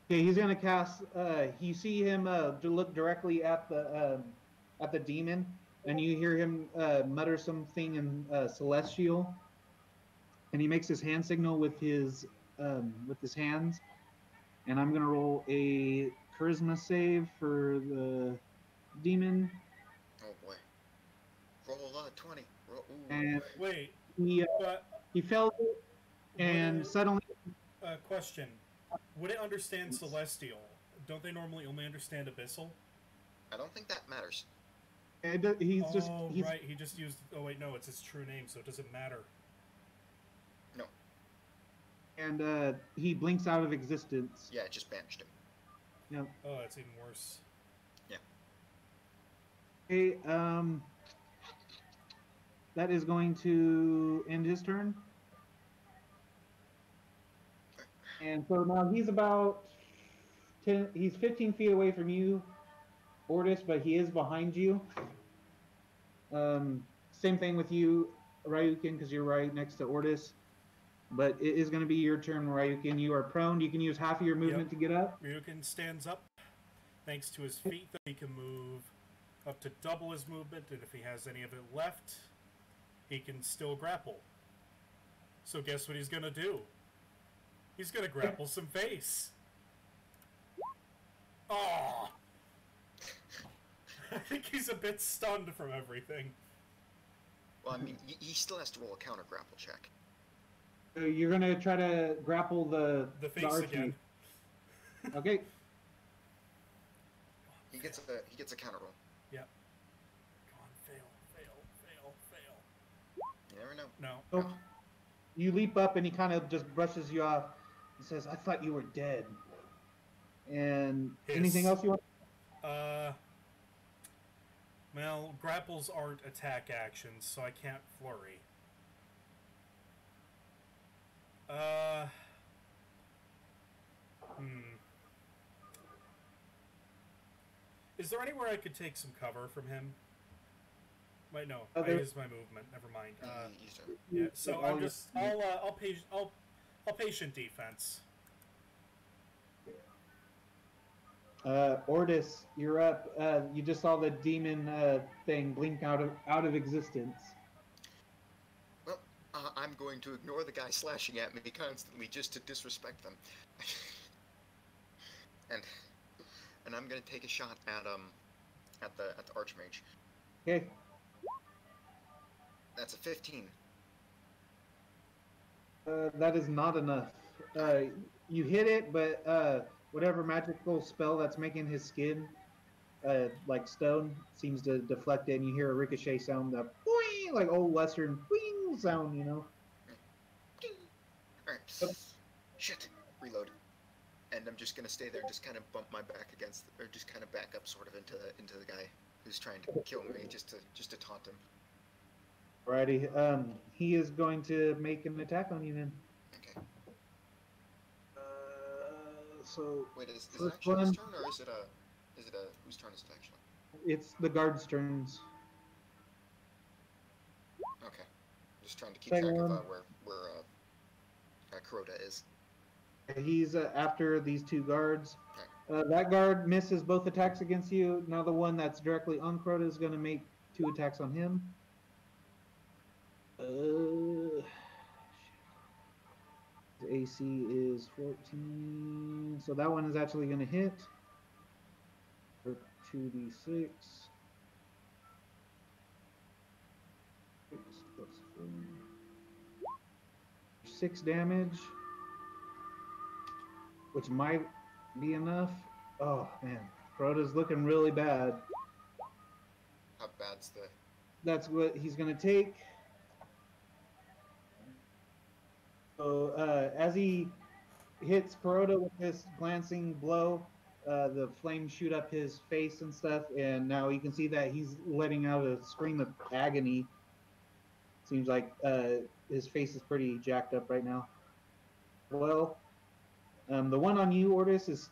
Okay, he's gonna cast. You see him look directly at the demon, and you hear him mutter something in celestial, and he makes his hand signal with his hands. And I'm gonna roll a charisma save for the demon. Oh boy. Roll a 20. Roll, ooh. And Wait, he but he felt it, and Would it- suddenly question: would it understand celestial? Don't they normally only understand abyssal? I don't think that matters. he's Oh, just he's right. He just used. Oh wait, no, it's his true name, so it doesn't matter. No. and he blinks out of existence. Yeah, it just banished him. Yep. Oh, that's even worse. Okay, that is going to end his turn. And so now he's about 10, he's 15 feet away from you, Ortis, but he is behind you. Same thing with you, Ryukin, because you're right next to Ortis. But it is going to be your turn, Ryukin. You are prone. You can use half of your movement to get up. Ryukin stands up. Thanks to his feet, that he can move up to double his movement, and if he has any of it left, he can still grapple. So guess what he's gonna do? He's gonna grapple some face. Oh! I think he's a bit stunned from everything. Well, I mean, he still has to roll a counter grapple check. So you're going to try to grapple the face archmage. again. Okay. He gets a counter roll. Yep. Come on, fail. You never know. No. So you leap up and he kind of just brushes you off. He says, "I thought you were dead." And Hiss. anything else you want? Well, grapples aren't attack actions, so I can't flurry. Is there anywhere I could take some cover from him? Wait, no. I used my movement. Never mind. Yeah. So I'm just. I'll patient defense. Ortis, you're up. You just saw the demon thing blink out of existence. Well, I'm going to ignore the guy slashing at me constantly just to disrespect them, and I'm going to take a shot at the archmage. Okay. That's a 15. That is not enough. You hit it, but whatever magical spell that's making his skin like stone seems to deflect it, and you hear a ricochet sound, that boing, like old western boing sound, you know. Alright. Shit. Reload. And I'm just gonna stay there and just kind of bump my back against, or just kind of back up sort of into the guy who's trying to kill me, just to taunt him. Alrighty. He is going to make an attack on you then. Okay. So wait, is it actually his turn, or is it a whose turn is it actually? It's the guard's turns. Okay. Just trying to keep track of where Kuroda is. He's after these two guards. That guard misses both attacks against you. Now the one that's directly on Kuroda is going to make 2 attacks on him. His AC is 14, so that one is actually going to hit for 2d6. 6 damage, which might be enough. Oh man, Kuroda's looking really bad. How bad's the? That's what he's going to take. So as he hits Kuroda with this glancing blow, the flames shoot up his face and stuff, and now you can see that he's letting out a scream of agony. Seems like his face is pretty jacked up right now. Well, the one on you, Ortis,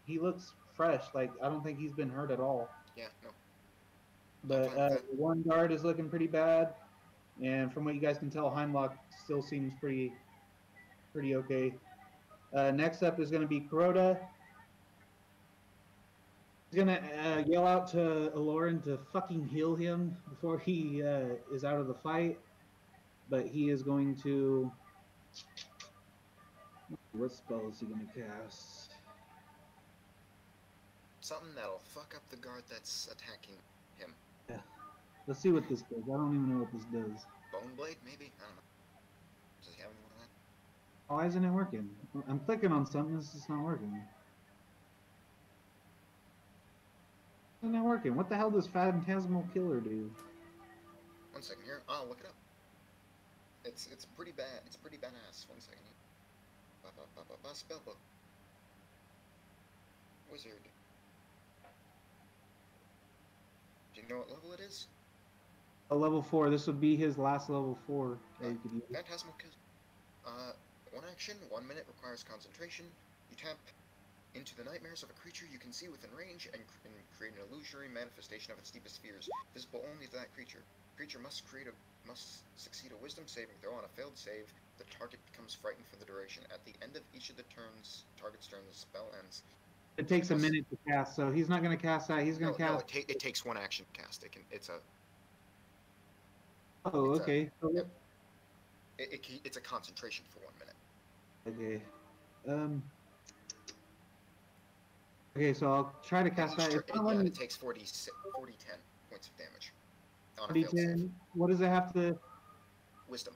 he looks fresh. Like I don't think he's been hurt at all. Yeah, no. But fine with that. the one guard is looking pretty bad, and from what you guys can tell, Heimlock still seems pretty okay. Next up is going to be Kuroda. He's going to yell out to Aloran to fucking heal him before he is out of the fight. But he is going to. What spell is he going to cast? Something that'll fuck up the guard that's attacking him. Yeah. Let's see what this does. I don't even know what this does. Bone blade, maybe? I don't know. Does he have one of that? Why isn't it working? I'm clicking on something. This is not working. It's not working. What the hell does Phantasmal Killer do? 1 second here. I'll look it up. It's pretty bad. It's pretty badass. 1 second here. Spellbook. Wizard. Do you know what level it is? A level 4. This would be his last level 4 that you could use. Phantasmal Kill. One action, 1 minute, requires concentration. You tap into the nightmares of a creature you can see within range and create an illusory manifestation of its deepest fears, visible only to that creature. Creature must succeed a wisdom saving throw. On a failed save, the target becomes frightened for the duration. At the end of each of the target's turn, the spell ends. It takes a minute to cast, so he's not going to cast that. He's going to cast. No, it takes 1 action to cast. Oh, okay. Yep. It's a concentration for 1 minute. Okay. Okay, so I'll try to cast that. It takes 40, 10 points of damage. On a failed save. What does it have to? Wisdom.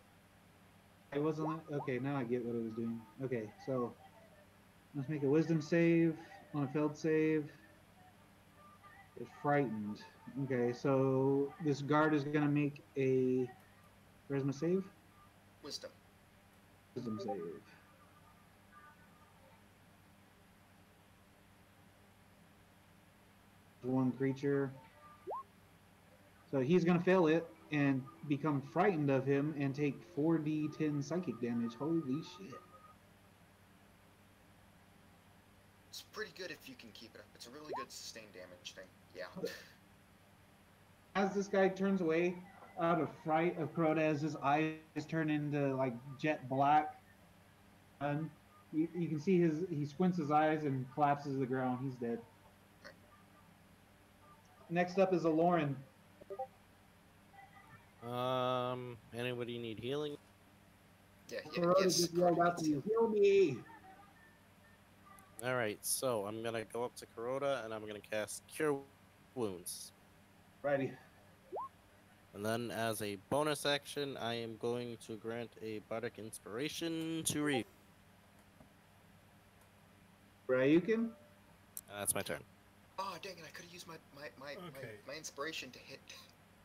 It wasn't. Okay, now I get what it was doing. Okay, so let's make a wisdom save on a failed save. It's frightened. Okay, so this guard is gonna make a charisma save. Wisdom. Wisdom save. One creature. So he's gonna fail it and become frightened of him and take 4d10 psychic damage. Holy shit. It's pretty good if you can keep it up. It's a really good sustained damage thing. Yeah. As this guy turns away out of fright of Crota, as his eyes turn into like jet black, and you can see he squints his eyes and collapses to the ground. He's dead. Right. Next up is Aloran. Anybody need healing? Yeah, Crota yes. just yelled out to you, heal me! Alright, so I'm gonna go up to Kuroda and I'm gonna cast Cure Wounds. Righty. And then as a bonus action, I am going to grant a Bardic Inspiration to Ryu. Ryukin? That's my turn. Oh, dang it, I could have used my inspiration to hit.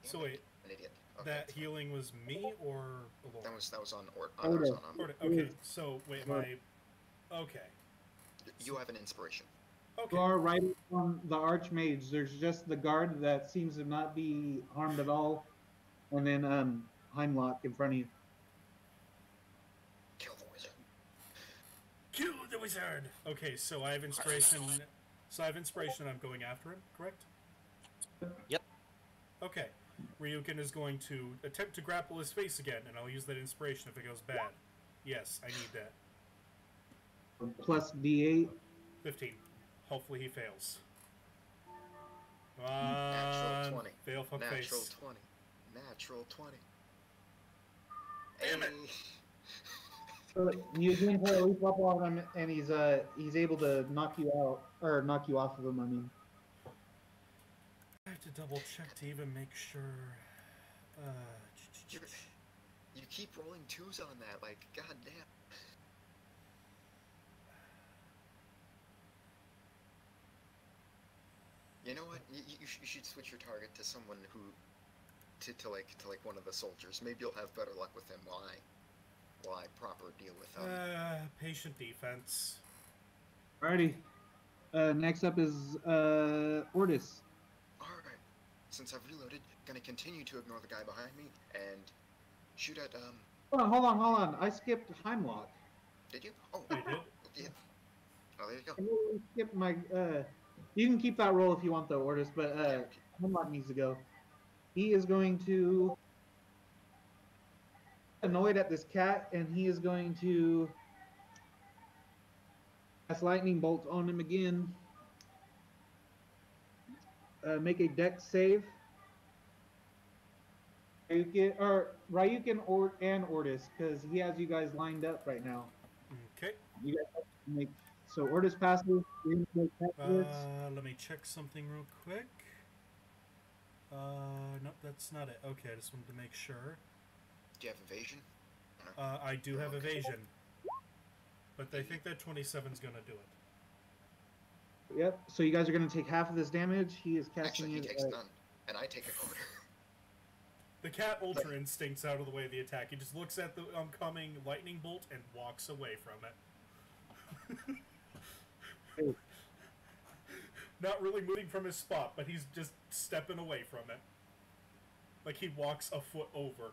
So wait, An idiot. Okay, that healing was me or Alora? that was on Order. Okay, so wait, okay. You have an inspiration. Okay. You are right on the Archmage. There's just the guard that seems to not be harmed at all. And then Heimlock in front of you. Kill the wizard. Kill the wizard! Okay, so I have inspiration. So I have inspiration and I'm going after him, correct? Yep. Okay. Ryukin is going to attempt to grapple his face again, and I'll use that inspiration if it goes bad. Yes, I need that. Plus D8. 15. Hopefully he fails. Natural 20. Fail fuck Natural face. 20. Natural 20. Damn it. So you can put a leap up on him, and he's able to knock you out, or knock you off of him. I mean, I have to double check to even make sure. You keep rolling 2s on that, like, goddamn. You know what? You should switch your target to someone who, to like one of the soldiers. Maybe you'll have better luck with him. Why? while I proper deal with them. Patient defense. Alrighty. Next up is Ortis. Alright. Since I've reloaded, gonna continue to ignore the guy behind me and shoot at, Hold on. I skipped Heimlock. Did you? Oh, I did. yeah. Oh, there you go. I skipped my, you can keep that roll if you want though, Ortis, but, Okay. Heimlock needs to go. He is going to annoyed at this cat, and he is going to cast lightning bolt on him again. Make a dex save. Ryukin and Ortis, because he has you guys lined up right now. Okay. You guys have to make so Ortis passes. Let me check something real quick. Nope, that's not it. Okay, I just wanted to make sure. Do you have evasion? I do have Okay. evasion. But I think that 27's gonna do it. Yep. So you guys are going to take half of this damage. He is casting Actually, he it. takes none, and I take a quarter. The cat ultra instincts out of the way of the attack. He just looks at the oncoming lightning bolt and walks away from it. Not really moving from his spot, but he's just stepping away from it. Like he walks a foot over.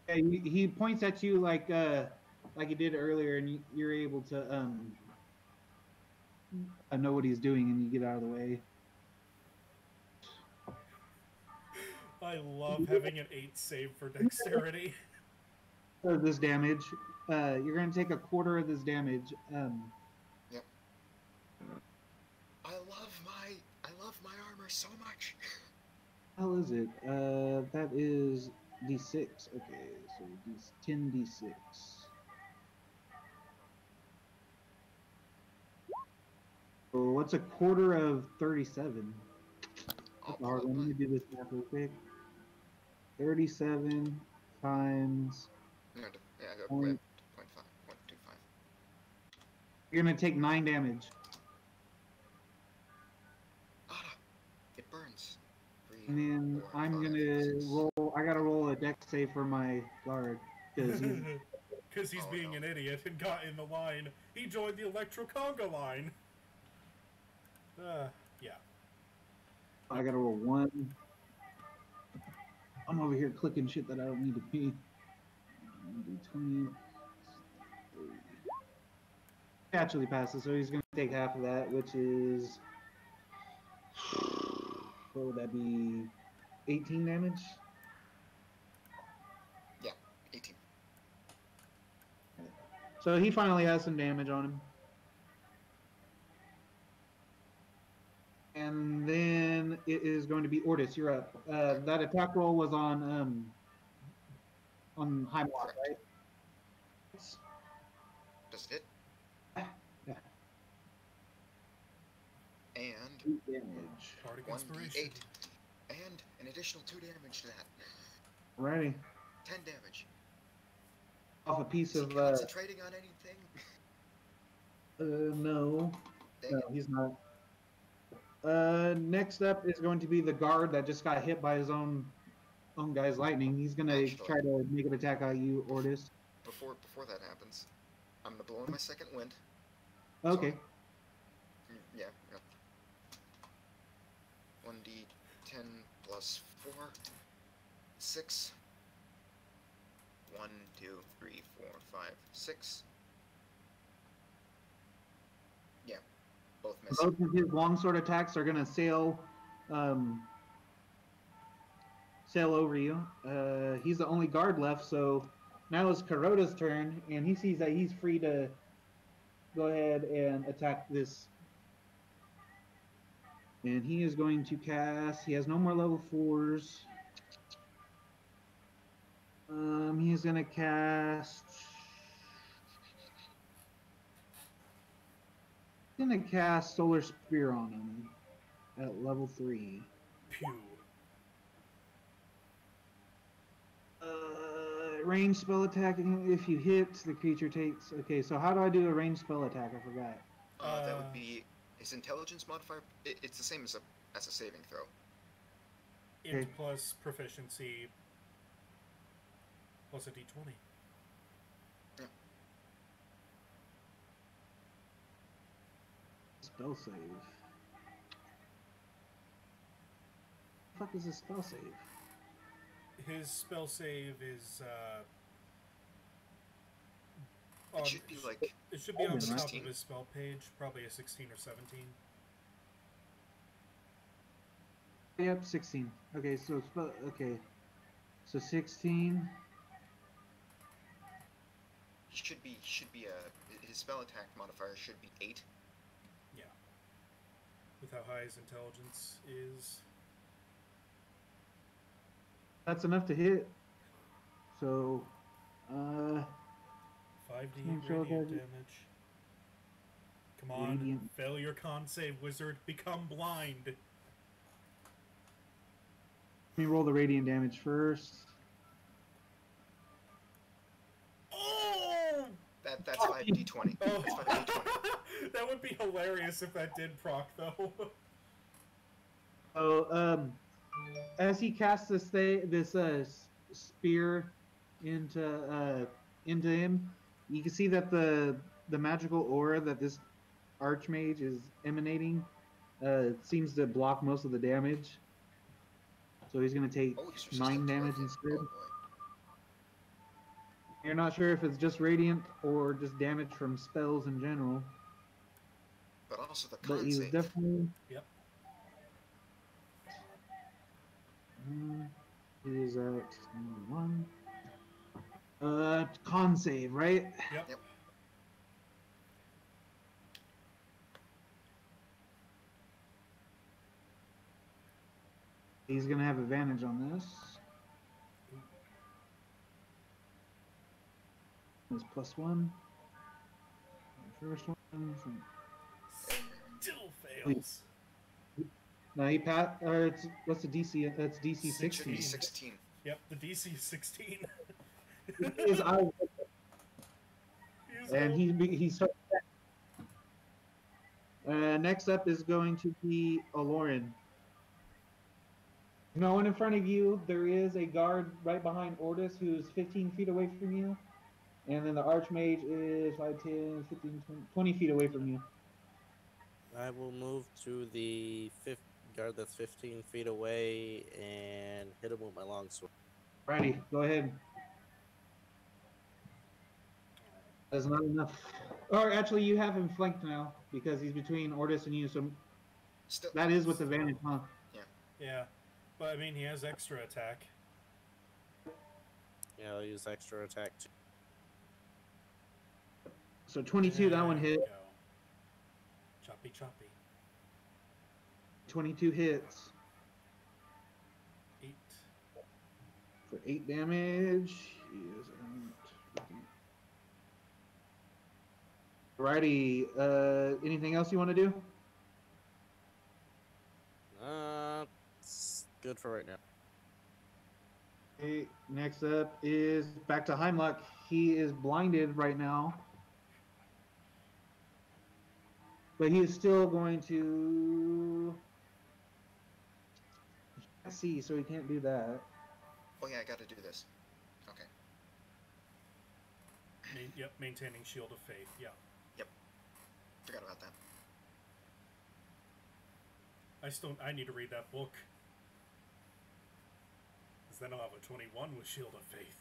Yeah, he points at you like he did earlier, and you're able to know what he's doing, and you get out of the way. I love having an 8 save for dexterity. So this damage, you're going to take a quarter of this damage. Yep. I love my armor so much. How is it? That is D6. Okay, so 10d6. So what's a quarter of 37? That's hard. Let me do this math real quick. 37 times. No, yeah, go 0.5, 0.25. You're gonna take 9 damage. Ah, it burns. 3, And then 4, I'm 5, gonna 6. roll. I gotta roll a dex save for my guard because he's. Because he's being an idiot and got in the line. He joined the Electro Conga line. Yeah. I gotta roll 1. I'm over here clicking shit that I don't need to be. D20. Actually passes, so he's gonna take half of that, which is. What would that be? 18 damage? Yeah, 18. So he finally has some damage on him. And then it is going to be Ortis. You're up. That attack roll was on Heimlock, Correct. right? Does it hit? Yeah. And 8 damage. Bardic 1d8. Inspiration. And an additional 2 damage to that. Alrighty. 10 damage. Off a piece Is he of concentrating on anything? no. Dang No, it. he's not. Next up is going to be the guard that just got hit by his own guy's lightning. He's gonna Actually. try to make an attack at you, Ortis. Before that happens, I'm gonna blow in my second wind. Okay. Yeah. 1d10 plus 4, 6. 1, 2, 3, 4, 5, 6. Yeah, both miss. Both of his longsword attacks are gonna sail over you. He's the only guard left, so now it's Kuroda's turn, and he sees that he's free to go ahead and attack this. And he is going to cast. He has no more level 4s. He is gonna cast. Gonna cast Solar Spear on him at level 3. Pew. Range spell attack. If you hit, the creature takes. Okay, so how do I do a range spell attack? I forgot. That would be his intelligence modifier. It's the same as a saving throw. Int Okay. plus proficiency. plus a D20. Spell save. The fuck is a spell save? His spell save is It should be like it should be on the top 16. of his spell page, probably a 16 or 17. Yep, 16. Okay, so spell. Okay, so 16. should be his spell attack modifier should be 8. Yeah. With how high his intelligence is. That's enough to hit. So, 5d sure radiant that- damage. Come on, Radiant. fail your con save, wizard. Become blind. let me roll the radiant damage first. Oh! That's 5d20. Oh. That's 5d20. That would be hilarious if that did proc, though. So, as he casts this spear into him, you can see that the magical aura that this archmage is emanating seems to block most of the damage. So he's going to take Oh, these are just 9 like damage terrific. instead. Oh, boy. You're not sure if it's just radiant or just damage from spells in general, But also the but con he was save. definitely. Yep. He is at 1. Con save, right? Yep. Yep. He's gonna have advantage on this. Is +1. First one. Still fails. No, he passed. Or it's what's the DC? That's DC It should be 16. 16. Yep, the DC is 16. His eye, He's and old. he starts. Next up is going to be Aloran. No one in front of you. There is a guard right behind Ordis who's 15 feet away from you. And then the Archmage is 5, 10, 15, 20 feet away from you. I will move to the guard that's 15 feet away and hit him with my longsword. Righty, go ahead. That's not enough. Or actually, you have him flanked now because he's between Ordis and you. So Still, that is with advantage, huh? Yeah, but I mean, he has extra attack. Yeah, I'll use extra attack too. So 22, that one There we hit. go. Choppy, choppy. 22 hits 8. for 8 damage. He is at... Righty. Anything else you want to do? It's good for right now. Okay, next up is back to Heimluck. He is blinded right now. But he is still going to... He can't see, so he can't do that. oh yeah, I gotta do this. Okay. Yep, maintaining Shield of Faith. Yeah. Forgot about that. I need to read that book. Because then I'll have a 21 with Shield of Faith.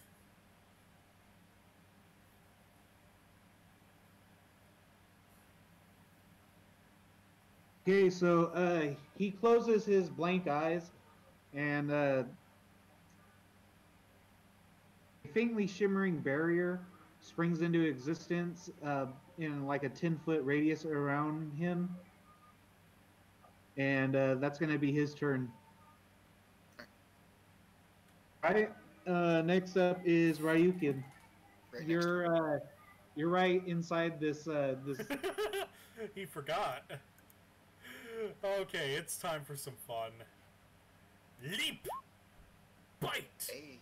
Okay, so he closes his blank eyes, and a faintly shimmering barrier springs into existence in like a 10-foot radius around him. And that's going to be his turn. Right. Next up is Ryukin. Right next to You're right inside this this. He forgot. Okay, it's time for some fun. Leap! Bite! Hey,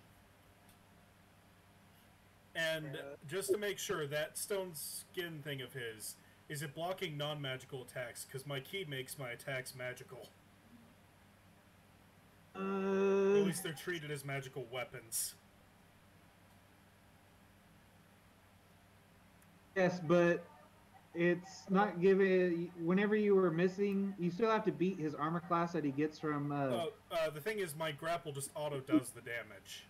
And just to make sure, that stone skin thing of his, is it blocking non-magical attacks? Because my key makes my attacks magical. Or at least they're treated as magical weapons. Yes, but it's not given. Whenever you were missing, you still have to beat his armor class that he gets from. The thing is, my grapple just auto does the damage.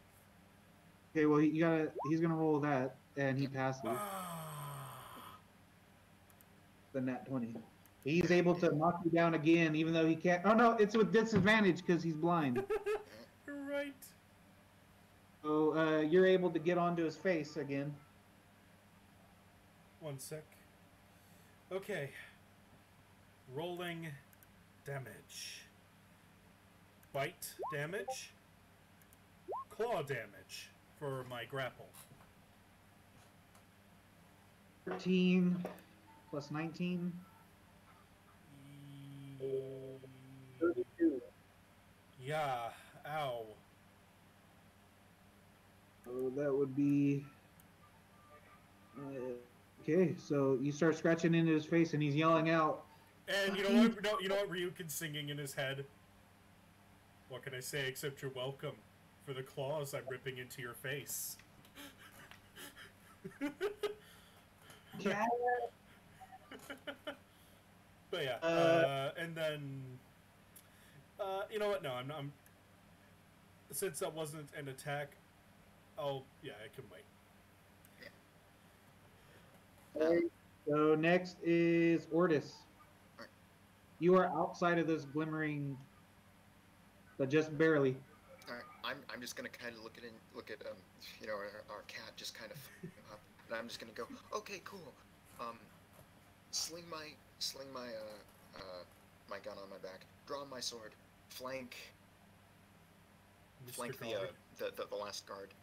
Okay, well you gotta. He's gonna roll that, and he passes the nat 20. He's able to knock you down again, even though he can't. Oh no, it's with disadvantage because he's blind. Right. So you're able to get onto his face again. One sec. Okay. Rolling damage. Bite damage. Claw damage for my grapple. 13 plus 19. 32. Yeah. Ow. So that would be. Okay, so you start scratching into his face, and he's yelling out. And you know what? No, you know what? Ryukin's singing in his head. What can I say except you're welcome for the claws I'm ripping into your face. Yeah. But yeah, and then you know what? No, I'm since that wasn't an attack. Oh yeah, I can wait. Okay, so next is Ortis. You are outside of this glimmering, but just barely. All right, I'm just gonna kind of look at you know, our cat just kind of up, and I'm just gonna go, okay, cool. Sling my my gun on my back, draw my sword, flank the last guard,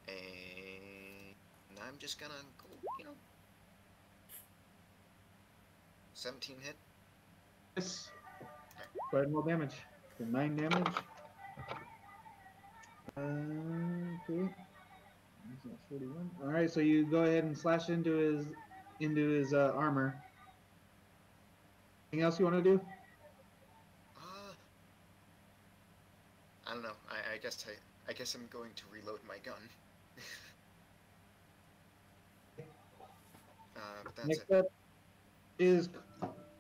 and I'm just gonna go, you know, 17 hit. Yes. Go ahead and roll damage. So 9 damage. Okay. That's not 41. All right, so you go ahead and slash into his armor. Anything else you want to do? I don't know. I guess I'm going to reload my gun. But that's Next it. up is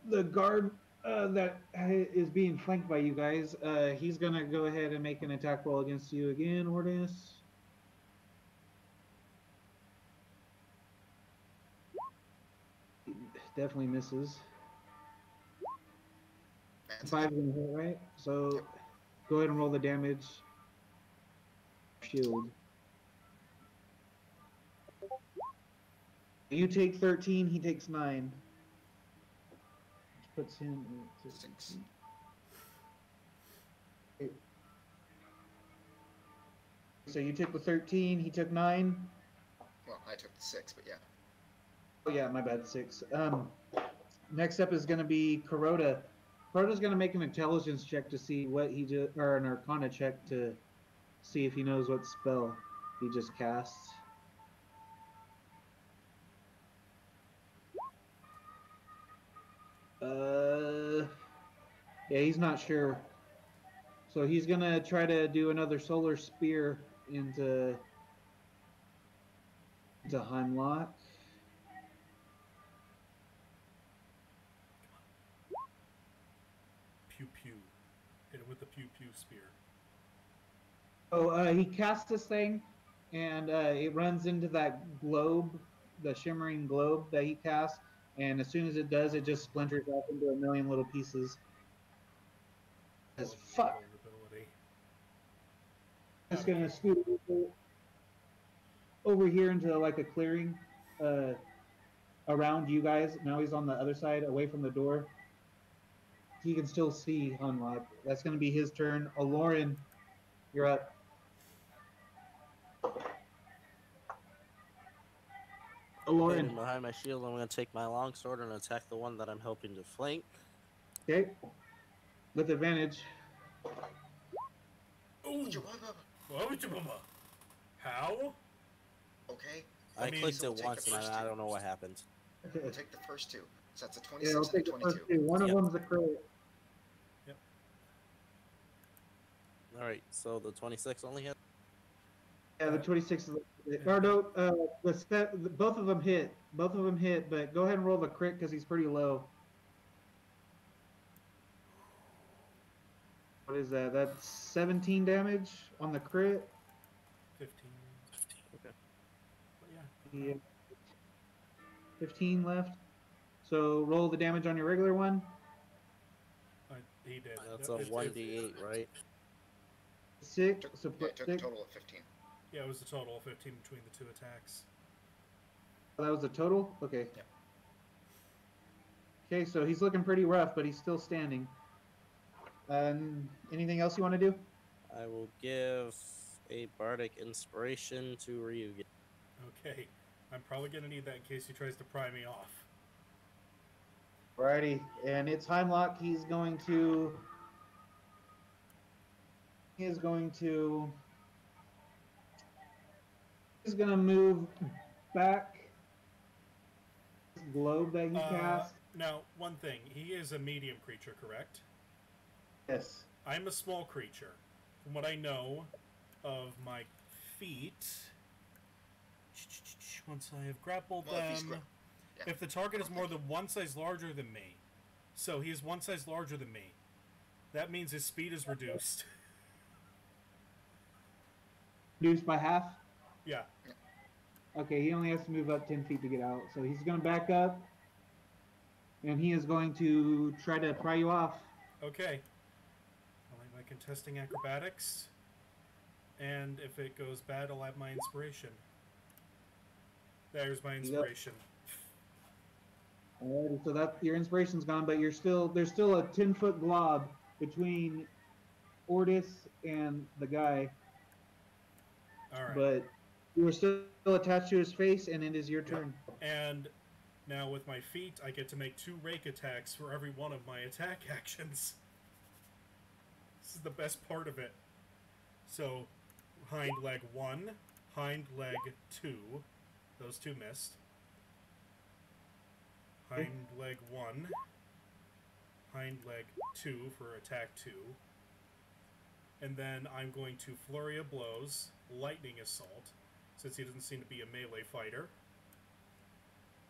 the guard that is being flanked by you guys. He's gonna go ahead and make an attack roll against you again, Ortis. Definitely misses. That's 5 is gonna hit, right? So Yep. go ahead and roll the damage. Shield. You take 13, he takes 9. Which puts him at 6. So you took the 13, he took 9. Well, I took the 6, but yeah. Oh yeah, my bad, 6. Next up is going to be Kuroda. Kuroda's going to make an intelligence check to see what he just, or an Arcana check to see if he knows what spell he just casts. Yeah, he's not sure. So he's gonna try to do another solar spear into Heimlock. Pew pew. Hit him with the pew pew spear. So he casts this thing, and it runs into that globe, the shimmering globe that he casts. And as soon as it does, it just splinters off into a million little pieces. As fuck. Just gonna scoot over here into like a clearing around you guys. Now he's on the other side, away from the door. He can still see Hunlock. That's gonna be his turn. Aloran, you're up. Aloran. Hidden behind my shield, I'm going to take my longsword and attack the one that I'm helping to flank. Okay. With advantage. Ooh. How? Okay. I mean, clicked so it we'll take once the and first I two. don't know what happened. We'll take the first 2. So that's a Yeah, 26 I'll and a take the first 22. two. One of Yep. them's a crit. Alright, so the 26 only hit? Yeah, the 26 is or no, both of them hit. Both of them hit, but go ahead and roll the crit because he's pretty low. What is that? That's 17 damage on the crit. 15. Okay. But yeah. Yeah. 15 left. So roll the damage on your regular one. He did. That's a 1d8, right? 6. Took, So yeah, put it took 6. a total of 15. Yeah, it was a total of 15 between the two attacks. Oh, that was the total? Okay. Yeah. Okay, so he's looking pretty rough, but he's still standing. Anything else you want to do? I will give a bardic inspiration to Ryugi. Okay. I'm probably going to need that in case he tries to pry me off. Alrighty, and it's Heimlock. He's going to move back this globe that he cast. Now, one thing. He is a medium creature, correct? Yes. I'm a small creature. From what I know of my feet, once I have grappled them, if the target is more than one size larger than me, so he is one size larger than me, that means his speed is reduced. Reduced by half? Yeah. Okay, he only has to move up 10 feet to get out. So he's going to back up, and he is going to try to pry you off. Okay. I like my contesting acrobatics. And if it goes bad, I'll have my inspiration. There's my inspiration. Alrighty, so that your inspiration's gone, but there's still a 10-foot glob between Ortis and the guy. All right. But you are still attached to his face, and it is your turn. And now with my feet, I get to make 2 rake attacks for every one of my attack actions. This is the best part of it. So, hind leg 1, hind leg 2. Those 2 missed. Hind leg 1, hind leg 2 for attack 2. And then I'm going to Flurry of Blows, Lightning Assault, since he doesn't seem to be a melee fighter.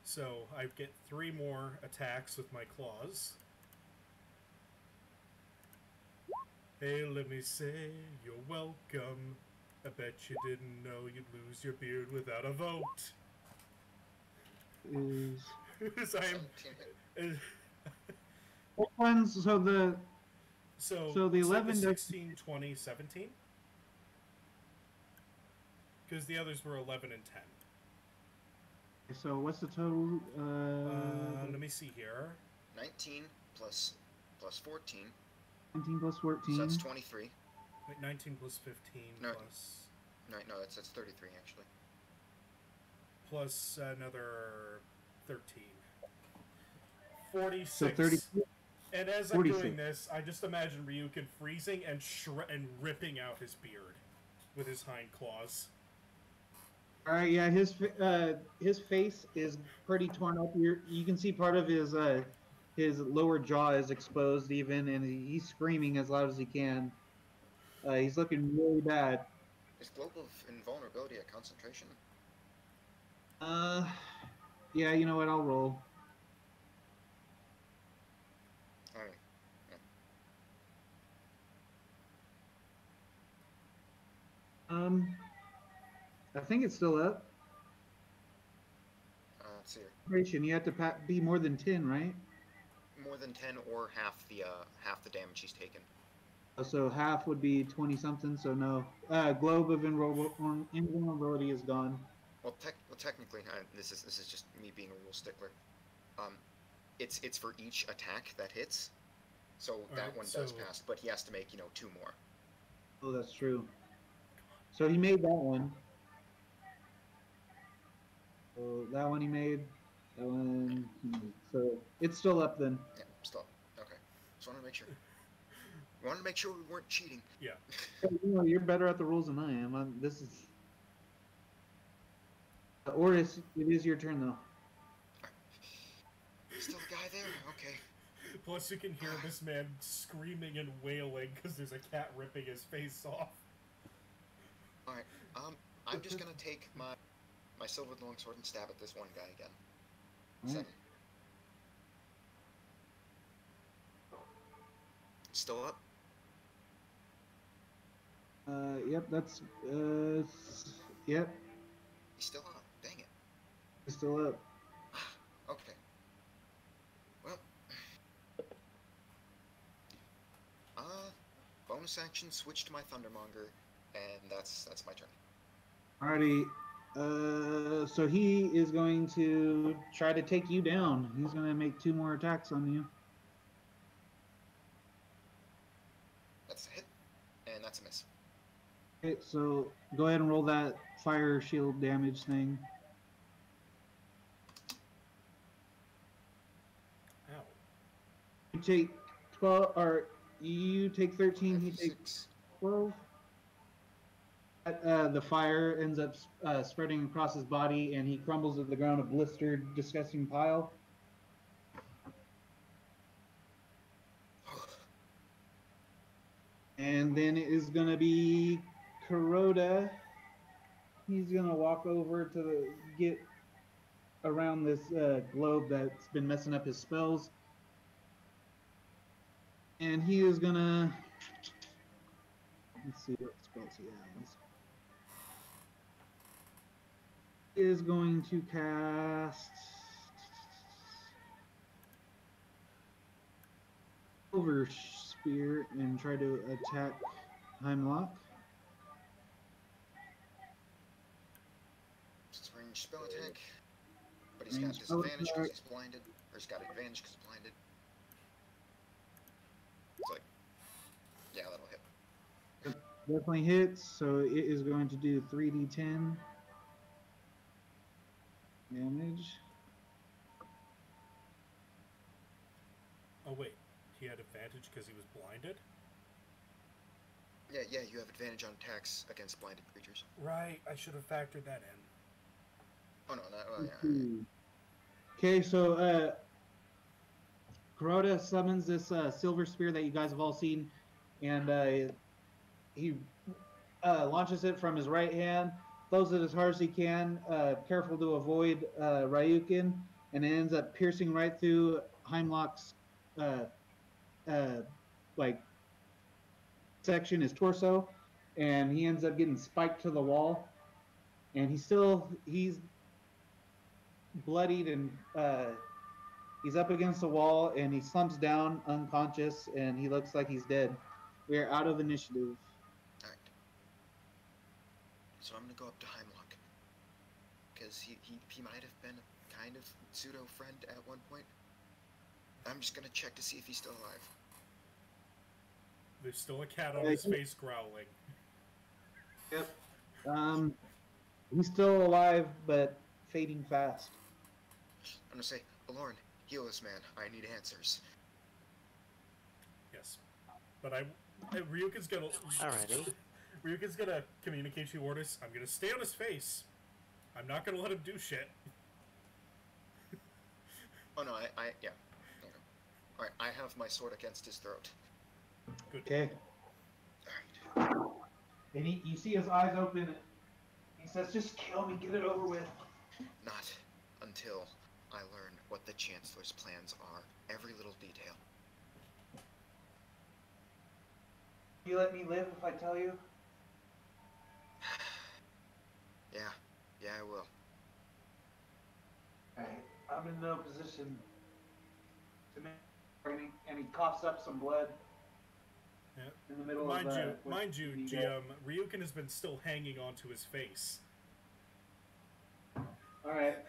So I get 3 more attacks with my claws. Hey, let me say you're welcome. I bet you didn't know you'd lose your beard without a vote. Is I'm... what ones? So the 11 16, 20, 17? Because the others were 11 and 10. So what's the total? Let me see here. 19 plus 14. 19 plus 14. So that's 23. Wait, 19 plus 15 No. plus... No, that's 33 actually. Plus another 13. 46. So 30. And as 46. I'm doing this, I just imagine Ryukin freezing and ripping out his beard with his hind claws. All right, yeah, his face is pretty torn up. You can see part of his lower jaw is exposed even, and he's screaming as loud as he can. He's looking really bad. Is Globe of Invulnerability a concentration? Yeah, you know what? I'll roll. Alright. Yeah. I think it's still up. Let's see here. You have to be more than 10, right? More than 10 or half the damage he's taken. So half would be 20 something. So no. Globe of Invulnerability is gone. Well, technically, this is just me being a rule stickler. It's for each attack that hits. So that one does pass, but he has to make 2 more. Oh, that's true. So he made that one. So that one he made. That one. So it's still up then. Yeah, still. Okay. Just wanted to make sure. We wanted to make sure we weren't cheating. Yeah. You're better at the rules than I am. This is. Ortis, it is your turn though. Still a guy there? Okay. Plus, you can hear this man screaming and wailing because there's a cat ripping his face off. Alright. I'm just gonna take my silver longsword and stab at this one guy again. Alright. 7. Still up? Yep, that's yep, He's still up. Dang it. it's still up. Okay. Well. Bonus action, switch to my Thundermonger, and that's my turn. Alrighty. So he is going to try to take you down. He's going to make 2 more attacks on you. That's a hit, and that's a miss. Okay, so go ahead and roll that fire shield damage thing. Ow. You take 12, or you take 13. He 5, takes 6. 12. The fire ends up spreading across his body, and he crumbles to the ground, a blistered, disgusting pile. And then it is going to be Kuroda. He's going to walk over to get around this globe that's been messing up his spells. And he is going to... Let's see what spells he has. He is going to cast... Silver Spear and try to attack Heimlock. It's a ranged spell attack, but he's Ranged got spell disadvantage attack. because he's blinded, or he's got advantage because he's blinded. It's like, yeah, that'll hit. Definitely hits, so it is going to do 3d10 damage. Oh wait, he had advantage because he was blinded? Yeah, you have advantage on attacks against blinded creatures. Right, I should have factored that in. Oh no, not, well, yeah. Okay, so Kuroda summons this silver spear that you guys have all seen, and he launches it from his right hand, throws it as hard as he can, careful to avoid Ryukin, and it ends up piercing right through Heimlock's like section, his torso, and he ends up getting spiked to the wall. And he's bloodied, and he's up against the wall, and he slumps down unconscious, and he looks like he's dead. We are out of initiative. Alright. So I'm gonna go up to Heimlock. Because he might have been a kind of pseudo-friend at one point. I'm just gonna check to see if he's still alive. There's still a cat on his face growling. Yep. He's still alive, but fading fast. I'm gonna say, Aloran, heal this man. I need answers. Yes. But Ryukin's gonna... Alrighty. Ryukin's gonna communicate to you orders. I'm gonna stay on his face. I'm not gonna let him do shit. Oh no, yeah. Alright, I have my sword against his throat. Good. Okay. Alright. And you see his eyes open. He says, "Just kill me, get it over with." Not until I learn what the Chancellor's plans are. Every little detail. You let me live if I tell you? Yeah, I will. Alright, I'm in no position to make. And he coughs up some blood. Yeah. In the middle Mind of you, GM, Ryukin has been still hanging onto his face. Alright,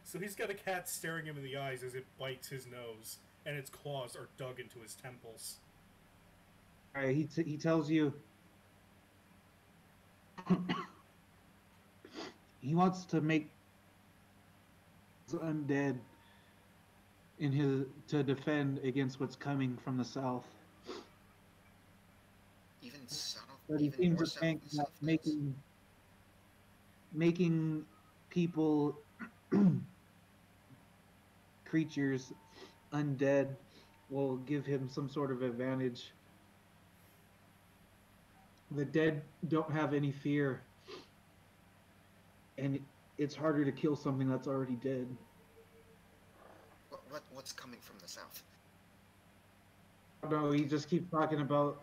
So he's got a cat staring him in the eyes as it bites his nose, and its claws are dug into his temples. alright, he tells you he wants to make undead to defend against what's coming from the south. Even south, But he even seems more to south think than that south does. making people creatures undead will give him some sort of advantage. The dead don't have any fear, and it's harder to kill something that's already dead. What's coming from the south? No, he just keeps talking about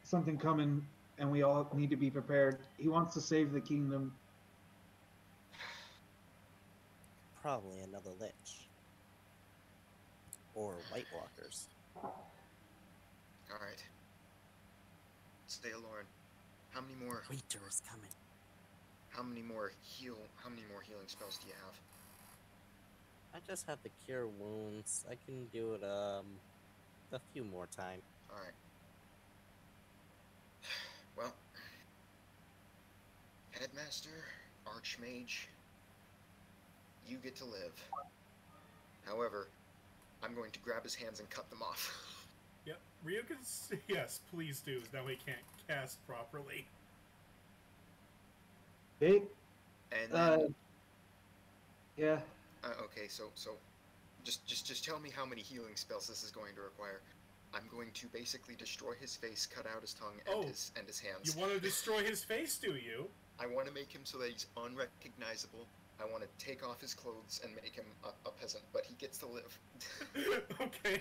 something coming, and we all need to be prepared. He wants to save the kingdom. Probably another lich. Or White Walkers. All right. Stay, Lauren. How many more? Winter is coming. How many more healing spells do you have? I just have the cure wounds. I can do it a few more times. All right. Well, Headmaster, Archmage, you get to live. However, I'm going to grab his hands and cut them off. Yep, Ryuken's... Yes, please do. Now he can't cast properly. Hey, And then, yeah. okay, so just tell me how many healing spells this is going to require. I'm going to basically destroy his face, cut out his tongue, and his hands. You want to destroy his face, do you? I want to make him so that he's unrecognizable. I want to take off his clothes and make him a peasant, but he gets to live. Okay.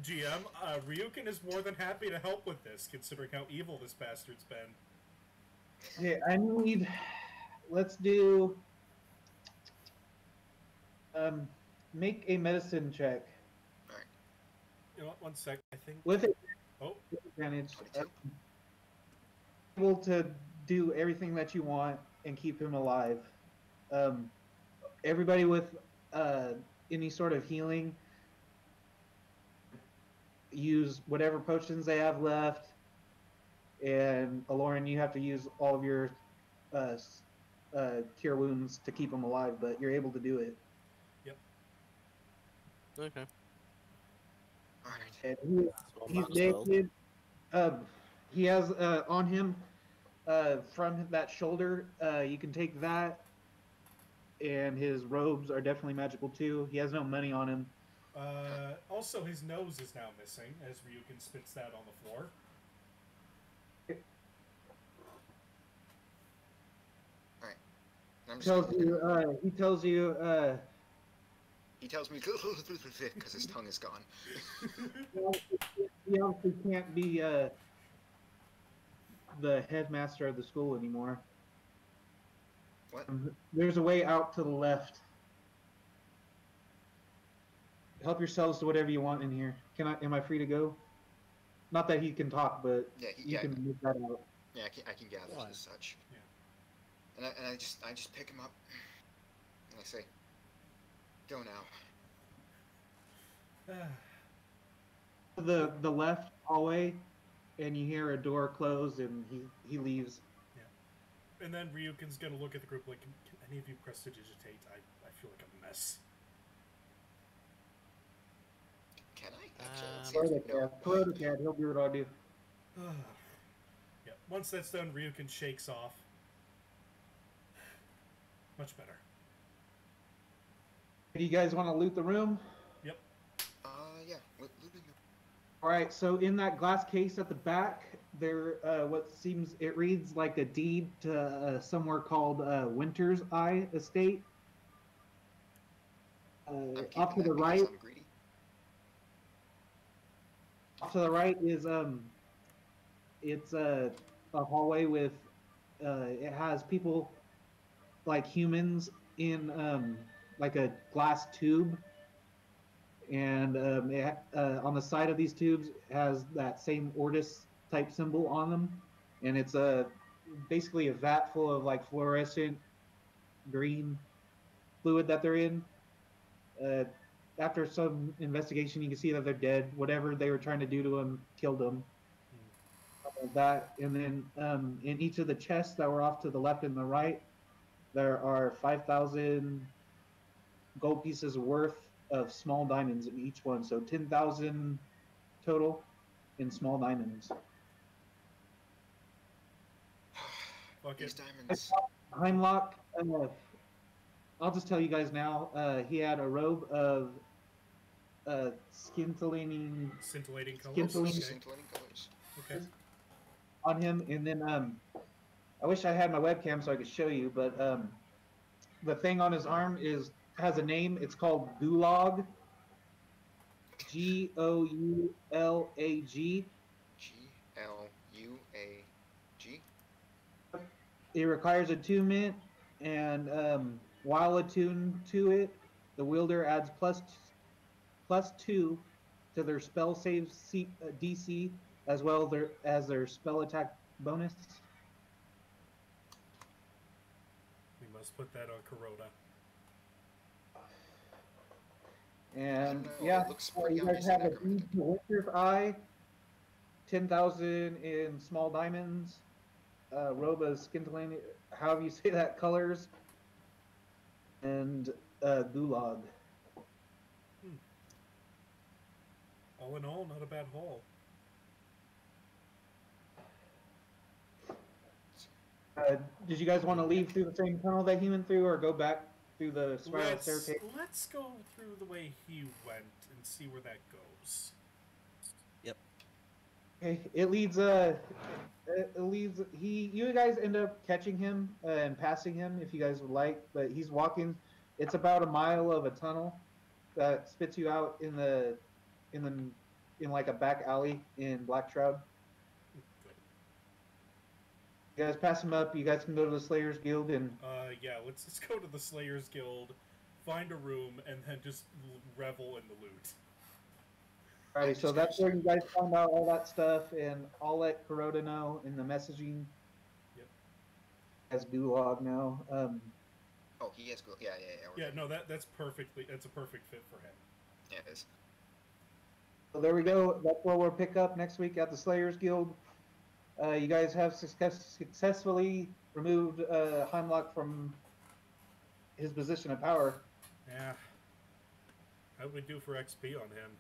GM, Ryuken is more than happy to help with this, considering how evil this bastard's been. Okay, I need. Let's do. Make a medicine check. All right. You know what? One sec. I think... With it. Oh. Advantage. 22. Able to do everything that you want and keep him alive. Everybody with any sort of healing, use whatever potions they have left, and Aloran, you have to use all of your cure wounds to keep him alive, but you're able to do it. Yep. Okay. All right. And he's naked. He has on him from that shoulder. You can take that. And his robes are definitely magical too. He has no money on him. Also, his nose is now missing, as Ryuken spits that on the floor. Alright. I'm He just tells you, he tells me because his tongue is gone. he obviously can't be the headmaster of the school anymore. What? There's a way out to the left. Help yourselves to whatever you want in here. Am I free to go? Not that he can talk, but Yeah, you can make that out. Yeah, I can gather Why? as such. Yeah. And I just pick him up, and I say, "Go now." The left hallway, and you hear a door close, and he leaves. And then Ryuken's gonna look at the group like, can any of you prestidigitate? I feel like a mess. Can I? Actually, let's see. No. Protocat, he'll do what I do. Yeah. Once that's done, Ryuken shakes off. Much better. Do you guys want to loot the room? Yep. Yeah. Looting. All right. So in that glass case at the back, there, it reads like a deed to somewhere called Winter's Eye Estate. Off to the right. I'm greedy. Off to the right is it's a hallway with it has people like humans in like a glass tube, and on the side of these tubes has that same Ortis type symbol on them, and it's basically a vat full of like fluorescent green fluid that they're in. After some investigation, you can see that they're dead. Whatever they were trying to do to them killed them. That, and then in each of the chests that were off to the left and the right, there are 5,000 gold pieces worth of small diamonds in each one. So 10,000 total in small diamonds. Fuck These it. diamonds. Heimlock, I'll just tell you guys now, he had a robe of scintillating Scintillating colors. Scintillating. Okay. Scintillating colors. Okay. on him, and then I wish I had my webcam so I could show you, but the thing on his arm has a name. It's called Gulag. Goulag. Gluag. It requires attunement, and while attuned to it, the wielder adds +2 to their spell save DC, as well as their spell attack bonus. We must put that on Kuroda. And know, yeah, it looks pretty you guys obviously have a necromantic. Winter's Eye, 10,000 in small diamonds, Roba Skintlane, however you say that, colors, and Gulag. All in all, not a bad haul. Did you guys want to leave through the same tunnel that he went through, or go back through the spiral staircase? Let's go through the way he went and see where that goes. Yep. Okay, it leads. You guys end up catching him and passing him if you guys would like. But he's walking. It's about a mile of a tunnel that spits you out in like a back alley in Black Shroud. You guys pass him up. You guys can go to the Slayers Guild and. Yeah. Let's just go to the Slayers Guild, find a room, and then just revel in the loot. Alrighty, so that's where you guys found out all that stuff, and I'll let Kuroda know in the messaging. Yep. As Gulag now. Oh, he is. Yeah. Yeah. No, that's perfectly. That's a perfect fit for him. Yeah, it is. So there we go. That's where we'll pick up next week at the Slayers Guild. You guys have successfully removed Heimlock from his position of power. Yeah. How'd we do for XP on him?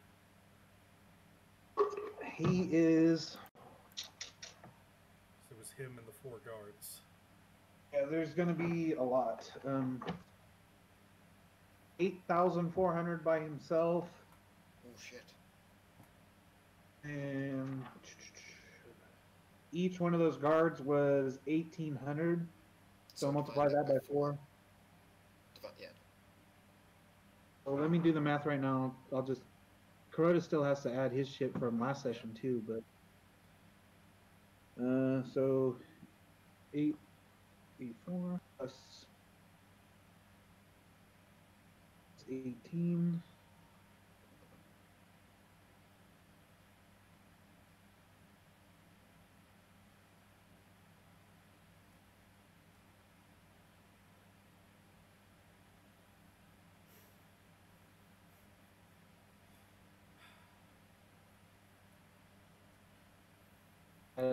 He is. So it was him and the 4 guards. Yeah, there's going to be a lot. 8,400 by himself. Oh shit. And each one of those guards was 1,800. So multiply that by 4. Yeah. So let me do the math right now. I'll just. Kuroda still has to add his shit from last session too, but. So 884 plus 18.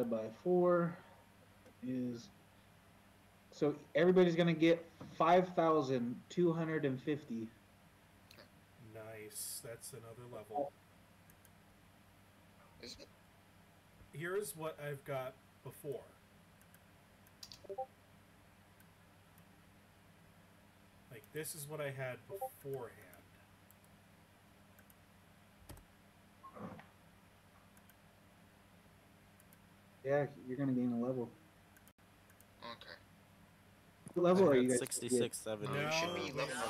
Divided by 4 is, so everybody's gonna get 5,250. Nice. That's another level. Is it? Here's what I've got before. Like, this is what I had beforehand. Yeah, you're gonna gain a level. Okay. What level are you guys? 66, 70. No, you should be level 9.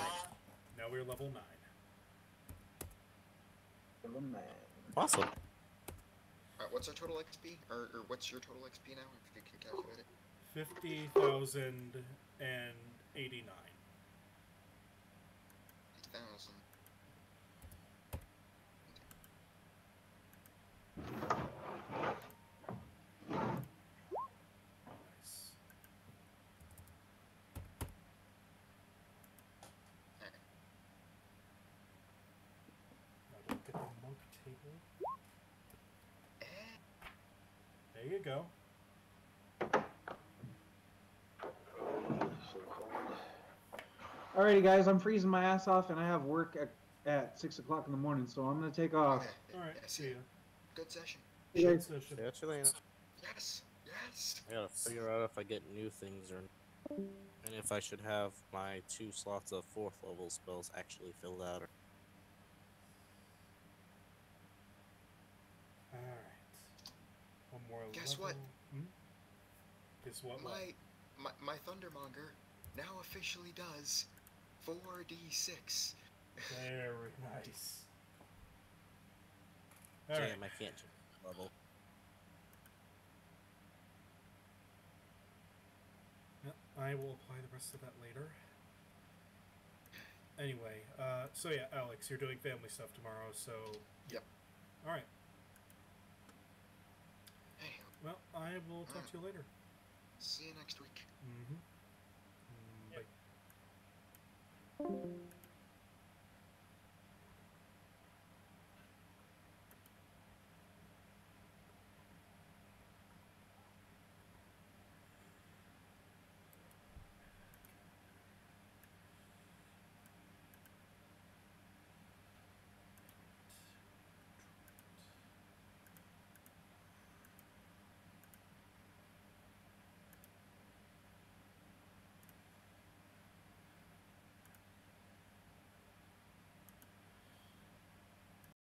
Now we're level 9. Level 9. Awesome. Alright, what's our total XP? Or what's your total XP now, if you can calculate it? 50,089. 8,000. Nice. Now look at the monk table. There you go. Alrighty, guys, I'm freezing my ass off, and I have work at 6 o'clock in the morning, so I'm gonna take off. Okay. Alright, Yeah, see ya. Good session. Hey, Good guys. session. Catch you later. Yes. Yes. I gotta figure out if I get new things or, and if I should have my 2 slots of 4th level spells actually filled out. Or... Alright. One more Guess level. what? Guess what? My Thundermonger now officially does 4d6. Very nice. Damn, Alright. I can't jump that level. Yep, I will apply the rest of that later. Anyway, so yeah, Alex, you're doing family stuff tomorrow, so... Yep. Alright. Hey, Well, I will talk to you later. see you next week. Bye.